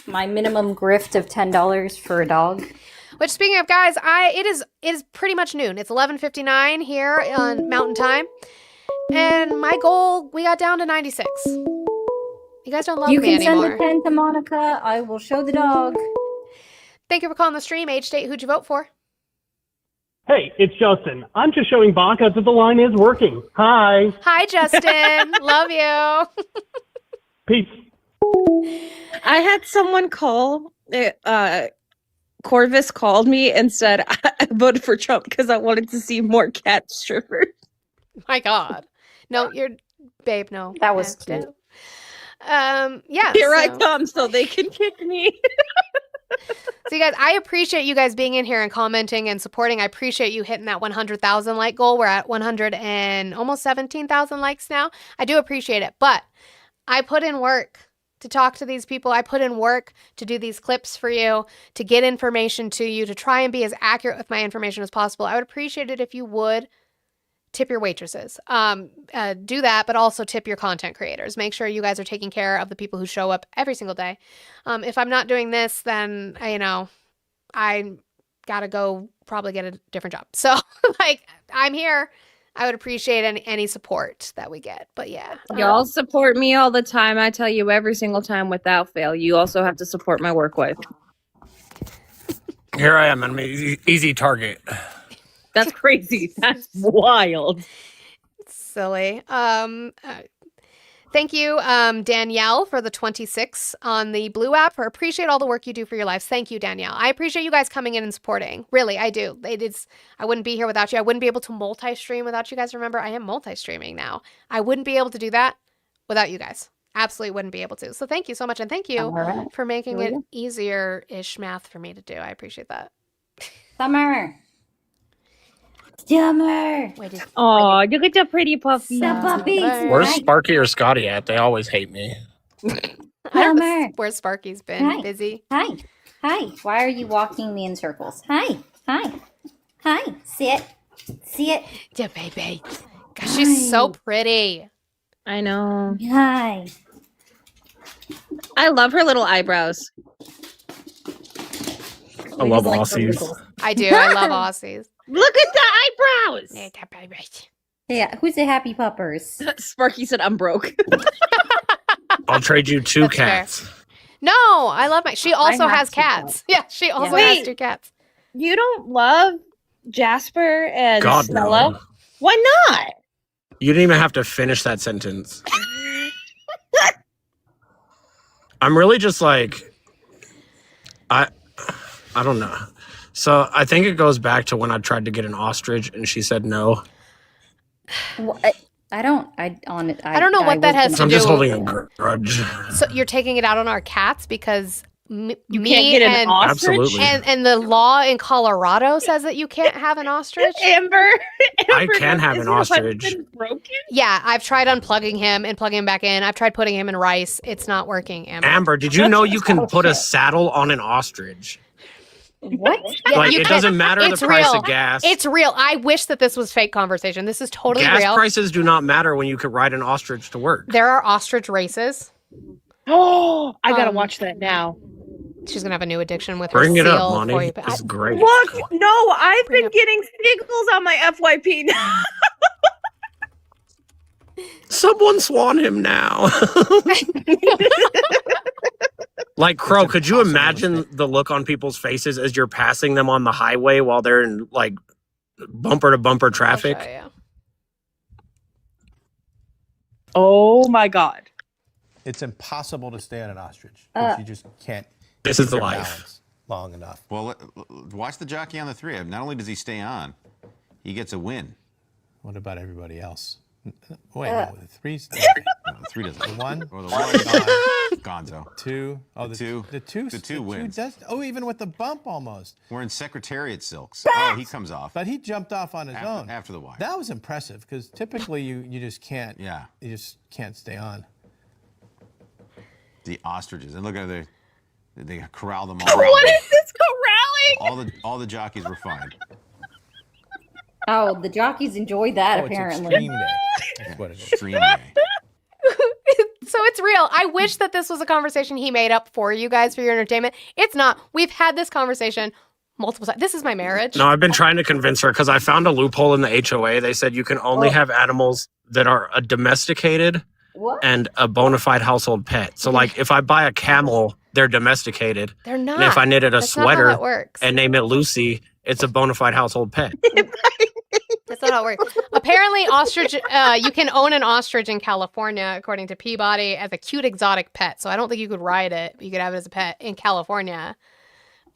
my minimum grift of $10 for a dog. Which, speaking of, guys, it is pretty much noon. It's 11:59 here on Mountain Time, and my goal, we got down to 96. You guys don't love You me can send anymore. a 10 to Monica. I will show the dog. Thank you for calling the stream. Age, state, who'd you vote for? Hey, it's Justin. I'm just showing Baka that the line is working. Hi. Hi, Justin. Love you. Peace. I had someone call. Corvus called me and said I voted for Trump because I wanted to see more cat strippers. My God. No, babe, no. That was cute. No. Yeah. Here I come so they can kick me. So, you guys, I appreciate you guys being in here and commenting and supporting. I appreciate you hitting that 100,000 like goal. We're at 100 and almost 17,000 likes now. I do appreciate it, but I put in work to talk to these people. I put in work to do these clips for you, to get information to you, to try and be as accurate with my information as possible. I would appreciate it if you would tip your waitresses. Do that, but also tip your content creators. Make sure you guys are taking care of the people who show up every single day. If I'm not doing this, then, I gotta go probably get a different job. So, I'm here. I would appreciate any support that we get. But yeah. Y'all support me all the time. I tell you every single time without fail. You also have to support my work wife. Here I am. I'm an easy target. That's crazy. That's wild. Silly. Thank you, Danielle, for the 26 on the Blue app. For appreciate all the work you do for your lives. Thank you, Danielle. I appreciate you guys coming in and supporting. Really, I do. I wouldn't be here without you. I wouldn't be able to multi-stream without you guys. Remember, I am multi-streaming now. I wouldn't be able to do that without you guys. Absolutely wouldn't be able to. So thank you so much. And thank you for making it easier-ish math for me to do. I appreciate that. Summer. Oh, look at the pretty puppy. The puppies. Where's Sparky or Scotty at? They always hate me. Summer. Where Sparky's been. Hi. Busy. Hi. Hi. Why are you walking me in circles? Hi. Hi. Hi. Sit. Sit. Yeah, baby. Gosh, she's so pretty. I know. Hi. I love her little eyebrows. I love Aussies. I do. I love Aussies. Look at the eyebrows. Yeah, who's the happy puppers? Sparky said, I'm broke. I'll trade you 2 That's cats. fair. No, I love she also have has 2 cats. Yeah, she also Wait. has 2 cats. You don't love Jasper and God, Stella? no. Why not? You didn't even have to finish that sentence. I'm really just like, I don't know. So I think it goes back to when I tried to get an ostrich and she said no. I don't know what that has to do. I'm just holding a grudge. So you're taking it out on our cats because You can't get an ostrich? Absolutely. And the law in Colorado says that you can't have an ostrich. Amber, I can have an ostrich. broken? Yeah, I've tried unplugging him and plugging him back in. I've tried putting him in rice. It's not working, Amber. Amber, did you know you can put a saddle on an ostrich? What? Yeah, Like, you it can. doesn't matter It's the price real. of gas. It's real. I wish that this was fake conversation. This is totally Gas real. prices do not matter when you can ride an ostrich to work. There are ostrich races. Oh, I gotta watch that now. She's gonna have a new addiction with Bring her it up, seal Lonnie. for you. This is great. Look, no, I've been getting sniggles on my FYP now. Someone swan him now. Like, Crow, could you imagine the look on people's faces as you're passing them on the highway while they're in, like, bumper-to-bumper traffic? Oh, my God. It's impossible to stay on an ostrich. Uh, You just can't. This is keep your life. balance long enough. Well, watch the jockey on the 3. Not only does he stay on, he gets a win. What about everybody else? Wait, no, the 3's No, the 3 doesn't. the 1 Or the 1 gone. Gonzo. 2. Oh, The 2. The 2. The 2 wins. Does, oh, even with the bump almost. We're in Secretariat silks. Oh, he comes off. But he jumped off on his own after the wire. That was impressive because typically you just can't. Yeah. You just can't stay on. The ostriches. And look at they corral them all. What is this corralling? All the jockeys were fine. Oh, the jockeys enjoy that Oh, apparently. it's extreme day. That's what it is. Extreme day. So it's real. I wish that this was a conversation he made up for you guys for your entertainment. It's not. We've had this conversation multiple times. This is my marriage. No, I've been trying to convince her because I found a loophole in the HOA. They said you can only have animals that are a domesticated and a bona fide household pet. So, like, if I buy a camel, they're domesticated. They're not. And if I knitted a That's not how sweater that works. and name it Lucy, it's a bona fide household pet. That's not how it works. Apparently, ostrich. You can own an ostrich in California, according to Peabody, as a cute exotic pet. So I don't think you could ride it, but you could have it as a pet in California.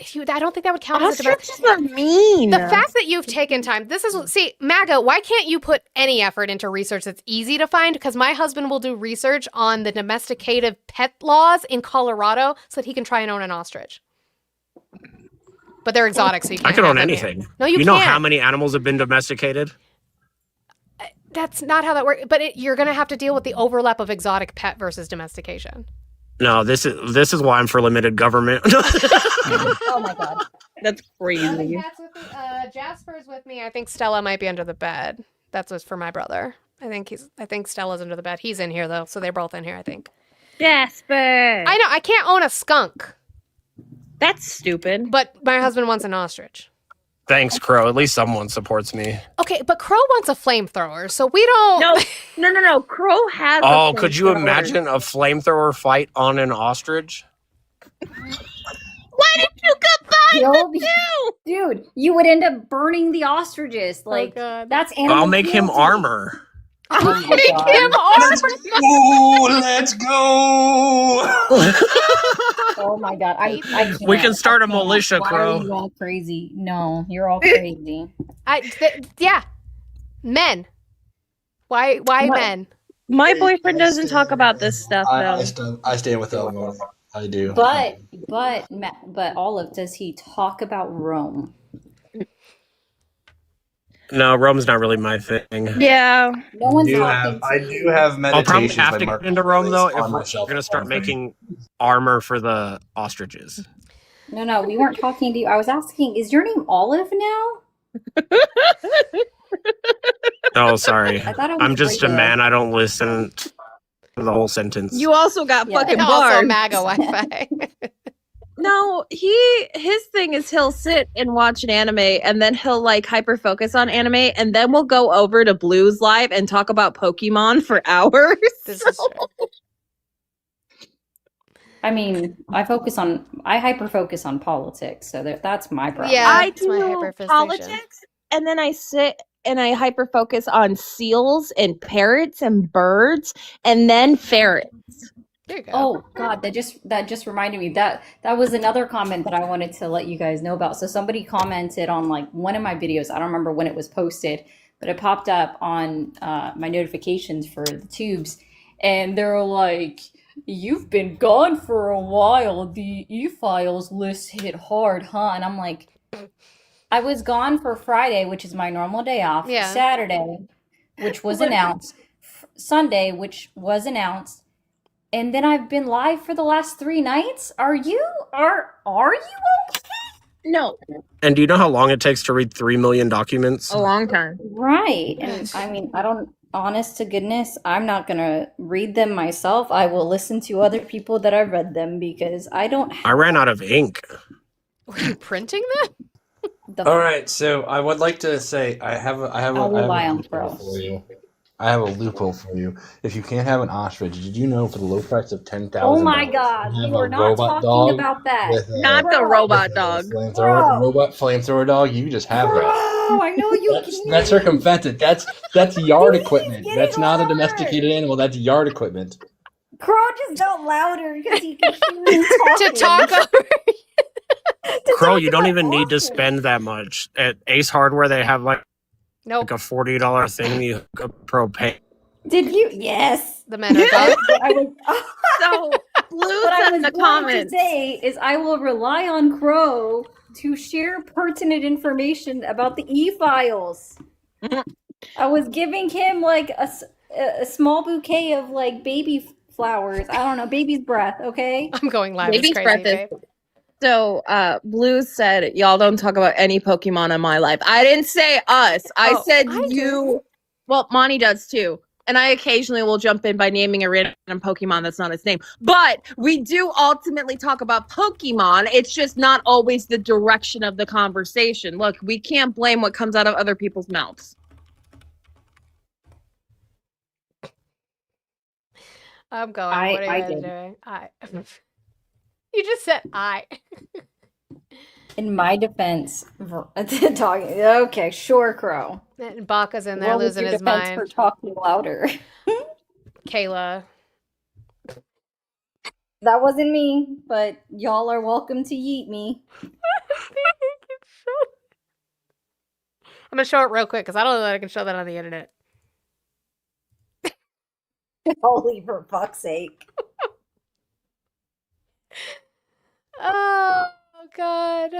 I don't think that would count as a domestic. Ostriches are mean. The fact that you've taken time. See, MAGA. Why can't you put any effort into research that's easy to find? Because my husband will do research on the domesticated pet laws in Colorado so that he can try and own an ostrich. But they're exotic, so you can't. I could own have them here. anything. No, you You know can't. how many animals have been domesticated? That's not how that works. But you're going to have to deal with the overlap of exotic pet versus domestication. No, this is why I'm for limited government. Oh my God. That's crazy. Jasper's with me. I think Stella might be under the bed. That's what's for my brother. I think Stella's under the bed. He's in here though, so they're both in here. I think. Jasper. I know. I can't own a skunk. That's stupid. But my husband wants an ostrich. Thanks, Crow. At least someone supports me. Okay, but Crow wants a flamethrower, so we don't. No. Crow has. Oh, a could you flamethrower. imagine a flamethrower fight on an ostrich? Why did you combine the two? Dude, you would end up burning the ostriches. Like, that's animal I'll make him cruelty. armor. Oh my Make God. him armor. Ooh, let's go. Oh my God. I can't. We can start a I can't. militia, Why Crow. are you all crazy? No, you're all crazy. Yeah, men. Why men? My boyfriend doesn't talk about this stuff I though. stand with Eleanor. I do. But Olive, does he talk about Rome? No, Rome's not really my thing. Yeah. No one's I talking do have I'll probably meditations have by to Mark get into Rome though if on my we're shelf gonna at start home. making armor for the ostriches. No, we weren't talking to you. I was asking, is your name Olive now? Oh, sorry. I thought it was I'm just a Rita. man. I don't listen to the whole sentence. You also got fucking Also bars. MAGA Wi-Fi. No, his thing is he'll sit and watch an anime and then he'll like hyper focus on anime and then we'll go over to Blue's Live and talk about Pokemon for hours. This is true. I mean, I hyper focus on politics, so that's my problem. Yeah, I it's my do hyperfixation. politics and then I sit and I hyper focus on seals and parrots and birds and then ferrets. There you go. Oh God, that just reminded me that was another comment that I wanted to let you guys know about. So somebody commented on like one of my videos. I don't remember when it was posted, but it popped up on my notifications for the tubes, and they're like, "You've been gone for a while. The e-files list hit hard, huh?" And I'm like, I was gone for Friday, which is my normal day off. Yeah. Saturday, which was announced. Sunday, which was announced. And then I've been live for the last 3 nights. Are you okay? No. And do you know how long it takes to read 3 million documents? A long time. Right. And I mean, honest to goodness, I'm not going to read them myself. I will listen to other people that have read them because I don't I ran out of ink. Were you printing that? All right, so I would like to say I have a loophole for you. I have a loophole for you. If you can't have an ostrich, did you know for the low price of $10,000? Oh my God, we were not talking about that. Not the robot dog. Robot flamethrower dog. You just have that. Oh, I know you. That's circumvented. That's yard equipment. That's not a domesticated animal. That's yard equipment. Crow, just go louder because you can hear me To talk over. Crow, you don't even need to spend that much. At Ace Hardware, they have like a $40 thing you hook up propane. Did you? Yes. The men are gone. So Blue What I said was in the going comments. to say is I will rely on Crow to share pertinent information about the e-files. I was giving him like a small bouquet of like baby flowers. I don't know, baby's breath, okay? I'm going live. Baby's It's crazy, breath is- babe. So Blue said, y'all don't talk about any Pokemon in my life. I didn't say us. I said you. Well, Monty does too. And I occasionally will jump in by naming a random Pokemon that's not its name. But we do ultimately talk about Pokemon. It's just not always the direction of the conversation. Look, we can't blame what comes out of other people's mouths. I'm going. What are you guys doing? You just said I. In my defense, talking. Okay, sure, Crow. And Baka's in there What was losing your his defense mind. for talking louder? Kayla. That wasn't me, but y'all are welcome to yeet me. I'm gonna show it real quick because I don't know that I can show that on the internet. Holy, for fuck's sake. Oh God.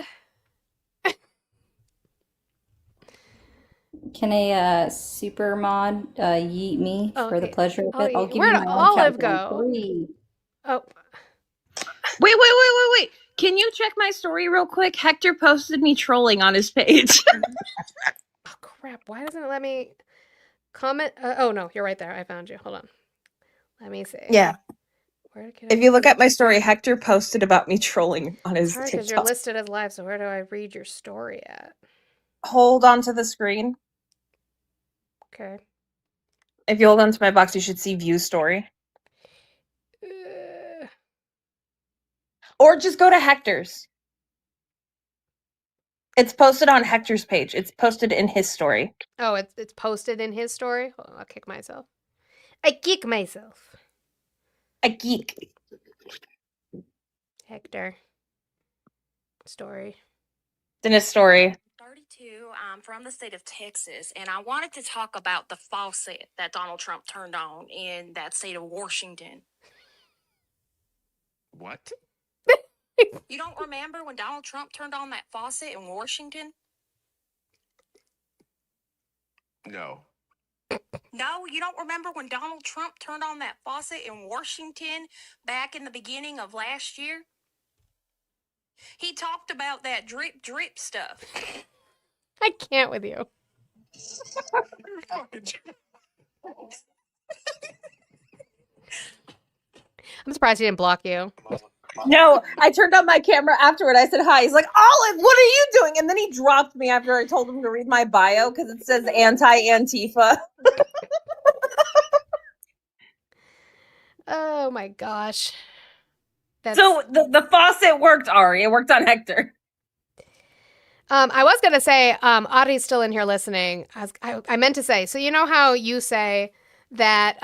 Can a super mod yeet me for the pleasure of it? I'll give Where'd you my own Olive chapter in go? 3. Oh. Wait. Can you check my story real quick? Hector posted me trolling on his page. Oh crap! Why doesn't it let me comment? Oh no, you're right there. I found you. Hold on. Let me see. Yeah. Where can If you look at my story, Hector posted about me trolling on his Because you're TikTok. listed as live, so where do I read your story at? hold on to the screen. Okay. If you hold on to my box, you should see view story. Or just go to Hector's. It's posted on Hector's page. It's posted in his story. Oh, it's posted in his story? Hold on, I'll kick myself. I kick myself. A geek. Hector. Story. It's in his story. 32. I'm from the state of Texas, and I wanted to talk about the faucet that Donald Trump turned on in that state of Washington. What? You don't remember when Donald Trump turned on that faucet in Washington? No. No, you don't remember when Donald Trump turned on that faucet in Washington back in the beginning of last year? He talked about that drip drip stuff. I can't with you. I'm surprised he didn't block you. No, I turned on my camera afterward. I said hi. He's like, Olive, what are you doing? And then he dropped me after I told him to read my bio because it says anti-Antifa. Oh my gosh. So the faucet worked, Ari. It worked on Hector. I was gonna say, Audrey's still in here listening. I meant to say, so you know how you say that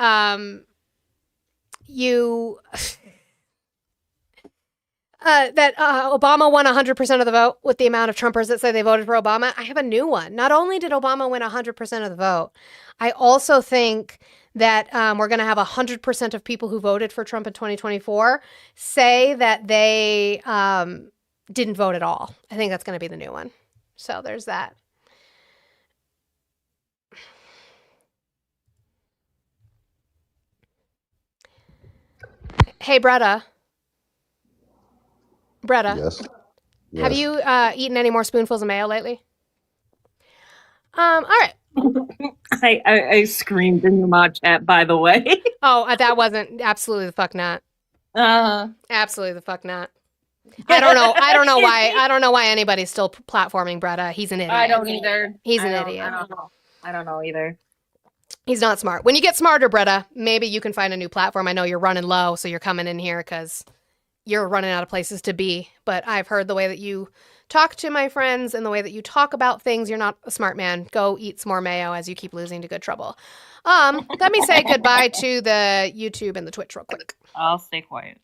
Obama won 100% of the vote with the amount of Trumpers that say they voted for Obama? I have a new one. Not only did Obama win 100% of the vote, I also think that we're going to have 100% of people who voted for Trump in 2024 say that they didn't vote at all. I think that's going to be the new one. So there's that. Hey, Bretta. Yes. Have you eaten any more spoonfuls of mayo lately? All right. I screamed in your mod chat, by the way. Oh, that wasn't absolutely the fuck not. Absolutely the fuck not. I don't know why anybody's still platforming Bretta. He's an idiot. I don't either. He's an idiot. I don't know either. He's not smart. When you get smarter, Bretta, maybe you can find a new platform. I know you're running low, so you're coming in here because you're running out of places to be. But I've heard the way that you talk to my friends and the way that you talk about things, you're not a smart man. Go eat some more mayo as you keep losing to good trouble. Let me say goodbye to the YouTube and the Twitch real quick. I'll stay quiet.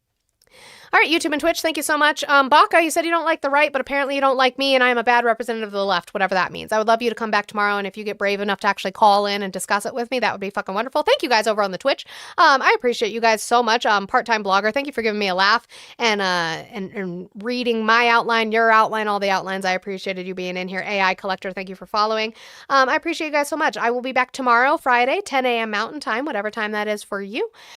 All right, YouTube and Twitch, thank you so much. Baka, you said you don't like the right, but apparently you don't like me, and I am a bad representative of the left, whatever that means. I would love you to come back tomorrow, and if you get brave enough to actually call in and discuss it with me, that would be fucking wonderful. Thank you guys over on the Twitch. I appreciate you guys so much. Part-time blogger, thank you for giving me a laugh and reading my outline, your outline, all the outlines. I appreciated you being in here. AI Collector, thank you for following. I appreciate you guys so much. I will be back tomorrow, Friday, 10 a.m. Mountain Time, whatever time that is for you.